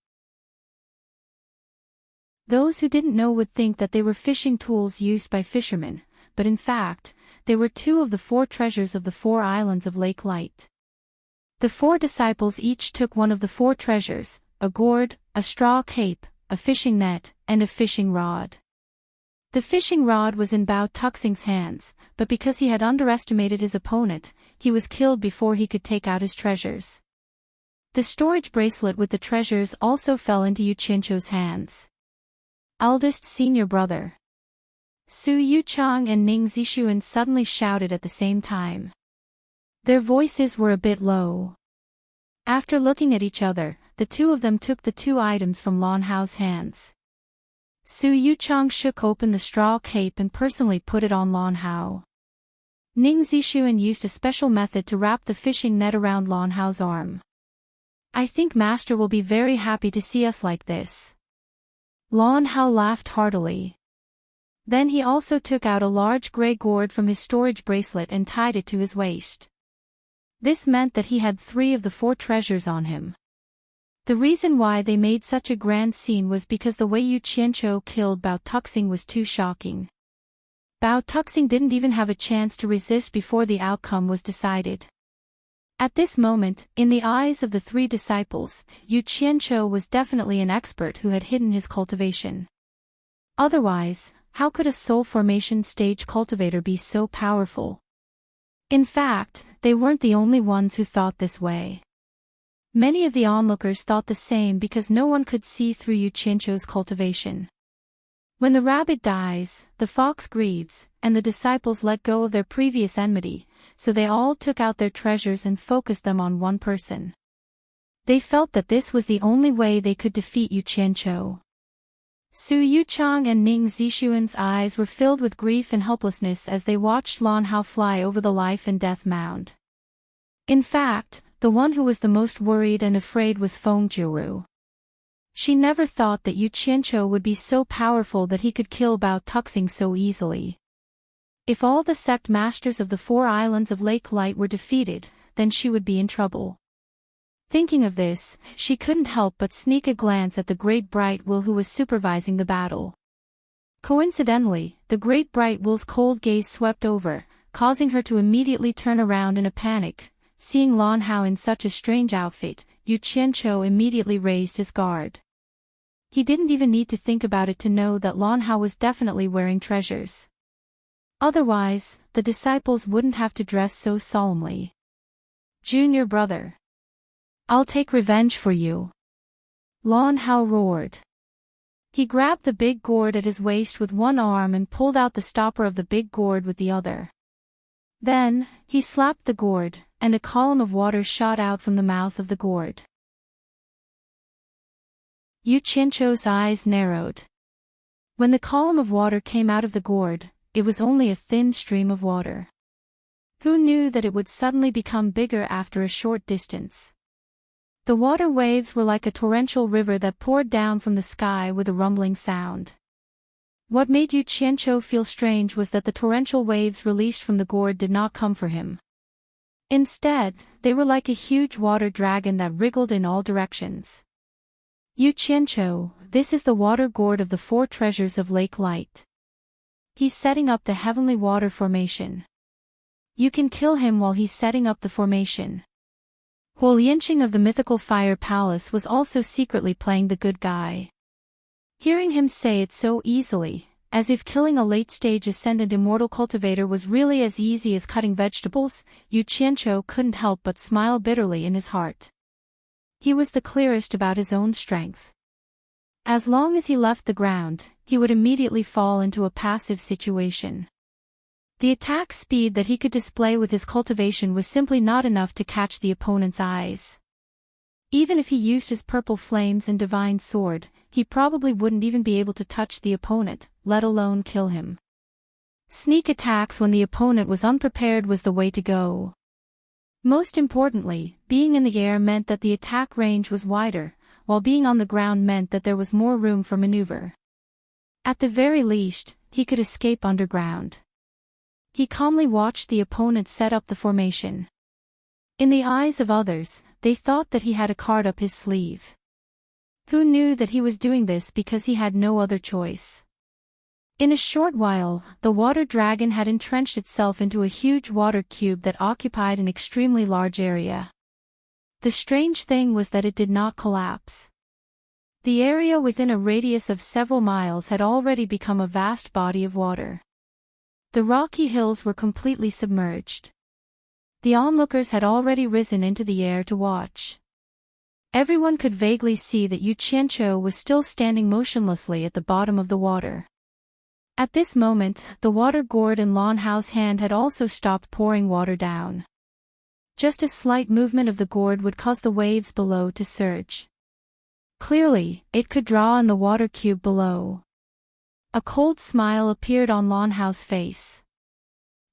Those who didn't know would think that they were fishing tools used by fishermen, but in fact, they were 2 of the 4 treasures of the 4 islands of Lake Light. The 4 disciples each took one of the 4 treasures, a gourd, a straw cape, a fishing net, and a fishing rod. The fishing rod was in Bao Tuxing's hands, but because he had underestimated his opponent, he was killed before he could take out his treasures. The storage bracelet with the treasures also fell into Yu Qianqiu's hands. Eldest senior brother. Su Yuchang and Ning Zixuan suddenly shouted at the same time. Their voices were a bit low. After looking at each other, the two of them took the 2 items from Lan Hao's hands. Su Yuchang shook open the straw cape and personally put it on Lan Hao. Ning Zixuan used a special method to wrap the fishing net around Lan Hao's arm. I think Master will be very happy to see us like this. Lan Hao laughed heartily. Then he also took out a large grey gourd from his storage bracelet and tied it to his waist. This meant that he had 3 of the 4 treasures on him. The reason why they made such a grand scene was because the way Yu Qianqiu killed Bao Tuxing was too shocking. Bao Tuxing didn't even have a chance to resist before the outcome was decided. At this moment, in the eyes of the 3 disciples, Yu Qianqiu was definitely an expert who had hidden his cultivation. Otherwise, how could a soul formation stage cultivator be so powerful? In fact, they weren't the only ones who thought this way. Many of the onlookers thought the same because no one could see through Yu Qianqiu's cultivation. When the rabbit dies, the fox grieves, and the disciples let go of their previous enmity, so they all took out their treasures and focused them on one person. They felt that this was the only way they could defeat Yu Qianqiu. Su Yuchang and Ning Zixuan's eyes were filled with grief and helplessness as they watched Lan Hao fly over the life and death mound. In fact, the one who was the most worried and afraid was Feng Jiuru. She never thought that Yu Qianqiu would be so powerful that he could kill Bao Tuxing so easily. If all the sect masters of the 4 islands of Lake Light were defeated, then she would be in trouble. Thinking of this, she couldn't help but sneak a glance at the Great Bright Will who was supervising the battle. Coincidentally, the Great Bright Will's cold gaze swept over, causing her to immediately turn around in a panic. Seeing Lan Hao in such a strange outfit, Yu Qianqiu immediately raised his guard. He didn't even need to think about it to know that Lan Hao was definitely wearing treasures. Otherwise, the disciples wouldn't have to dress so solemnly. Junior brother. I'll take revenge for you. Lan Hao roared. He grabbed the big gourd at his waist with one arm and pulled out the stopper of the big gourd with the other. Then, he slapped the gourd, and a column of water shot out from the mouth of the gourd. Yu Qianqiu's eyes narrowed. When the column of water came out of the gourd, it was only a thin stream of water. Who knew that it would suddenly become bigger after a short distance? The water waves were like a torrential river that poured down from the sky with a rumbling sound. What made Yu Qianqiu feel strange was that the torrential waves released from the gourd did not come for him. Instead, they were like a huge water dragon that wriggled in all directions. Yu Qianqiu, this is the water gourd of the 4 treasures of Lake Light. He's setting up the heavenly water formation. You can kill him while he's setting up the formation. Huo Lianqing of the mythical fire palace was also secretly playing the good guy. Hearing him say it so easily, As if killing a late-stage ascendant immortal cultivator was really as easy as cutting vegetables, Yu Qianqiu couldn't help but smile bitterly in his heart. He was the clearest about his own strength. As long as he left the ground, he would immediately fall into a passive situation. The attack speed that he could display with his cultivation was simply not enough to catch the opponent's eyes. Even if he used his purple flames and divine sword, he probably wouldn't even be able to touch the opponent, let alone kill him. Sneak attacks when the opponent was unprepared was the way to go. Most importantly, being in the air meant that the attack range was wider, while being on the ground meant that there was more room for maneuver. At the very least, he could escape underground. He calmly watched the opponent set up the formation. In the eyes of others, they thought that he had a card up his sleeve. Who knew that he was doing this because he had no other choice? In a short while, the water dragon had entrenched itself into a huge water cube that occupied an extremely large area. The strange thing was that it did not collapse. The area within a radius of several miles had already become a vast body of water. The rocky hills were completely submerged. The onlookers had already risen into the air to watch. Everyone could vaguely see that Yu Qianqiu was still standing motionlessly at the bottom of the water. At this moment, the water gourd in Lan Hao's hand had also stopped pouring water down. Just a slight movement of the gourd would cause the waves below to surge. Clearly, it could draw on the water cube below. A cold smile appeared on Lan Hao's face.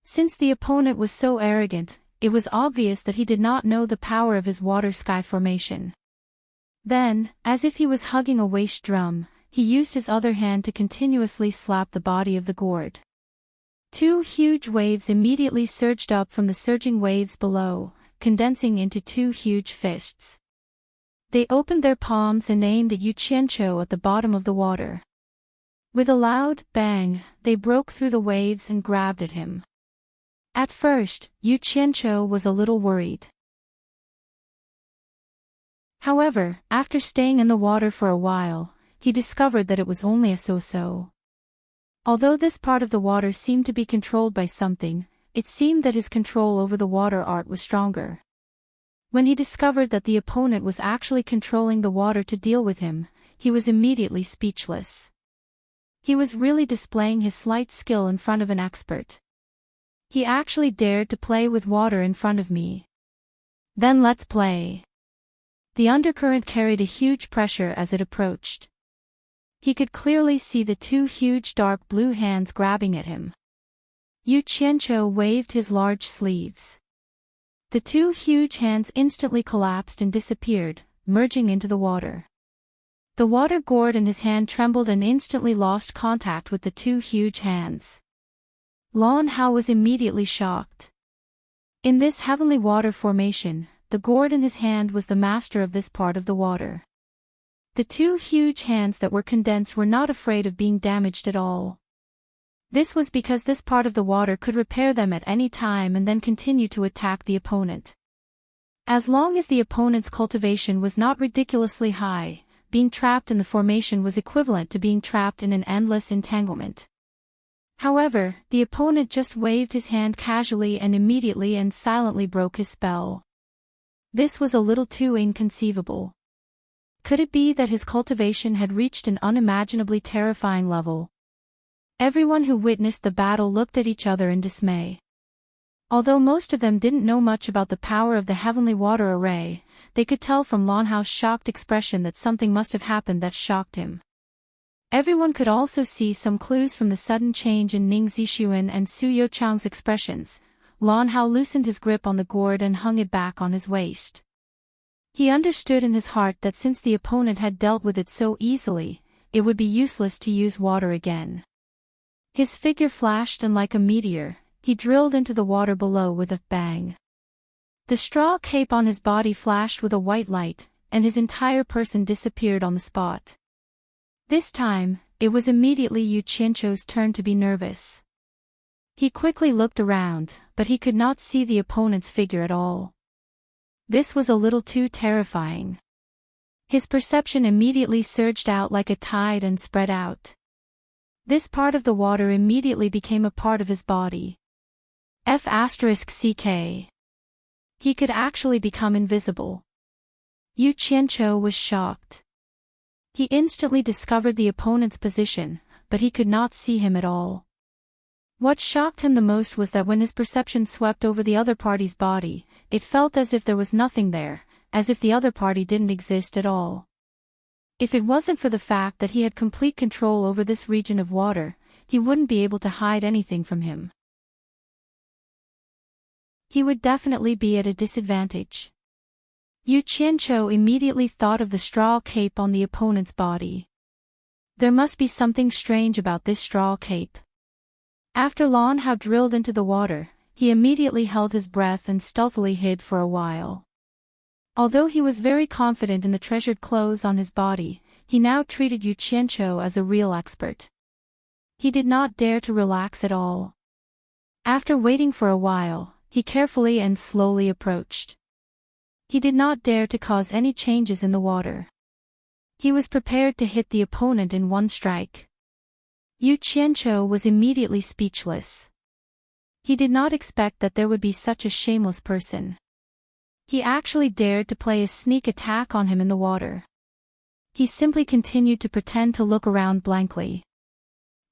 Since the opponent was so arrogant, it was obvious that he did not know the power of his water-sky formation. Then, as if he was hugging a waste drum, he used his other hand to continuously slap the body of the gourd. Two huge waves immediately surged up from the surging waves below, condensing into two huge fists. They opened their palms and aimed at Yu Qianqiu at the bottom of the water. With a loud bang, they broke through the waves and grabbed at him. At first, Yu Qianqiu was a little worried. However, after staying in the water for a while, he discovered that it was only a so-so. Although this part of the water seemed to be controlled by something, it seemed that his control over the water art was stronger. When he discovered that the opponent was actually controlling the water to deal with him, he was immediately speechless. He was really displaying his slight skill in front of an expert. He actually dared to play with water in front of me. Then let's play. The undercurrent carried a huge pressure as it approached. He could clearly see the two huge dark blue hands grabbing at him. Yu Qianqiu waved his large sleeves. The two huge hands instantly collapsed and disappeared, merging into the water. The water gourd in his hand trembled and instantly lost contact with the two huge hands. Lan Hao was immediately shocked. In this heavenly water formation, the gourd in his hand was the master of this part of the water. The two huge hands that were condensed were not afraid of being damaged at all. This was because this part of the water could repair them at any time and then continue to attack the opponent. As long as the opponent's cultivation was not ridiculously high, being trapped in the formation was equivalent to being trapped in an endless entanglement. However, the opponent just waved his hand casually and immediately and silently broke his spell. This was a little too inconceivable. Could it be that his cultivation had reached an unimaginably terrifying level? Everyone who witnessed the battle looked at each other in dismay. Although most of them didn't know much about the power of the heavenly water array, they could tell from Lan Hao's shocked expression that something must have happened that shocked him. Everyone could also see some clues from the sudden change in Ning Zixuan and Su Youchang's expressions. Lan Hao loosened his grip on the gourd and hung it back on his waist. He understood in his heart that since the opponent had dealt with it so easily, it would be useless to use water again. His figure flashed and like a meteor, he drilled into the water below with a bang. The straw cape on his body flashed with a white light, and his entire person disappeared on the spot. This time, it was immediately Yu Qianqiu's turn to be nervous. He quickly looked around, but he could not see the opponent's figure at all. This was a little too terrifying. His perception immediately surged out like a tide and spread out. This part of the water immediately became a part of his body. F***ck. He could actually become invisible. Yu Qianqiu was shocked. He instantly discovered the opponent's position, but he could not see him at all. What shocked him the most was that when his perception swept over the other party's body, it felt as if there was nothing there, as if the other party didn't exist at all. If it wasn't for the fact that he had complete control over this region of water, he wouldn't be able to hide anything from him. He would definitely be at a disadvantage. Yu Qianqiu immediately thought of the straw cape on the opponent's body. There must be something strange about this straw cape. After Lan Hao drilled into the water, he immediately held his breath and stealthily hid for a while. Although he was very confident in the treasured clothes on his body, he now treated Yu Qianqiu as a real expert. He did not dare to relax at all. After waiting for a while, he carefully and slowly approached. He did not dare to cause any changes in the water. He was prepared to hit the opponent in one strike. Yu Qianqiu was immediately speechless. He did not expect that there would be such a shameless person. He actually dared to play a sneak attack on him in the water. He simply continued to pretend to look around blankly.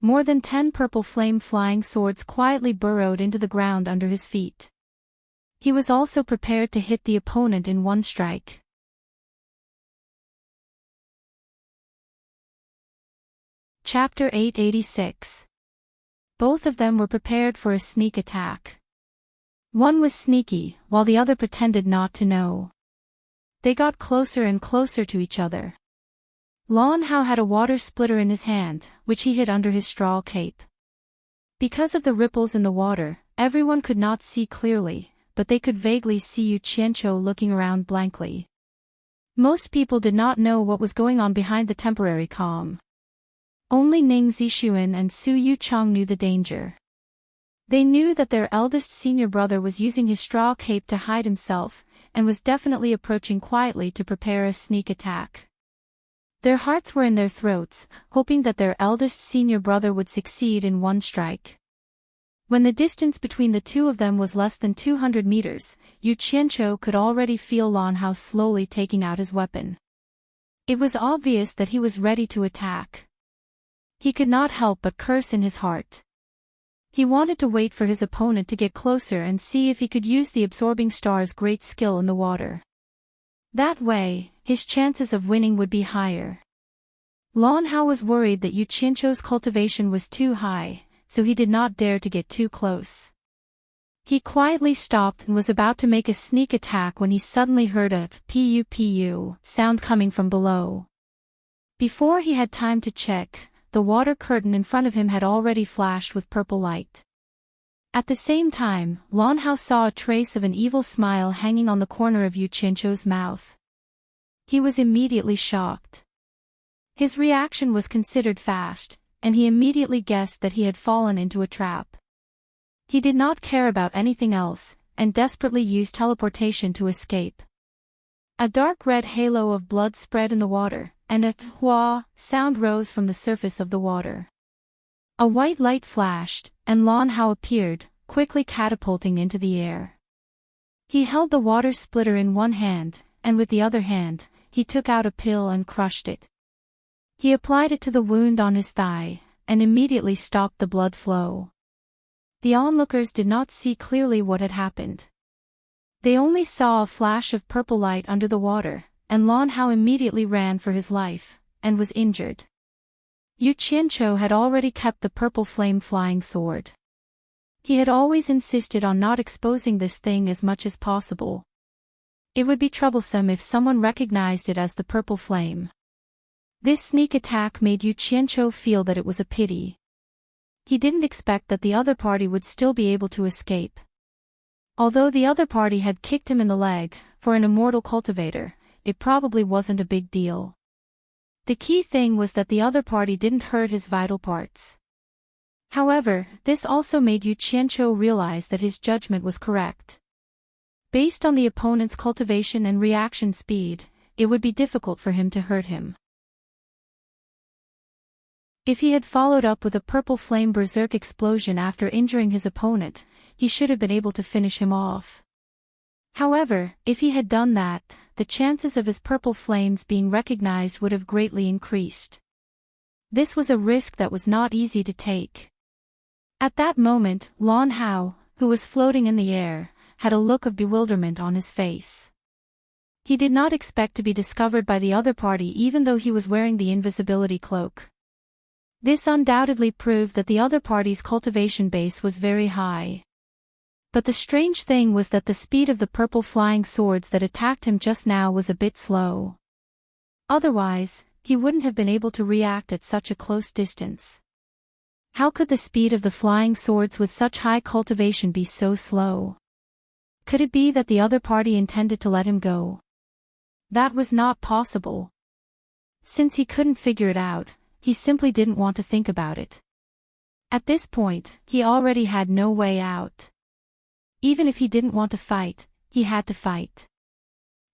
More than 10 purple flame flying swords quietly burrowed into the ground under his feet. He was also prepared to hit the opponent in one strike. Chapter 886. Both of them were prepared for a sneak attack. One was sneaky, while the other pretended not to know. They got closer and closer to each other. Lan Hao had a water splitter in his hand, which he hid under his straw cape. Because of the ripples in the water, everyone could not see clearly, but they could vaguely see Yu Qianqiu looking around blankly. Most people did not know what was going on behind the temporary calm. Only Ning Zixuan and Su Yuchong knew the danger. They knew that their eldest senior brother was using his straw cape to hide himself, and was definitely approaching quietly to prepare a sneak attack. Their hearts were in their throats, hoping that their eldest senior brother would succeed in one strike. When the distance between the two of them was less than 200 meters, Yu Qianqiu could already feel Lan Hao slowly taking out his weapon. It was obvious that he was ready to attack. He could not help but curse in his heart. He wanted to wait for his opponent to get closer and see if he could use the absorbing star's great skill in the water. That way, his chances of winning would be higher. Lan Hao was worried that Yu Qianqiu's cultivation was too high, so he did not dare to get too close. He quietly stopped and was about to make a sneak attack when he suddenly heard a pu sound coming from below. Before he had time to check, the water curtain in front of him had already flashed with purple light. At the same time, Lan Hao saw a trace of an evil smile hanging on the corner of Yu Qianqiu's mouth. He was immediately shocked. His reaction was considered fast, and he immediately guessed that he had fallen into a trap. He did not care about anything else, and desperately used teleportation to escape. A dark red halo of blood spread in the water, and a "hua" sound rose from the surface of the water. A white light flashed, and Lan Hao appeared, quickly catapulting into the air. He held the water splitter in one hand, and with the other hand, he took out a pill and crushed it. He applied it to the wound on his thigh, and immediately stopped the blood flow. The onlookers did not see clearly what had happened. They only saw a flash of purple light under the water, and Lan Hao immediately ran for his life, and was injured. Yu Qianqiu had already kept the purple flame flying sword. He had always insisted on not exposing this thing as much as possible. It would be troublesome if someone recognized it as the purple flame. This sneak attack made Yu Qianqiu feel that it was a pity. He didn't expect that the other party would still be able to escape. Although the other party had kicked him in the leg, for an immortal cultivator, it probably wasn't a big deal. The key thing was that the other party didn't hurt his vital parts. However, this also made Yu Qianqiu realize that his judgment was correct. Based on the opponent's cultivation and reaction speed, it would be difficult for him to hurt him. If he had followed up with a purple flame berserk explosion after injuring his opponent, he should have been able to finish him off. However, if he had done that, the chances of his purple flames being recognized would have greatly increased. This was a risk that was not easy to take. At that moment, Lon Hao, who was floating in the air, had a look of bewilderment on his face. He did not expect to be discovered by the other party even though he was wearing the invisibility cloak. This undoubtedly proved that the other party's cultivation base was very high. But the strange thing was that the speed of the purple flying swords that attacked him just now was a bit slow. Otherwise, he wouldn't have been able to react at such a close distance. How could the speed of the flying swords with such high cultivation be so slow? Could it be that the other party intended to let him go? That was not possible. Since he couldn't figure it out, he simply didn't want to think about it. At this point, he already had no way out. Even if he didn't want to fight, he had to fight.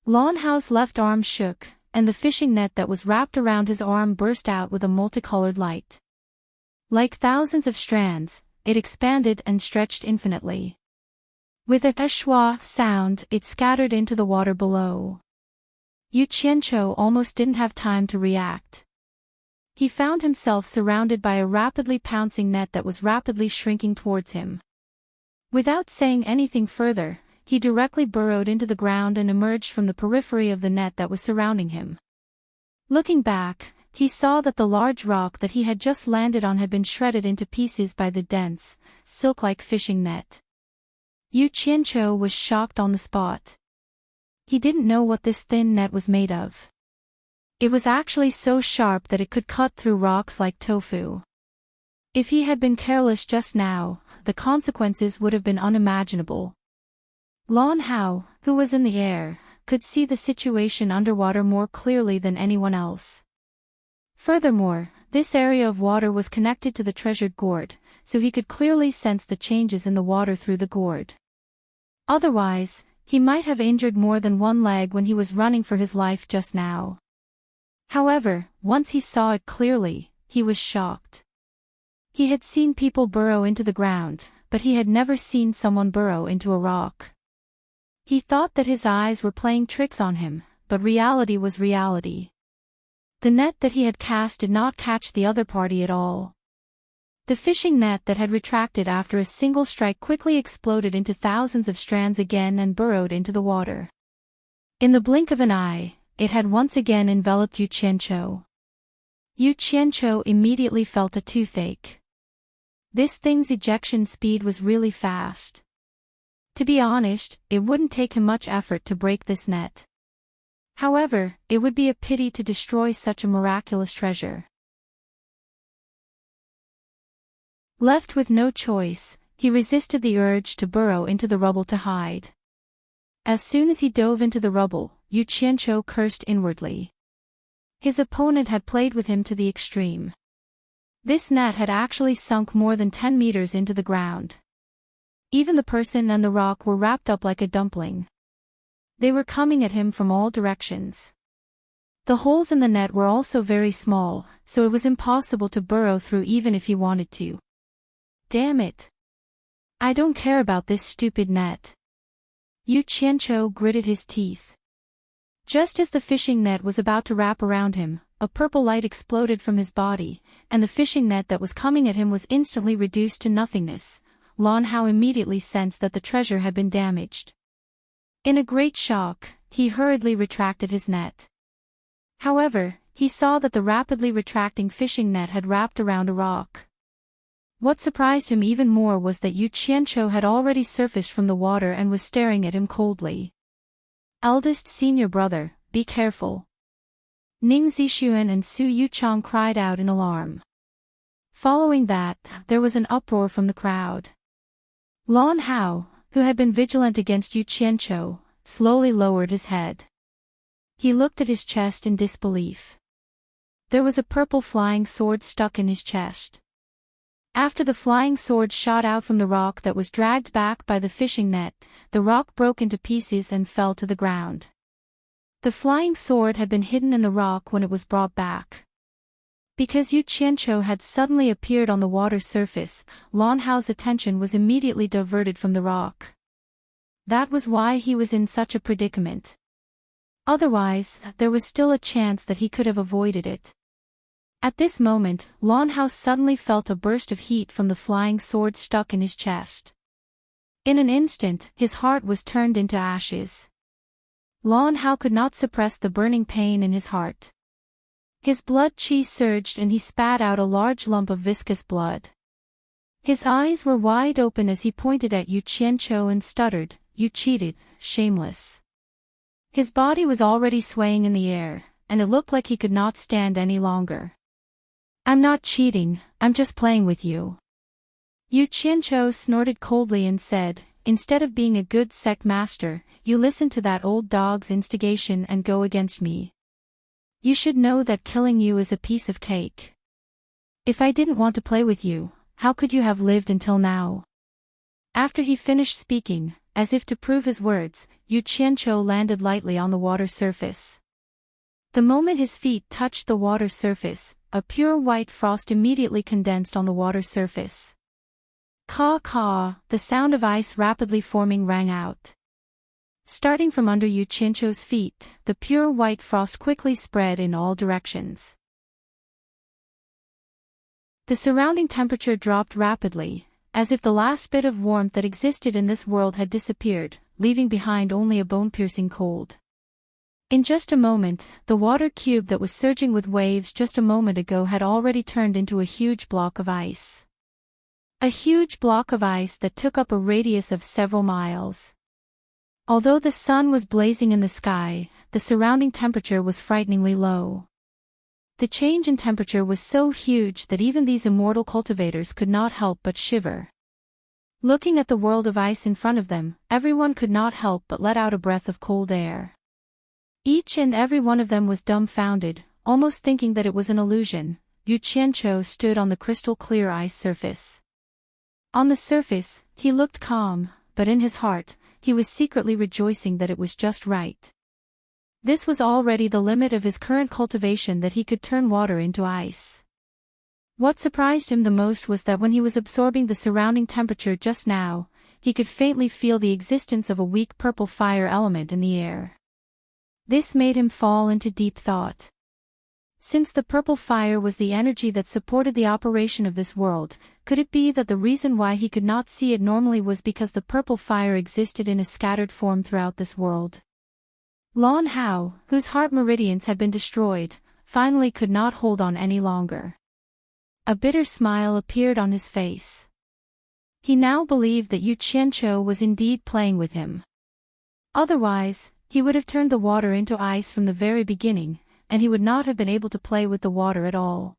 Lon Hao's left arm shook, and the fishing net that was wrapped around his arm burst out with a multicolored light. Like thousands of strands, it expanded and stretched infinitely. With a schwa sound, it scattered into the water below. Yu Qianqiu almost didn't have time to react. He found himself surrounded by a rapidly pouncing net that was rapidly shrinking towards him. Without saying anything further, he directly burrowed into the ground and emerged from the periphery of the net that was surrounding him. Looking back, he saw that the large rock that he had just landed on had been shredded into pieces by the dense, silk-like fishing net. Yu Qianqiu was shocked on the spot. He didn't know what this thin net was made of. It was actually so sharp that it could cut through rocks like tofu. If he had been careless just now, the consequences would have been unimaginable. Lon Hao, who was in the air, could see the situation underwater more clearly than anyone else. Furthermore, this area of water was connected to the treasured gourd, so he could clearly sense the changes in the water through the gourd. Otherwise, he might have injured more than one leg when he was running for his life just now. However, once he saw it clearly, he was shocked. He had seen people burrow into the ground, but he had never seen someone burrow into a rock. He thought that his eyes were playing tricks on him, but reality was reality. The net that he had cast did not catch the other party at all. The fishing net that had retracted after a single strike quickly exploded into thousands of strands again and burrowed into the water. In the blink of an eye, it had once again enveloped Yu Qianqiu. Yu Qianqiu immediately felt a toothache. This thing's ejection speed was really fast. To be honest, it wouldn't take him much effort to break this net. However, it would be a pity to destroy such a miraculous treasure. Left with no choice, he resisted the urge to burrow into the rubble to hide. As soon as he dove into the rubble, Yu Qianqiu cursed inwardly. His opponent had played with him to the extreme. This net had actually sunk more than 10 meters into the ground. Even the person and the rock were wrapped up like a dumpling. They were coming at him from all directions. The holes in the net were also very small, so it was impossible to burrow through even if he wanted to. Damn it! I don't care about this stupid net. Yu Qianqiu gritted his teeth. Just as the fishing net was about to wrap around him, a purple light exploded from his body, and the fishing net that was coming at him was instantly reduced to nothingness. Lon Hao immediately sensed that the treasure had been damaged. In a great shock, he hurriedly retracted his net. However, he saw that the rapidly retracting fishing net had wrapped around a rock. What surprised him even more was that Yu Qianqiu had already surfaced from the water and was staring at him coldly. Eldest senior brother, be careful. Ning Zixuan and Su Yuchang cried out in alarm. Following that, there was an uproar from the crowd. Lon Hao, who had been vigilant against Yu Qianqiu, slowly lowered his head. He looked at his chest in disbelief. There was a purple flying sword stuck in his chest. After the flying sword shot out from the rock that was dragged back by the fishing net, the rock broke into pieces and fell to the ground. The flying sword had been hidden in the rock when it was brought back. Because Yu Qianqiu had suddenly appeared on the water surface, Lan Hao's attention was immediately diverted from the rock. That was why he was in such a predicament. Otherwise, there was still a chance that he could have avoided it. At this moment, Lan Hao suddenly felt a burst of heat from the flying sword stuck in his chest. In an instant, his heart was turned into ashes. Lan Hao could not suppress the burning pain in his heart. His blood qi surged and he spat out a large lump of viscous blood. His eyes were wide open as he pointed at Yu Qianqiu and stuttered, "You cheated, shameless." His body was already swaying in the air, and it looked like he could not stand any longer. "I'm not cheating, I'm just playing with you." Yu Qianqiu snorted coldly and said, "Instead of being a good sect master, you listen to that old dog's instigation and go against me. You should know that killing you is a piece of cake. If I didn't want to play with you, how could you have lived until now?" After he finished speaking, as if to prove his words, Yu Qianqiu landed lightly on the water surface. The moment his feet touched the water surface, a pure white frost immediately condensed on the water surface. Caw caw, the sound of ice rapidly forming rang out. Starting from under Yu Qianqiu's feet, the pure white frost quickly spread in all directions. The surrounding temperature dropped rapidly, as if the last bit of warmth that existed in this world had disappeared, leaving behind only a bone-piercing cold. In just a moment, the water cube that was surging with waves just a moment ago had already turned into a huge block of ice. A huge block of ice that took up a radius of several miles. Although the sun was blazing in the sky, the surrounding temperature was frighteningly low. The change in temperature was so huge that even these immortal cultivators could not help but shiver. Looking at the world of ice in front of them, everyone could not help but let out a breath of cold air. Each and every one of them was dumbfounded, almost thinking that it was an illusion. Yu Qianqiu stood on the crystal-clear ice surface. On the surface, he looked calm, but in his heart, he was secretly rejoicing that it was just right. This was already the limit of his current cultivation, that he could turn water into ice. What surprised him the most was that when he was absorbing the surrounding temperature just now, he could faintly feel the existence of a weak purple fire element in the air. This made him fall into deep thought. Since the purple fire was the energy that supported the operation of this world, could it be that the reason why he could not see it normally was because the purple fire existed in a scattered form throughout this world? Lan Hao, whose heart meridians had been destroyed, finally could not hold on any longer. A bitter smile appeared on his face. He now believed that Yu Qianqiu was indeed playing with him. Otherwise, he would have turned the water into ice from the very beginning, and he would not have been able to play with the water at all.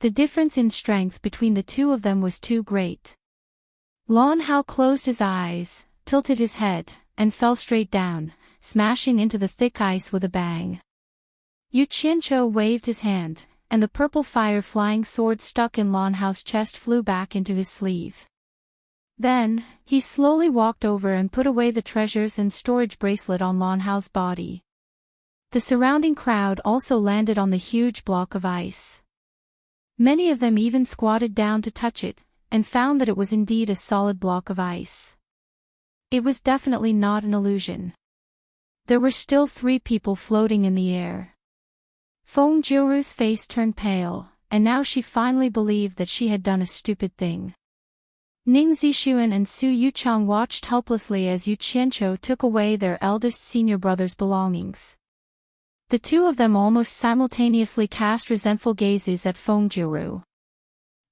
The difference in strength between the two of them was too great. Lan Hao closed his eyes, tilted his head, and fell straight down, smashing into the thick ice with a bang. Yu Qianqiu waved his hand, and the purple fire flying sword stuck in Lan Hao's chest flew back into his sleeve. Then, he slowly walked over and put away the treasures and storage bracelet on Lan Hao's body. The surrounding crowd also landed on the huge block of ice. Many of them even squatted down to touch it, and found that it was indeed a solid block of ice. It was definitely not an illusion. There were still 3 people floating in the air. Feng Jiuru's face turned pale, and now she finally believed that she had done a stupid thing. Ning Zixuan and Su Yuchang watched helplessly as Yu Qianqiu took away their eldest senior brother's belongings. The two of them almost simultaneously cast resentful gazes at Feng Jiuru.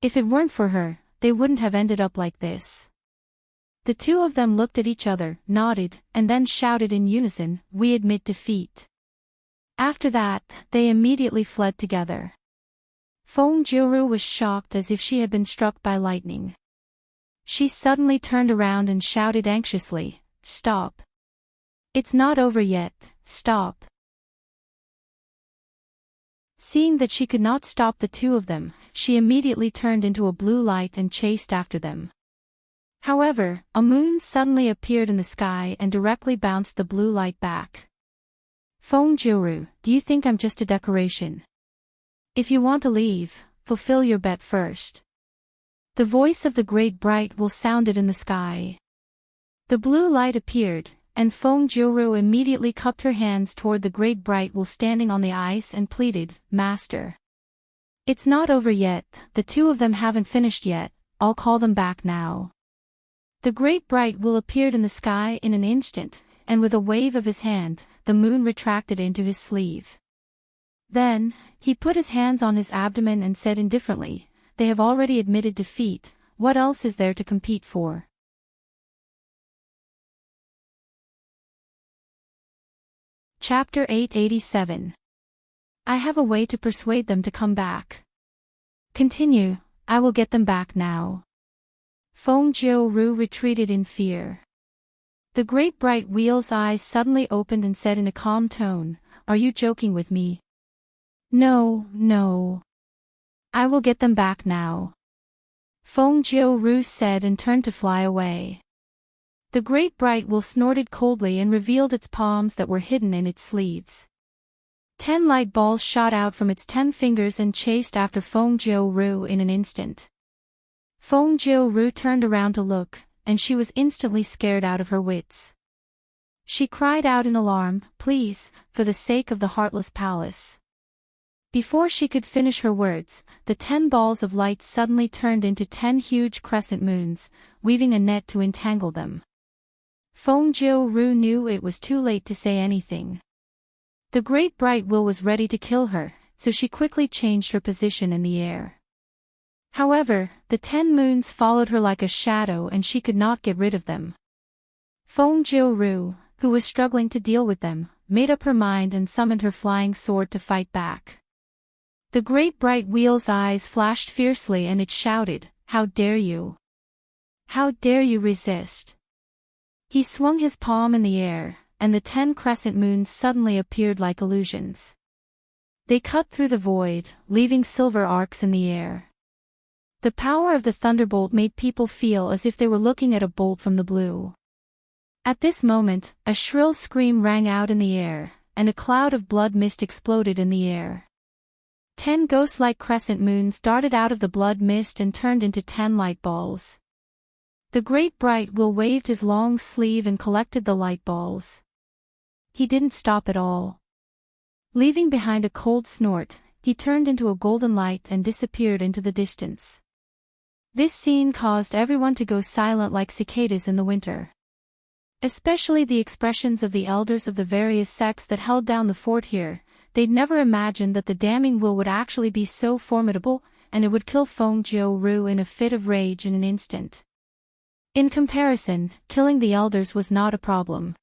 If it weren't for her, they wouldn't have ended up like this. The two of them looked at each other, nodded, and then shouted in unison, "We admit defeat." After that, they immediately fled together. Feng Jiuru was shocked as if she had been struck by lightning. She suddenly turned around and shouted anxiously, "Stop! It's not over yet, stop!" Seeing that she could not stop the two of them, she immediately turned into a blue light and chased after them. However, a moon suddenly appeared in the sky and directly bounced the blue light back. "Feng Jiuru, do you think I'm just a decoration?" If you want to leave, fulfill your bet first. The voice of the great bright will sounded in the sky. The blue light appeared, and Feng Jiuru immediately cupped her hands toward the great bright will standing on the ice and pleaded, Master. It's not over yet, the two of them haven't finished yet, I'll call them back now. The great bright will appeared in the sky in an instant, and with a wave of his hand, the moon retracted into his sleeve. Then, he put his hands on his abdomen and said indifferently, They have already admitted defeat, what else is there to compete for? Chapter 887. I have a way to persuade them to come back. Continue, I will get them back now. Feng Jiuru retreated in fear. The great bright wheel's eyes suddenly opened and said in a calm tone, Are you joking with me? No, no. I will get them back now. Feng Jiuru said and turned to fly away. The great bright will snorted coldly and revealed its palms that were hidden in its sleeves. 10 light balls shot out from its 10 fingers and chased after Feng Jiuru in an instant. Feng Jiuru turned around to look, and she was instantly scared out of her wits. She cried out in alarm, Please, for the sake of the Heartless Palace. Before she could finish her words, the 10 balls of light suddenly turned into 10 huge crescent moons, weaving a net to entangle them. Feng Jiuru knew it was too late to say anything. The great bright will was ready to kill her, so she quickly changed her position in the air. However, the 10 moons followed her like a shadow and she could not get rid of them. Feng Jiuru, who was struggling to deal with them, made up her mind and summoned her flying sword to fight back. The great bright wheel's eyes flashed fiercely and it shouted, How dare you? How dare you resist? He swung his palm in the air, and the 10 crescent moons suddenly appeared like illusions. They cut through the void, leaving silver arcs in the air. The power of the thunderbolt made people feel as if they were looking at a bolt from the blue. At this moment, a shrill scream rang out in the air, and a cloud of blood mist exploded in the air. 10 ghost-like crescent moons darted out of the blood mist and turned into 10 light balls. The great bright will waved his long sleeve and collected the light balls. He didn't stop at all. Leaving behind a cold snort, he turned into a golden light and disappeared into the distance. This scene caused everyone to go silent like cicadas in the winter. Especially the expressions of the elders of the various sects that held down the fort here. They'd never imagined that the damning will would actually be so formidable, and it would kill Feng Jiuru in a fit of rage in an instant. In comparison, killing the elders was not a problem.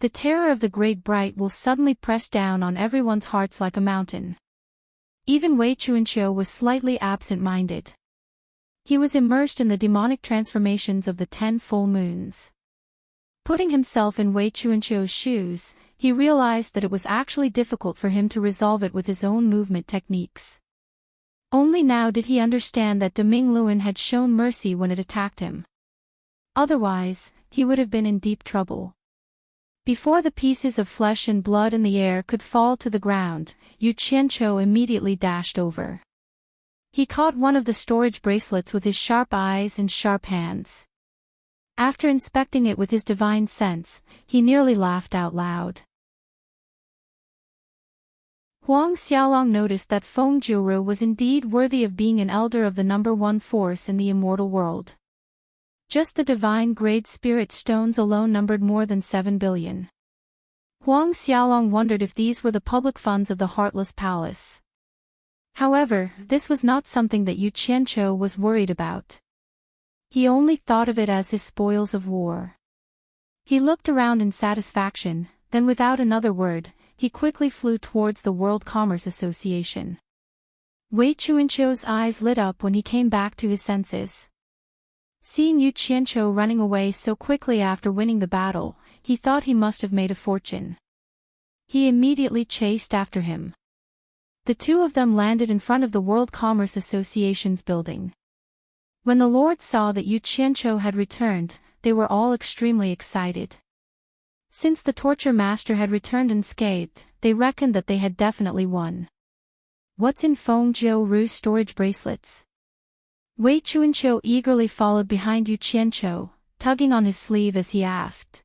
The terror of the great bright will suddenly press down on everyone's hearts like a mountain. Even Wei Chuanqiu was slightly absent-minded. He was immersed in the demonic transformations of the 10 full moons. Putting himself in Wei Chuanqiu's shoes, he realized that it was actually difficult for him to resolve it with his own movement techniques. Only now did he understand that Deming Luan had shown mercy when it attacked him. Otherwise, he would have been in deep trouble. Before the pieces of flesh and blood in the air could fall to the ground, Yu Qianqiu immediately dashed over. He caught one of the storage bracelets with his sharp eyes and sharp hands. After inspecting it with his divine sense, he nearly laughed out loud. Huang Xiaolong noticed that Feng Jiuru was indeed worthy of being an elder of the number 1 force in the immortal world. Just the divine grade spirit stones alone numbered more than 7 billion. Huang Xiaolong wondered if these were the public funds of the Heartless Palace. However, this was not something that Yu Qianqiu was worried about. He only thought of it as his spoils of war. He looked around in satisfaction, then without another word, he quickly flew towards the World Commerce Association. Wei Chuanqiu's eyes lit up when he came back to his senses. Seeing Yu Qianqiu running away so quickly after winning the battle, he thought he must have made a fortune. He immediately chased after him. The two of them landed in front of the World Commerce Association's building. When the lords saw that Yu Qianqiu had returned, they were all extremely excited. Since the torture master had returned unscathed, they reckoned that they had definitely won. What's in Feng Jiu Ru's storage bracelets? Wei Chuanqiu eagerly followed behind Yu Qianqiu, tugging on his sleeve as he asked.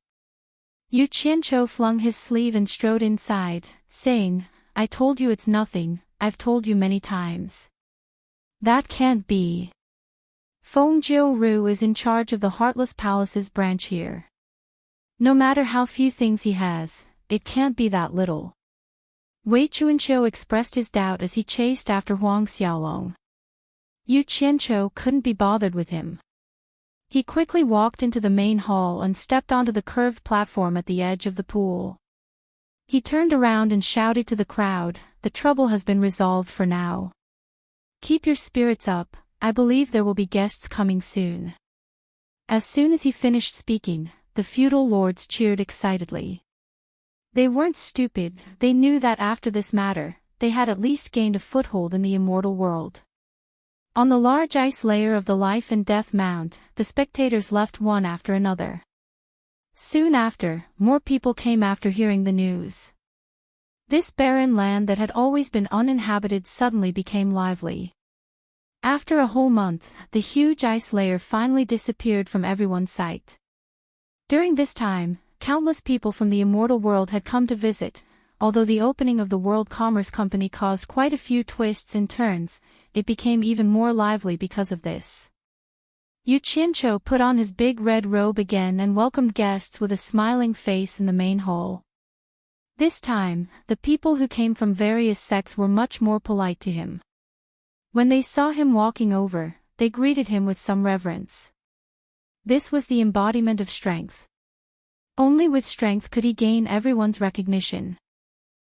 Yu Qianqiu flung his sleeve and strode inside, saying, I told you it's nothing, I've told you many times. That can't be. Feng Jiu Ru is in charge of the Heartless Palace's branch here. No matter how few things he has, it can't be that little. Wei Chuanqiu expressed his doubt as he chased after Huang Xiaolong. Yu Qianqiu couldn't be bothered with him. He quickly walked into the main hall and stepped onto the curved platform at the edge of the pool. He turned around and shouted to the crowd, the trouble has been resolved for now. Keep your spirits up, I believe there will be guests coming soon. As soon as he finished speaking, the feudal lords cheered excitedly. They weren't stupid, they knew that after this matter, they had at least gained a foothold in the immortal world. On the large ice layer of the life and death mound, the spectators left one after another. Soon after, more people came after hearing the news. This barren land that had always been uninhabited suddenly became lively. After a whole month, the huge ice layer finally disappeared from everyone's sight. During this time, countless people from the immortal world had come to visit. Although the opening of the World Commerce Company caused quite a few twists and turns, it became even more lively because of this. Yu Qianqiu put on his big red robe again and welcomed guests with a smiling face in the main hall. This time, the people who came from various sects were much more polite to him. When they saw him walking over, they greeted him with some reverence. This was the embodiment of strength. Only with strength could he gain everyone's recognition.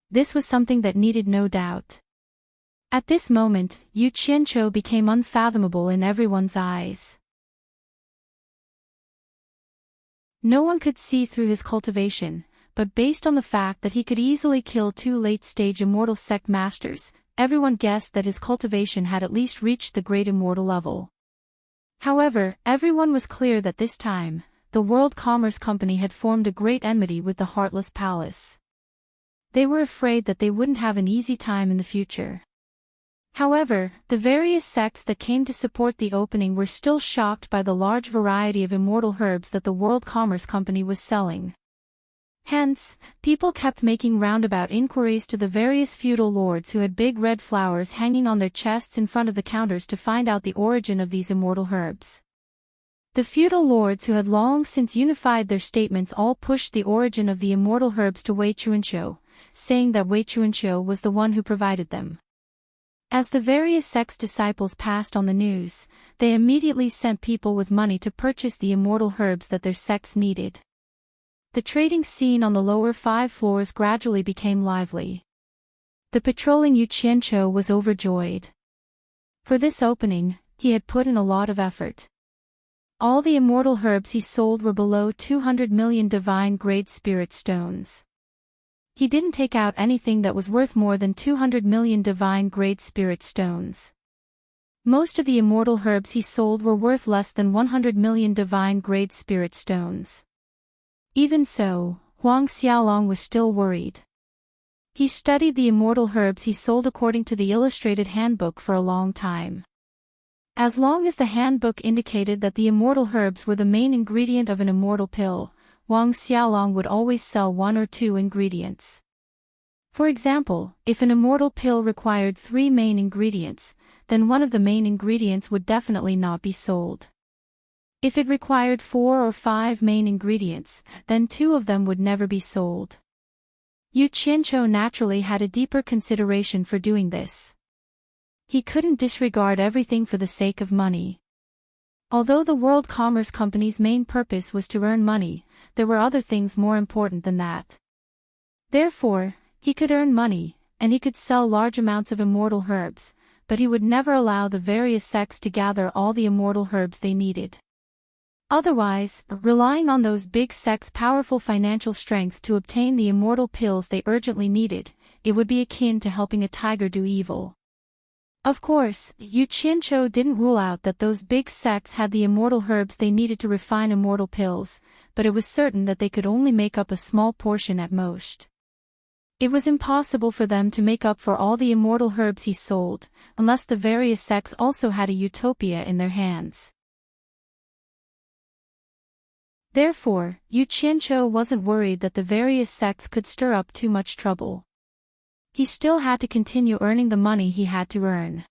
This was something that needed no doubt. At this moment, Yu Qianqiu became unfathomable in everyone's eyes. No one could see through his cultivation, but based on the fact that he could easily kill 2 late-stage immortal sect masters, everyone guessed that his cultivation had at least reached the great immortal level. However, everyone was clear that this time, the World Commerce Company had formed a great enmity with the Heartless Palace. They were afraid that they wouldn't have an easy time in the future. However, the various sects that came to support the opening were still shocked by the large variety of immortal herbs that the World Commerce Company was selling. Hence, people kept making roundabout inquiries to the various feudal lords who had big red flowers hanging on their chests in front of the counters to find out the origin of these immortal herbs. The feudal lords who had long since unified their statements all pushed the origin of the immortal herbs to Wei Chuanqiu, saying that Wei Chuanqiu was the one who provided them. As the various sects' disciples passed on the news, they immediately sent people with money to purchase the immortal herbs that their sects needed. The trading scene on the lower 5 floors gradually became lively. The patrolling Yu Qianqiu was overjoyed. For this opening, he had put in a lot of effort. All the immortal herbs he sold were below 200 million divine-grade spirit stones. He didn't take out anything that was worth more than 200 million divine-grade spirit stones. Most of the immortal herbs he sold were worth less than 100 million divine-grade spirit stones. Even so, Huang Xiaolong was still worried. He studied the immortal herbs he sold according to the illustrated handbook for a long time. As long as the handbook indicated that the immortal herbs were the main ingredient of an immortal pill, Huang Xiaolong would always sell 1 or 2 ingredients. For example, if an immortal pill required 3 main ingredients, then one of the main ingredients would definitely not be sold. If it required 4 or 5 main ingredients, then 2 of them would never be sold. Yu Qianqiu naturally had a deeper consideration for doing this. He couldn't disregard everything for the sake of money. Although the World Commerce Company's main purpose was to earn money, there were other things more important than that. Therefore, he could earn money, and he could sell large amounts of immortal herbs, but he would never allow the various sects to gather all the immortal herbs they needed. Otherwise, relying on those big sects' powerful financial strength to obtain the immortal pills they urgently needed, it would be akin to helping a tiger do evil. Of course, Yu Qianqiu didn't rule out that those big sects had the immortal herbs they needed to refine immortal pills, but it was certain that they could only make up a small portion at most. It was impossible for them to make up for all the immortal herbs he sold, unless the various sects also had a utopia in their hands. Therefore, Yu Qianqiu wasn't worried that the various sects could stir up too much trouble. He still had to continue earning the money he had to earn.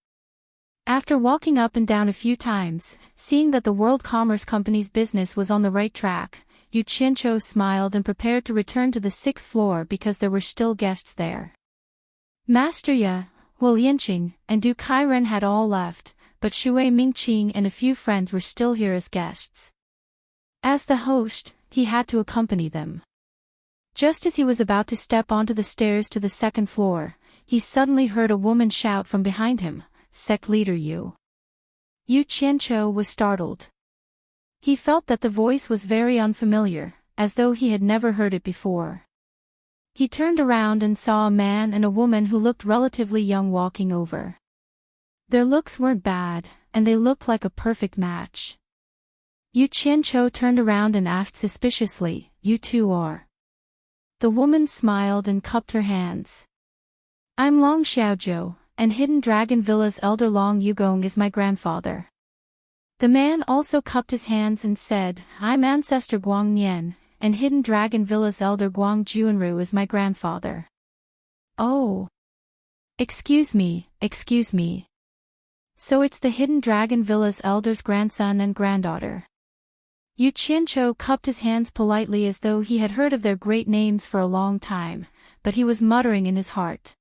After walking up and down a few times, seeing that the World Commerce Company's business was on the right track, Yu Qianqiu smiled and prepared to return to the 6th floor because there were still guests there. Master Ye, Wu Yanqing, and Du Kairen had all left, but Shui Mingqing and a few friends were still here as guests. As the host, he had to accompany them. Just as he was about to step onto the stairs to the 2nd floor, he suddenly heard a woman shout from behind him, "Sect leader Yu." Yu Qianqiu was startled. He felt that the voice was very unfamiliar, as though he had never heard it before. He turned around and saw a man and a woman who looked relatively young walking over. Their looks weren't bad, and they looked like a perfect match. Yu Qianqiu turned around and asked suspiciously, "You two are?" The woman smiled and cupped her hands. "I'm Long Xiaozhou, and Hidden Dragon Villa's elder Long Yugong is my grandfather." The man also cupped his hands and said, "I'm Ancestor Guang Nian, and Hidden Dragon Villa's elder Guang Juanru is my grandfather." "Oh. Excuse me. So it's the Hidden Dragon Villa's elder's grandson and granddaughter." Yu Qianqiu cupped his hands politely as though he had heard of their great names for a long time, but he was muttering in his heart.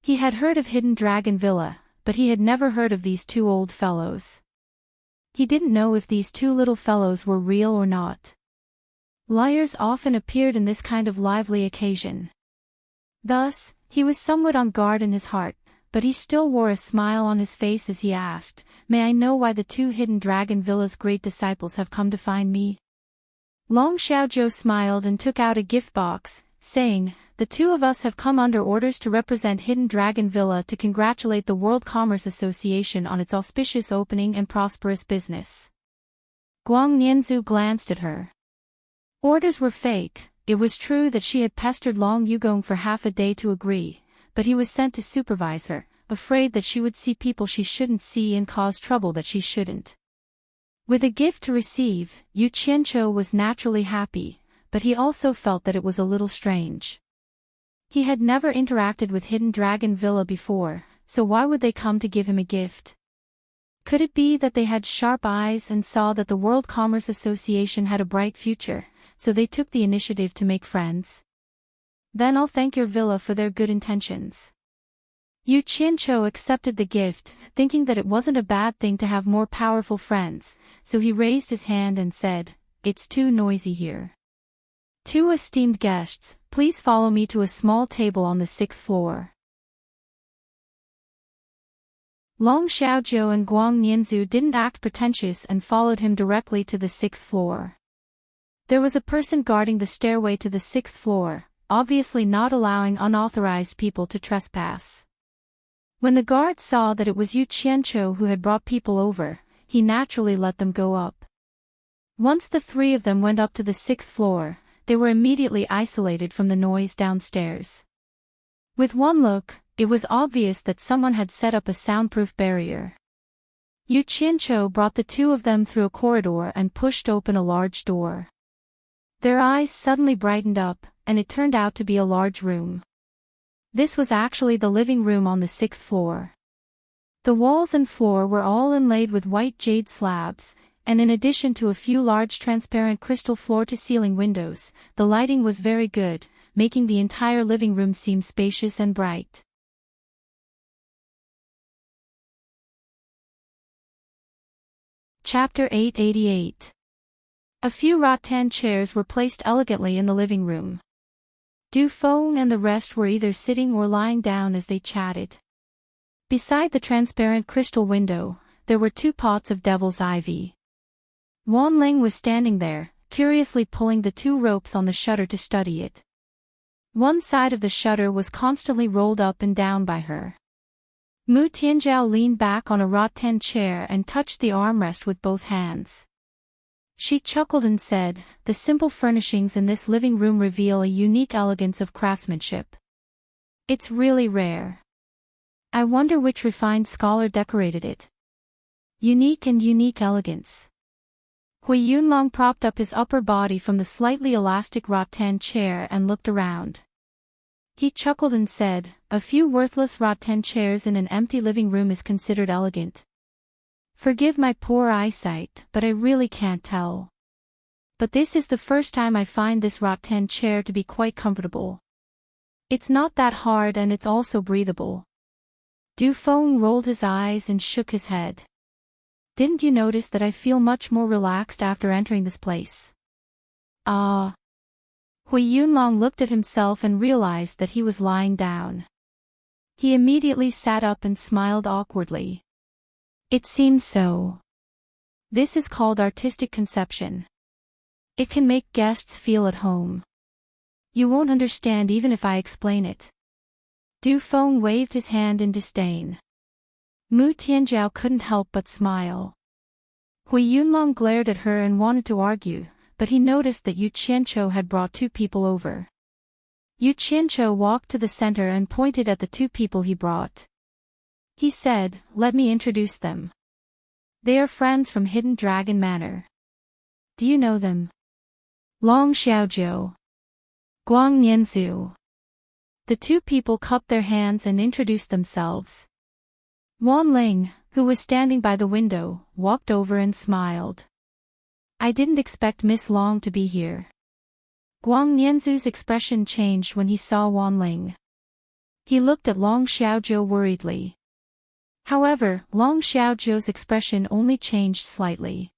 He had heard of Hidden Dragon Villa, but he had never heard of these two old fellows. He didn't know if these two little fellows were real or not. Liars often appeared in this kind of lively occasion. Thus, he was somewhat on guard in his heart, but he still wore a smile on his face as he asked, "May I know why the two Hidden Dragon Villa's great disciples have come to find me?" Long Xiaozhou smiled and took out a gift box, saying, "The two of us have come under orders to represent Hidden Dragon Villa to congratulate the World Commerce Association on its auspicious opening and prosperous business." Guang Nianzhu glanced at her. Orders were fake. It was true that she had pestered Long Yugong for half a day to agree, but he was sent to supervise her, afraid that she would see people she shouldn't see and cause trouble that she shouldn't. With a gift to receive, Yu Qianqiu was naturally happy, but he also felt that it was a little strange. He had never interacted with Hidden Dragon Villa before, so why would they come to give him a gift? Could it be that they had sharp eyes and saw that the World Commerce Association had a bright future, so they took the initiative to make friends? "Then I'll thank your villa for their good intentions." Yu Qianqiu accepted the gift, thinking that it wasn't a bad thing to have more powerful friends, so he raised his hand and said, "It's too noisy here. Two esteemed guests, please follow me to a small table on the 6th floor." Long Xiaozhou and Guang Nianzhu didn't act pretentious and followed him directly to the 6th floor. There was a person guarding the stairway to the 6th floor, obviously not allowing unauthorized people to trespass. When the guard saw that it was Yu Qianqiu who had brought people over, he naturally let them go up. Once the three of them went up to the 6th floor, they were immediately isolated from the noise downstairs. With one look, it was obvious that someone had set up a soundproof barrier. Yu Qianqiu brought the two of them through a corridor and pushed open a large door. Their eyes suddenly brightened up, and it turned out to be a large room. This was actually the living room on the 6th floor. The walls and floor were all inlaid with white jade slabs, and in addition to a few large transparent crystal floor-to-ceiling windows, the lighting was very good, making the entire living room seem spacious and bright. Chapter 888. A few rattan chairs were placed elegantly in the living room. Du Feng and the rest were either sitting or lying down as they chatted. Beside the transparent crystal window, there were 2 pots of devil's ivy. Wan Ling was standing there, curiously pulling the 2 ropes on the shutter to study it. One side of the shutter was constantly rolled up and down by her. Mu Tianzhao leaned back on a rattan chair and touched the armrest with both hands. She chuckled and said, "The simple furnishings in this living room reveal a unique elegance of craftsmanship. It's really rare. I wonder which refined scholar decorated it. Unique and unique elegance. Hui Yunlong propped up his upper body from the slightly elastic rattan chair and looked around. He chuckled and said, a few worthless rattan chairs in an empty living room is considered elegant. Forgive my poor eyesight, but I really can't tell. But this is the first time I find this rattan chair to be quite comfortable. It's not that hard and it's also breathable. Du Feng rolled his eyes and shook his head. Didn't you notice that I feel much more relaxed after entering this place? Ah. Hui Yunlong looked at himself and realized that he was lying down. He immediately sat up and smiled awkwardly. It seems so. This is called artistic conception. It can make guests feel at home. You won't understand even if I explain it. Du Feng waved his hand in disdain. Mu Tianjiao couldn't help but smile. Hui Yunlong glared at her and wanted to argue, but he noticed that Yu Qianqiu had brought 2 people over. Yu Qianqiu walked to the center and pointed at the 2 people he brought. He said, let me introduce them. They are friends from Hidden Dragon Manor. Do you know them? Long Xiaojiu. Guang Nianzu. The 2 people cupped their hands and introduced themselves. Wan Ling, who was standing by the window, walked over and smiled. I didn't expect Miss Long to be here. Guang Nianzu's expression changed when he saw Wan Ling. He looked at Long Xiaojiu worriedly. However, Long Xiaojiu's expression only changed slightly.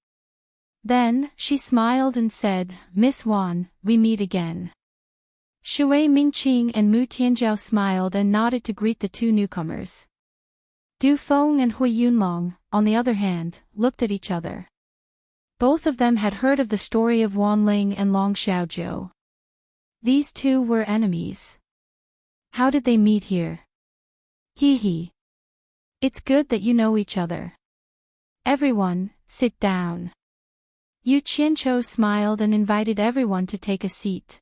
Then, she smiled and said, Miss Wan, we meet again. Shui Mingqing and Mu Tianjiao smiled and nodded to greet the 2 newcomers. Du Feng and Hui Yunlong, on the other hand, looked at each other. Both of them had heard of the story of Wan Ling and Long Xiaojiu. These 2 were enemies. How did they meet here? Hee hee. It's good that you know each other. Everyone, sit down. Yu Qianqiu smiled and invited everyone to take a seat.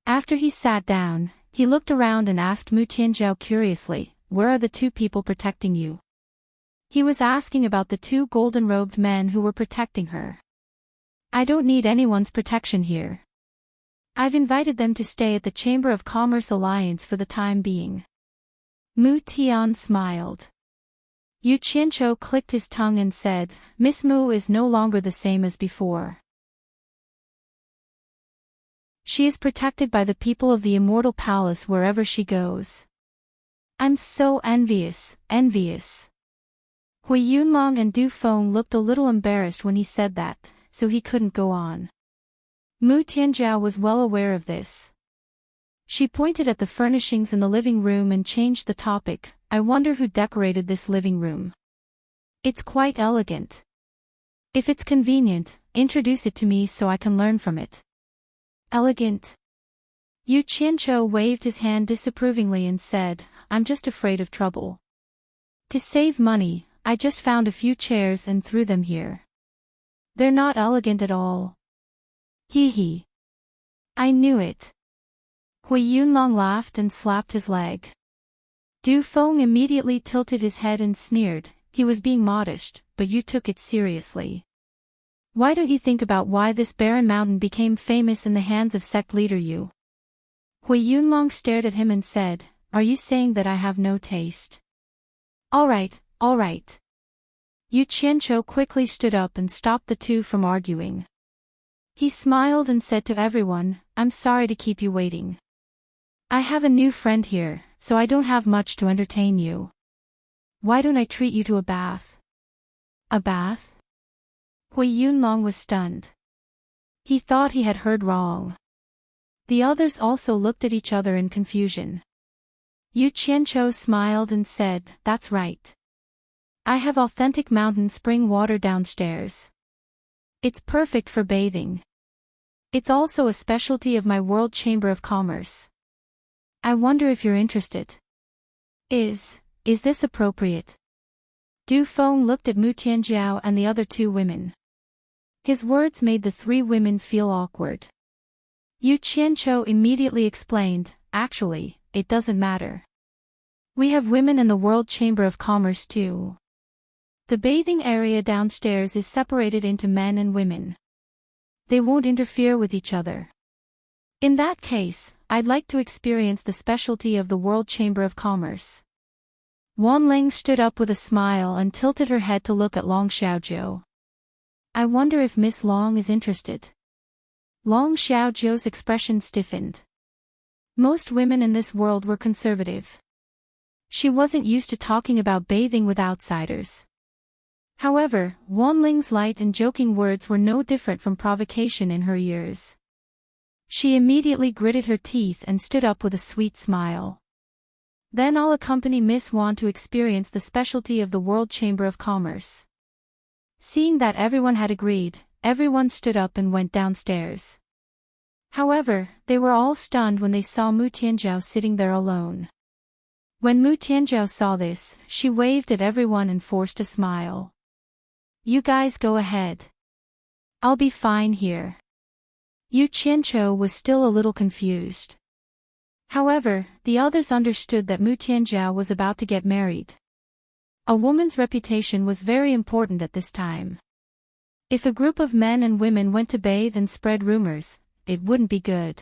After he sat down, he looked around and asked Mu Tianjiao curiously, where are the 2 people protecting you? He was asking about the 2 golden-robed men who were protecting her. I don't need anyone's protection here. I've invited them to stay at the Chamber of Commerce Alliance for the time being. Mu Tian smiled. Yu Qianqiu clicked his tongue and said, Miss Mu is no longer the same as before. She is protected by the people of the Immortal Palace wherever she goes. I'm so envious. Hui Yunlong and Du Feng looked a little embarrassed when he said that, so he couldn't go on. Mu Tianjiao was well aware of this. She pointed at the furnishings in the living room and changed the topic. I wonder who decorated this living room. It's quite elegant. If it's convenient, introduce it to me so I can learn from it. Elegant. Yu Qianqiu waved his hand disapprovingly and said, I'm just afraid of trouble. To save money, I just found a few chairs and threw them here. They're not elegant at all. Hee hee. I knew it. Hui Yunlong laughed and slapped his leg. Du Feng immediately tilted his head and sneered. He was being modest, but you took it seriously. Why don't you think about why this barren mountain became famous in the hands of sect leader Yu? Hui Yunlong stared at him and said, are you saying that I have no taste? All right. Yu Qianqiu quickly stood up and stopped the 2 from arguing. He smiled and said to everyone, I'm sorry to keep you waiting. I have a new friend here, so I don't have much to entertain you. Why don't I treat you to a bath? A bath? Hui Yunlong was stunned. He thought he had heard wrong. The others also looked at each other in confusion. Yu Qianqiu smiled and said, that's right. I have authentic mountain spring water downstairs. It's perfect for bathing. It's also a specialty of my World Chamber of Commerce. I wonder if you're interested. Is this appropriate? Du Feng looked at Mu Tianjiao and the other 2 women. His words made the 3 women feel awkward. Yu Qianqiu immediately explained, actually, it doesn't matter. We have women in the World Chamber of Commerce too. The bathing area downstairs is separated into men and women. They won't interfere with each other. In that case, I'd like to experience the specialty of the World Chamber of Commerce. Wan Ling stood up with a smile and tilted her head to look at Long Xiaozhou. I wonder if Miss Long is interested. Long Xiaozhou's expression stiffened. Most women in this world were conservative. She wasn't used to talking about bathing with outsiders. However, Wan Ling's light and joking words were no different from provocation in her ears. She immediately gritted her teeth and stood up with a sweet smile. Then I'll accompany Miss Wan to experience the specialty of the World Chamber of Commerce. Seeing that everyone had agreed, everyone stood up and went downstairs. However, they were all stunned when they saw Mu Tianzhao sitting there alone. When Mu Tianzhao saw this, she waved at everyone and forced a smile. You guys go ahead. I'll be fine here. Yu Qianzhou was still a little confused. However, the others understood that Mu Tianzhao was about to get married. A woman's reputation was very important at this time. If a group of men and women went to bathe and spread rumors, it wouldn't be good.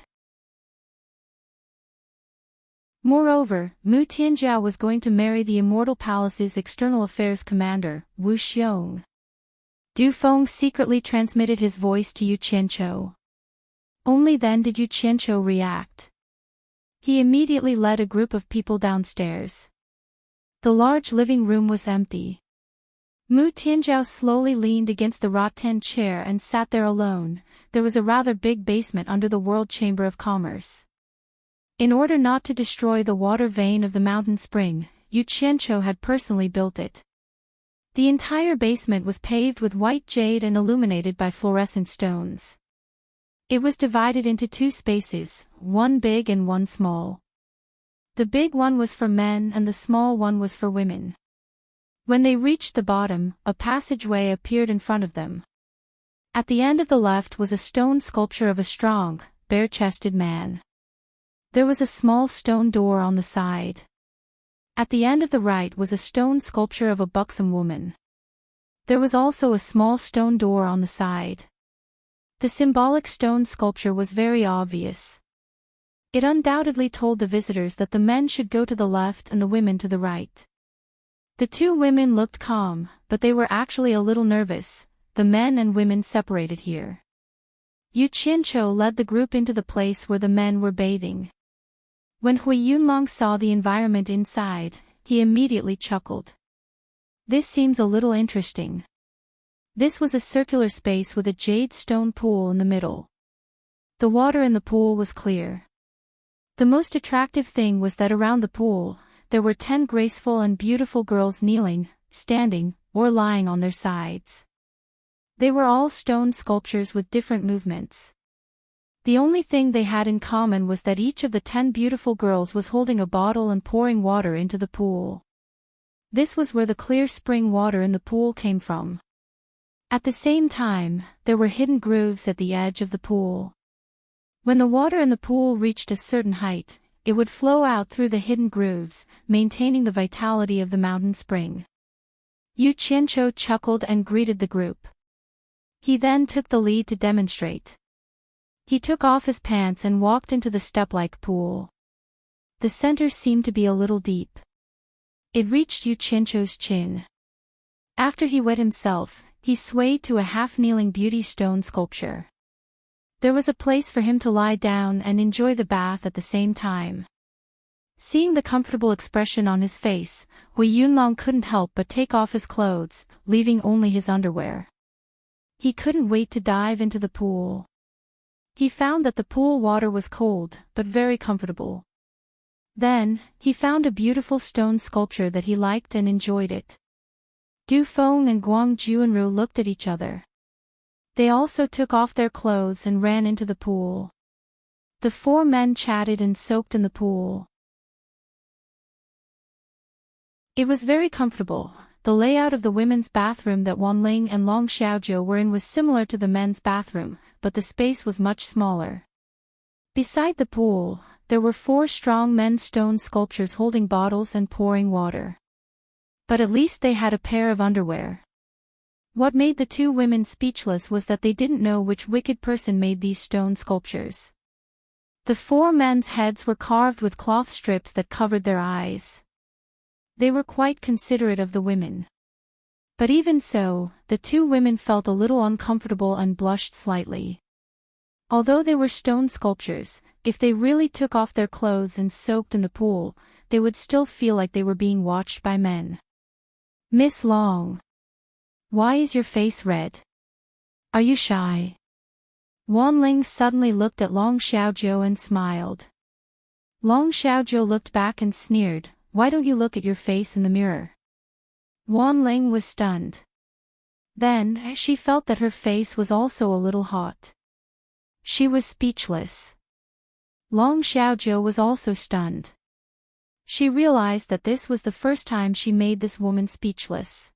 Moreover, Mu Tianzhao was going to marry the Immortal Palace's External Affairs Commander, Wu Xiong. Du Feng secretly transmitted his voice to Yu Qianzhou. Only then did Yu Qianzhou react. He immediately led a group of people downstairs. The large living room was empty. Mu Tianzhao slowly leaned against the rattan chair and sat there alone. There was a rather big basement under the World Chamber of Commerce. In order not to destroy the water vein of the mountain spring, Yu Qianzhou had personally built it. The entire basement was paved with white jade and illuminated by fluorescent stones. It was divided into two spaces, one big and one small. The big one was for men and the small one was for women. When they reached the bottom, a passageway appeared in front of them. At the end of the left was a stone sculpture of a strong, bare-chested man. There was a small stone door on the side. At the end of the right was a stone sculpture of a buxom woman. There was also a small stone door on the side. The symbolic stone sculpture was very obvious. It undoubtedly told the visitors that the men should go to the left and the women to the right. The two women looked calm, but they were actually a little nervous. The men and women separated here. Yu Qianzhou led the group into the place where the men were bathing. When Hui Yunlong saw the environment inside, he immediately chuckled. This seems a little interesting. This was a circular space with a jade stone pool in the middle. The water in the pool was clear. The most attractive thing was that around the pool, there were 10 graceful and beautiful girls kneeling, standing, or lying on their sides. They were all stone sculptures with different movements. The only thing they had in common was that each of the 10 beautiful girls was holding a bottle and pouring water into the pool. This was where the clear spring water in the pool came from. At the same time, there were hidden grooves at the edge of the pool. When the water in the pool reached a certain height, it would flow out through the hidden grooves, maintaining the vitality of the mountain spring. Yu Qianzhou chuckled and greeted the group. He then took the lead to demonstrate. He took off his pants and walked into the step-like pool. The center seemed to be a little deep. It reached Yu Qianzhou's chin. After he wet himself, he swayed to a half-kneeling beauty stone sculpture. There was a place for him to lie down and enjoy the bath at the same time. Seeing the comfortable expression on his face, Hui Yunlong couldn't help but take off his clothes, leaving only his underwear. He couldn't wait to dive into the pool. He found that the pool water was cold, but very comfortable. Then, he found a beautiful stone sculpture that he liked and enjoyed it. Du Feng and Guang Juanru looked at each other. They also took off their clothes and ran into the pool. The 4 men chatted and soaked in the pool. It was very comfortable. The layout of the women's bathroom that Wan Ling and Long Xiaozhou were in was similar to the men's bathroom, but the space was much smaller. Beside the pool, there were 4 strong men stone sculptures holding bottles and pouring water. But at least they had a pair of underwear. What made the 2 women speechless was that they didn't know which wicked person made these stone sculptures. The 4 men's heads were carved with cloth strips that covered their eyes. They were quite considerate of the women. But even so, the 2 women felt a little uncomfortable and blushed slightly. Although they were stone sculptures, if they really took off their clothes and soaked in the pool, they would still feel like they were being watched by men. "Miss Long. Why is your face red? Are you shy?" Wan Ling suddenly looked at Long Xiaozhou and smiled. Long Xiaozhou looked back and sneered, "Why don't you look at your face in the mirror?" Wan Ling was stunned. Then, she felt that her face was also a little hot. She was speechless. Long Xiaozhou was also stunned. She realized that this was the first time she made this woman speechless.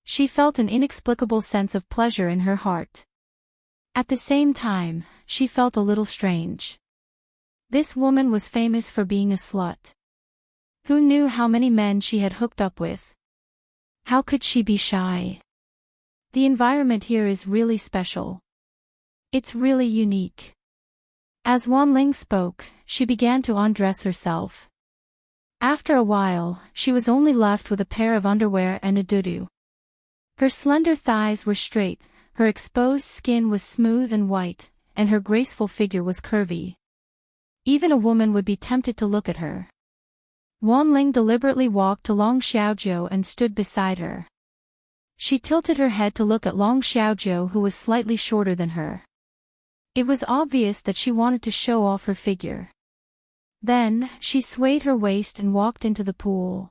She felt an inexplicable sense of pleasure in her heart. At the same time, she felt a little strange. This woman was famous for being a slut. Who knew how many men she had hooked up with? How could she be shy? The environment here is really special. It's really unique. As Wan Ling spoke, she began to undress herself. After a while, she was only left with a pair of underwear and a dudu. Her slender thighs were straight, her exposed skin was smooth and white, and her graceful figure was curvy. Even a woman would be tempted to look at her. Wan Ling deliberately walked to Long Xiaozhou and stood beside her. She tilted her head to look at Long Xiaozhou, who was slightly shorter than her. It was obvious that she wanted to show off her figure. Then, she swayed her waist and walked into the pool.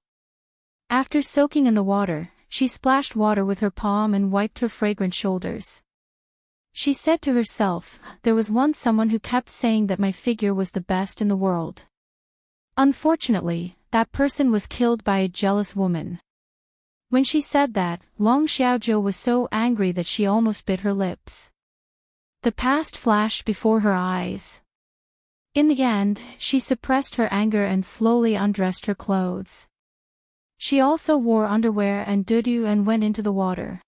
After soaking in the water, she splashed water with her palm and wiped her fragrant shoulders. She said to herself, "There was once someone who kept saying that my figure was the best in the world. Unfortunately, that person was killed by a jealous woman." When she said that, Long Xiaozhou was so angry that she almost bit her lips. The past flashed before her eyes. In the end, she suppressed her anger and slowly undressed her clothes. She also wore underwear and dudu and went into the water.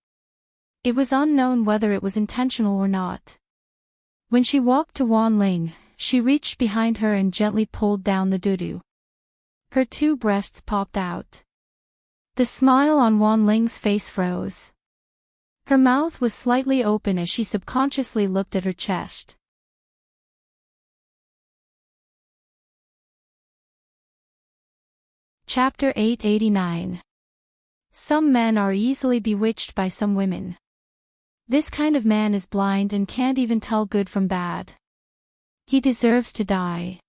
It was unknown whether it was intentional or not. When she walked to Wan Ling, she reached behind her and gently pulled down the dudu. Her 2 breasts popped out. The smile on Wan Ling's face froze. Her mouth was slightly open as she subconsciously looked at her chest. Chapter 889. Some men are easily bewitched by some women. This kind of man is blind and can't even tell good from bad. He deserves to die.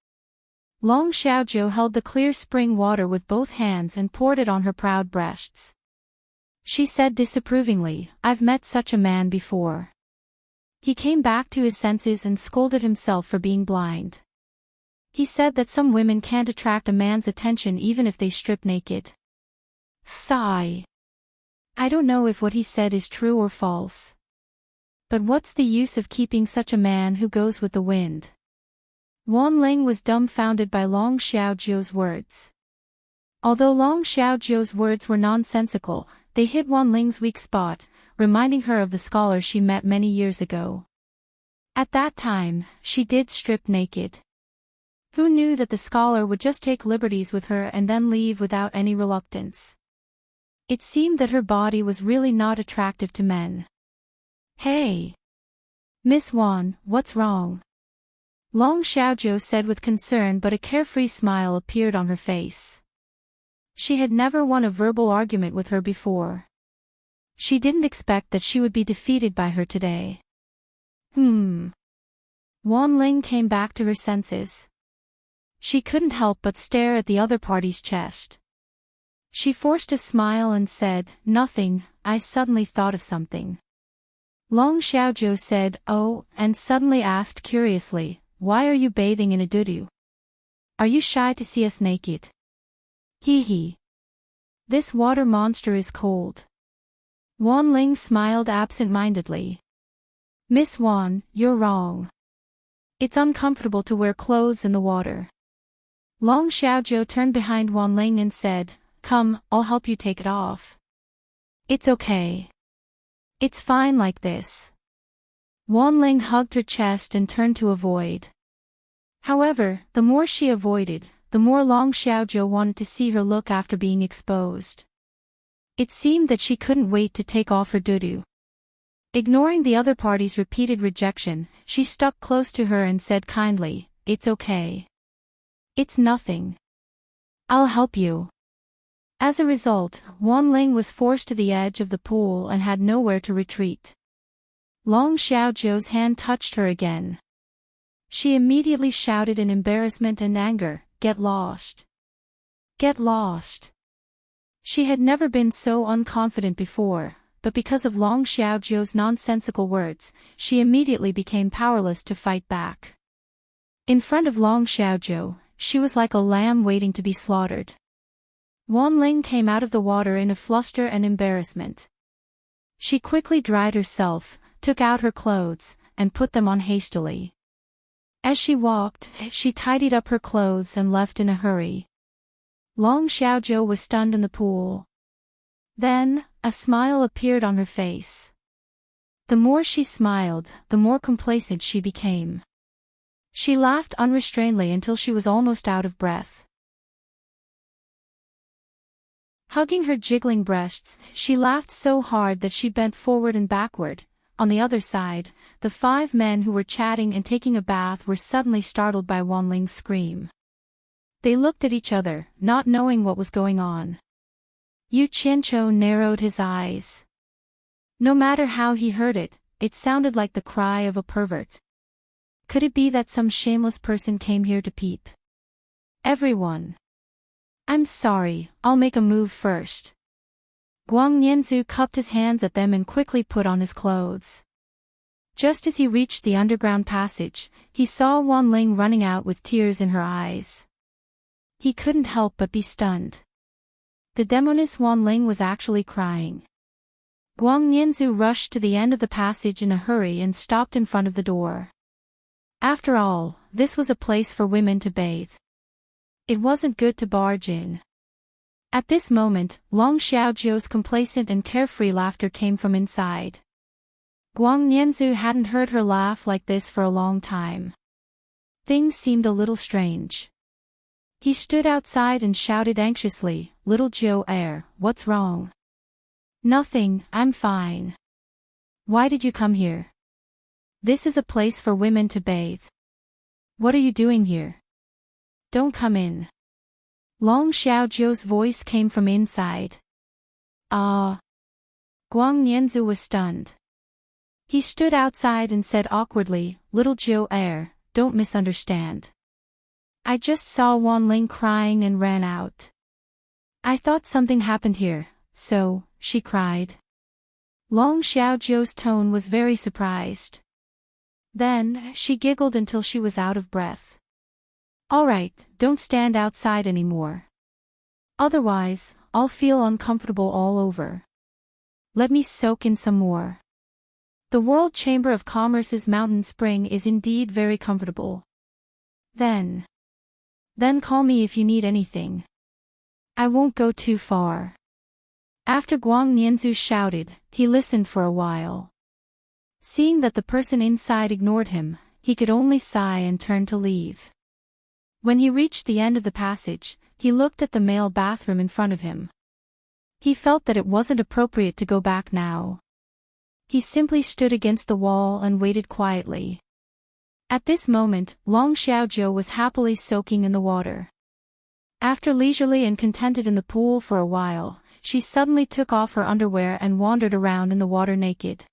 Long Xiaozhou held the clear spring water with both hands and poured it on her proud breasts. She said disapprovingly, "I've met such a man before." He came back to his senses and scolded himself for being blind. He said that some women can't attract a man's attention even if they strip naked. Sigh. I don't know if what he said is true or false. But what's the use of keeping such a man who goes with the wind? Wan Ling was dumbfounded by Long Xiaozhou's words. Although Long Xiaozhou's words were nonsensical, they hit Wan Ling's weak spot, reminding her of the scholar she met many years ago. At that time, she did strip naked. Who knew that the scholar would just take liberties with her and then leave without any reluctance? It seemed that her body was really not attractive to men. "Hey! Miss Wan, what's wrong?" Long Xiaozhou said with concern, but a carefree smile appeared on her face. She had never won a verbal argument with her before. She didn't expect that she would be defeated by her today. Wan Ling came back to her senses. She couldn't help but stare at the other party's chest. She forced a smile and said, "Nothing, I suddenly thought of something." Long Xiaozhou said, "Oh," and suddenly asked curiously, "Why are you bathing in a dudu? Are you shy to see us naked?" Hee hee. This water monster is cold. Wan Ling smiled absent-mindedly. "Miss Wan, you're wrong. It's uncomfortable to wear clothes in the water. Long Xiaozhou turned behind Wanling and said, "Come, I'll help you take it off." "It's okay. It's fine like this." Wanling hugged her chest and turned to avoid. However, the more she avoided, the more Long Xiaozhou wanted to see her look after being exposed. It seemed that she couldn't wait to take off her dudu. Ignoring the other party's repeated rejection, she stuck close to her and said kindly, "It's okay. It's nothing. I'll help you." As a result, Wanling was forced to the edge of the pool and had nowhere to retreat. Long Xiaozhou's hand touched her again. She immediately shouted in embarrassment and anger, "Get lost! Get lost!" She had never been so unconfident before, but because of Long Xiaozhou's nonsensical words, she immediately became powerless to fight back. In front of Long Xiaozhou, she was like a lamb waiting to be slaughtered. Wanling came out of the water in a fluster and embarrassment. She quickly dried herself, took out her clothes, and put them on hastily. As she walked, she tidied up her clothes and left in a hurry. Long Xiaozhou was stunned in the pool. Then, a smile appeared on her face. The more she smiled, the more complacent she became. She laughed unrestrainedly until she was almost out of breath. Hugging her jiggling breasts, she laughed so hard that she bent forward and backward. On the other side, the 5 men who were chatting and taking a bath were suddenly startled by Wanling's scream. They looked at each other, not knowing what was going on. Yu Qianqiu narrowed his eyes. No matter how he heard it, it sounded like the cry of a pervert. Could it be that some shameless person came here to peep? Everyone. "I'm sorry, I'll make a move first." Guang Nianzu cupped his hands at them and quickly put on his clothes. Just as he reached the underground passage, he saw Wanling running out with tears in her eyes. He couldn't help but be stunned. The demoness Wanling was actually crying. Guang Nianzu rushed to the end of the passage in a hurry and stopped in front of the door. After all, this was a place for women to bathe. It wasn't good to barge in. At this moment, Long Xiaozhou's complacent and carefree laughter came from inside. Guang Nianzu hadn't heard her laugh like this for a long time. Things seemed a little strange. He stood outside and shouted anxiously, "Little Jiu Er, what's wrong?" "Nothing, I'm fine." "Why did you come here?" "This is a place for women to bathe." "What are you doing here?" "Don't come in." Long Xiaozhou's voice came from inside. "Ah." Guang Nianzu was stunned. He stood outside and said awkwardly, "Little Jiu Er, don't misunderstand. I just saw Wanling crying and ran out. I thought something happened here, so," she cried. Long Xiaozhou's tone was very surprised. Then, she giggled until she was out of breath. "All right, don't stand outside anymore. Otherwise, I'll feel uncomfortable all over. Let me soak in some more. The World Chamber of Commerce's mountain spring is indeed very comfortable. Then call me if you need anything. I won't go too far." After Guang Nianzu shouted, he listened for a while. Seeing that the person inside ignored him, he could only sigh and turn to leave. When he reached the end of the passage, he looked at the male bathroom in front of him. He felt that it wasn't appropriate to go back now. He simply stood against the wall and waited quietly. At this moment, Long Xiaozhou was happily soaking in the water. After leisurely and contented in the pool for a while, she suddenly took off her underwear and wandered around in the water naked.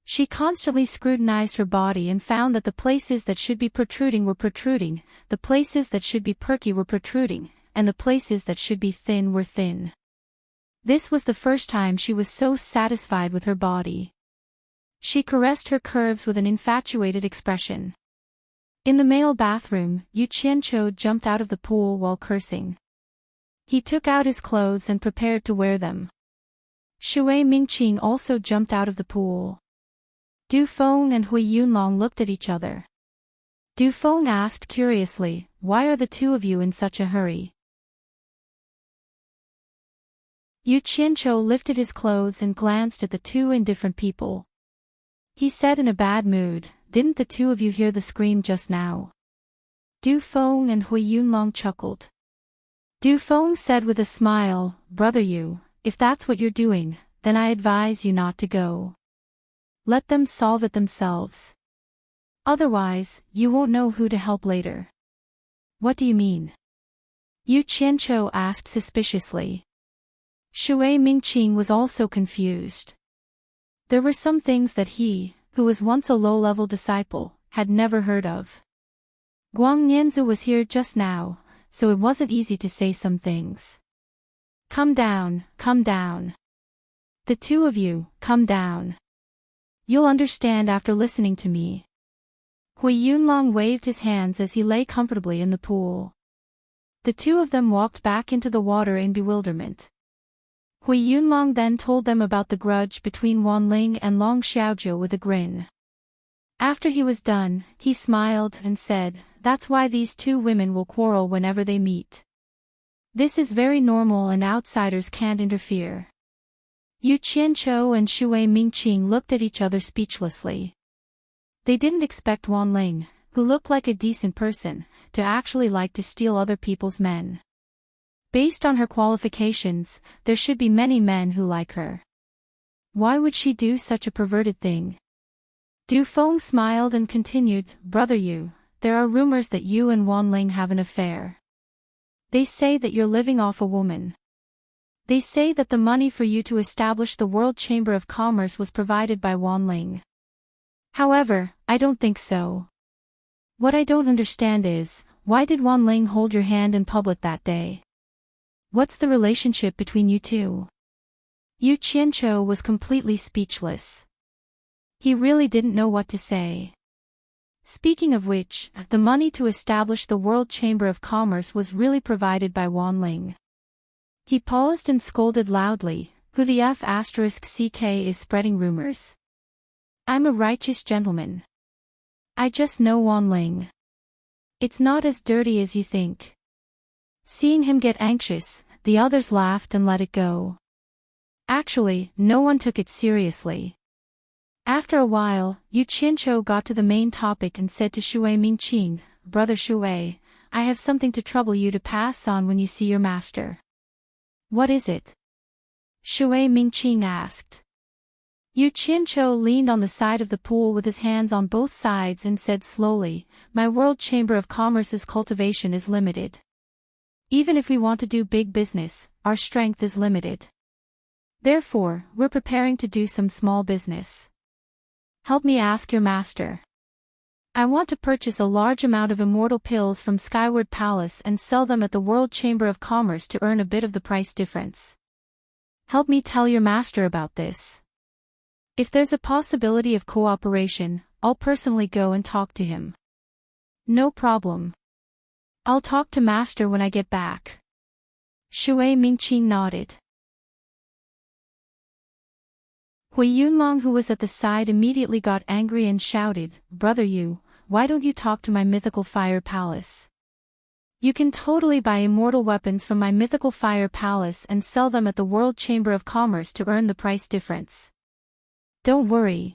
She constantly scrutinized her body and found that the places that should be protruding were protruding, the places that should be perky were protruding, and the places that should be thin were thin. This was the first time she was so satisfied with her body. She caressed her curves with an infatuated expression. In the male bathroom, Yu Qianqiu jumped out of the pool while cursing. He took out his clothes and prepared to wear them. Shui Mingqing also jumped out of the pool. Du Feng and Hui Yunlong looked at each other. Du Feng asked curiously, why are the two of you in such a hurry? Yu Qianqiu lifted his clothes and glanced at the two indifferent people. He said in a bad mood, didn't the two of you hear the scream just now? Du Feng and Hui Yunlong chuckled. Du Feng said with a smile, Brother Yu, if that's what you're doing, then I advise you not to go. Let them solve it themselves. Otherwise, you won't know who to help later. What do you mean? Yu Qianqiu asked suspiciously. Shui Mingqing was also confused. There were some things that he, who was once a low-level disciple, had never heard of. Guang Nianzi was here just now, so it wasn't easy to say some things. Come down, come down. The two of you, come down. You'll understand after listening to me. Hui Yunlong waved his hands as he lay comfortably in the pool. The two of them walked back into the water in bewilderment. Hui Yunlong then told them about the grudge between Wanling and Long Xiaojiu with a grin. After he was done, he smiled and said, that's why these two women will quarrel whenever they meet. This is very normal and outsiders can't interfere. Yu Qianqiu and Shui Mingqing looked at each other speechlessly. They didn't expect Wanling, who looked like a decent person, to actually like to steal other people's men. Based on her qualifications, there should be many men who like her. Why would she do such a perverted thing? Du Feng smiled and continued, Brother Yu, there are rumors that you and Wanling have an affair. They say that you're living off a woman. They say that the money for you to establish the World Chamber of Commerce was provided by Wanling. However, I don't think so. What I don't understand is, why did Wanling hold your hand in public that day? What's the relationship between you two? Yu Qianqiu was completely speechless. He really didn't know what to say. Speaking of which, the money to establish the World Chamber of Commerce was really provided by Wanling. He paused and scolded loudly, who the F***ck is spreading rumors. I'm a righteous gentleman. I just know Wanling. It's not as dirty as you think. Seeing him get anxious, the others laughed and let it go. Actually, no one took it seriously. After a while, Yu Qianqiu got to the main topic and said to Shui Mingqing, Brother Shui, I have something to trouble you to pass on when you see your master. What is it? Shui Mingqing asked. Yu Qianqiu leaned on the side of the pool with his hands on both sides and said slowly, My World Chamber of Commerce's cultivation is limited. Even if we want to do big business, our strength is limited. Therefore, we're preparing to do some small business. Help me ask your master. I want to purchase a large amount of immortal pills from Skyward Palace and sell them at the World Chamber of Commerce to earn a bit of the price difference. Help me tell your master about this. If there's a possibility of cooperation, I'll personally go and talk to him. No problem. I'll talk to master when I get back. Shui Mingqing nodded. Hui Yunlong, who was at the side, immediately got angry and shouted, Brother Yu, why don't you talk to my mythical fire palace? You can totally buy immortal weapons from my mythical fire palace and sell them at the World Chamber of Commerce to earn the price difference. Don't worry.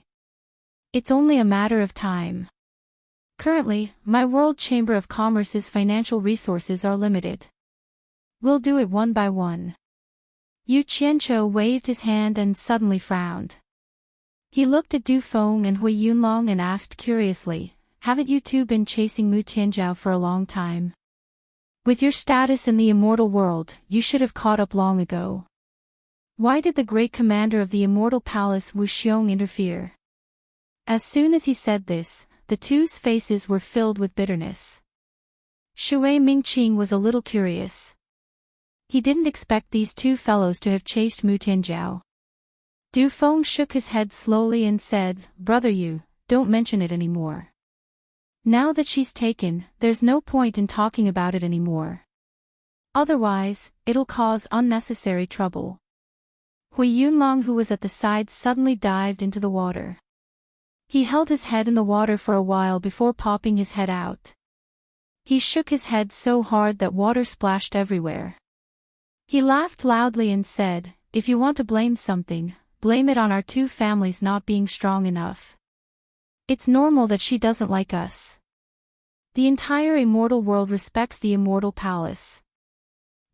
It's only a matter of time. Currently, my World Chamber of Commerce's financial resources are limited. We'll do it one by one. Yu Qianqiu waved his hand and suddenly frowned. He looked at Du Feng and Hui Yunlong and asked curiously, Haven't you two been chasing Mu Tianjiao for a long time? With your status in the immortal world, you should have caught up long ago. Why did the great commander of the immortal palace Wu Xiong interfere? As soon as he said this, the two's faces were filled with bitterness. Shui Mingqing was a little curious. He didn't expect these two fellows to have chased Mu Tianjiao. Du Feng shook his head slowly and said, Brother Yu, don't mention it anymore. Now that she's taken, there's no point in talking about it anymore. Otherwise, it'll cause unnecessary trouble. Hui Yunlong, who was at the side, suddenly dived into the water. He held his head in the water for a while before popping his head out. He shook his head so hard that water splashed everywhere. He laughed loudly and said, "If you want to blame something, blame it on our two families not being strong enough. It's normal that she doesn't like us. The entire immortal world respects the immortal palace.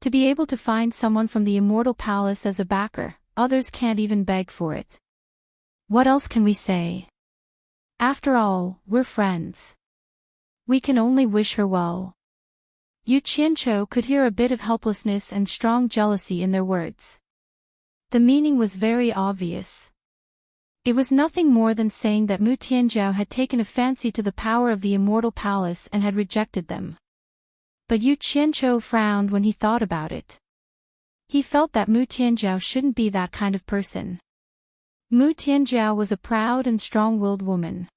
To be able to find someone from the immortal palace as a backer, others can't even beg for it. What else can we say? After all, we're friends. We can only wish her well." Yu Qianzhou could hear a bit of helplessness and strong jealousy in their words. The meaning was very obvious. It was nothing more than saying that Mu Tianzhou had taken a fancy to the power of the immortal palace and had rejected them. But Yu Qianzhou frowned when he thought about it. He felt that Mu Tianzhou shouldn't be that kind of person. Mu Tianzhou was a proud and strong-willed woman.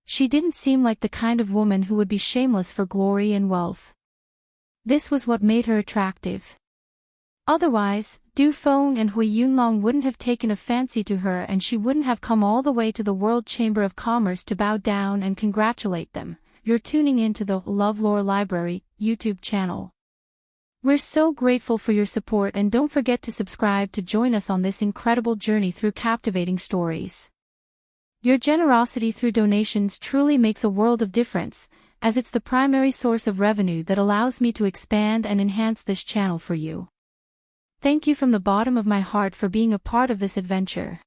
She didn't seem like the kind of woman who would be shameless for glory and wealth. This was what made her attractive. Otherwise, Du Feng and Hui Yunlong wouldn't have taken a fancy to her and she wouldn't have come all the way to the World Chamber of Commerce to bow down and congratulate them. You're tuning in to the LoveLore Library YouTube channel. We're so grateful for your support and don't forget to subscribe to join us on this incredible journey through captivating stories. Your generosity through donations truly makes a world of difference, as it's the primary source of revenue that allows me to expand and enhance this channel for you. Thank you from the bottom of my heart for being a part of this adventure.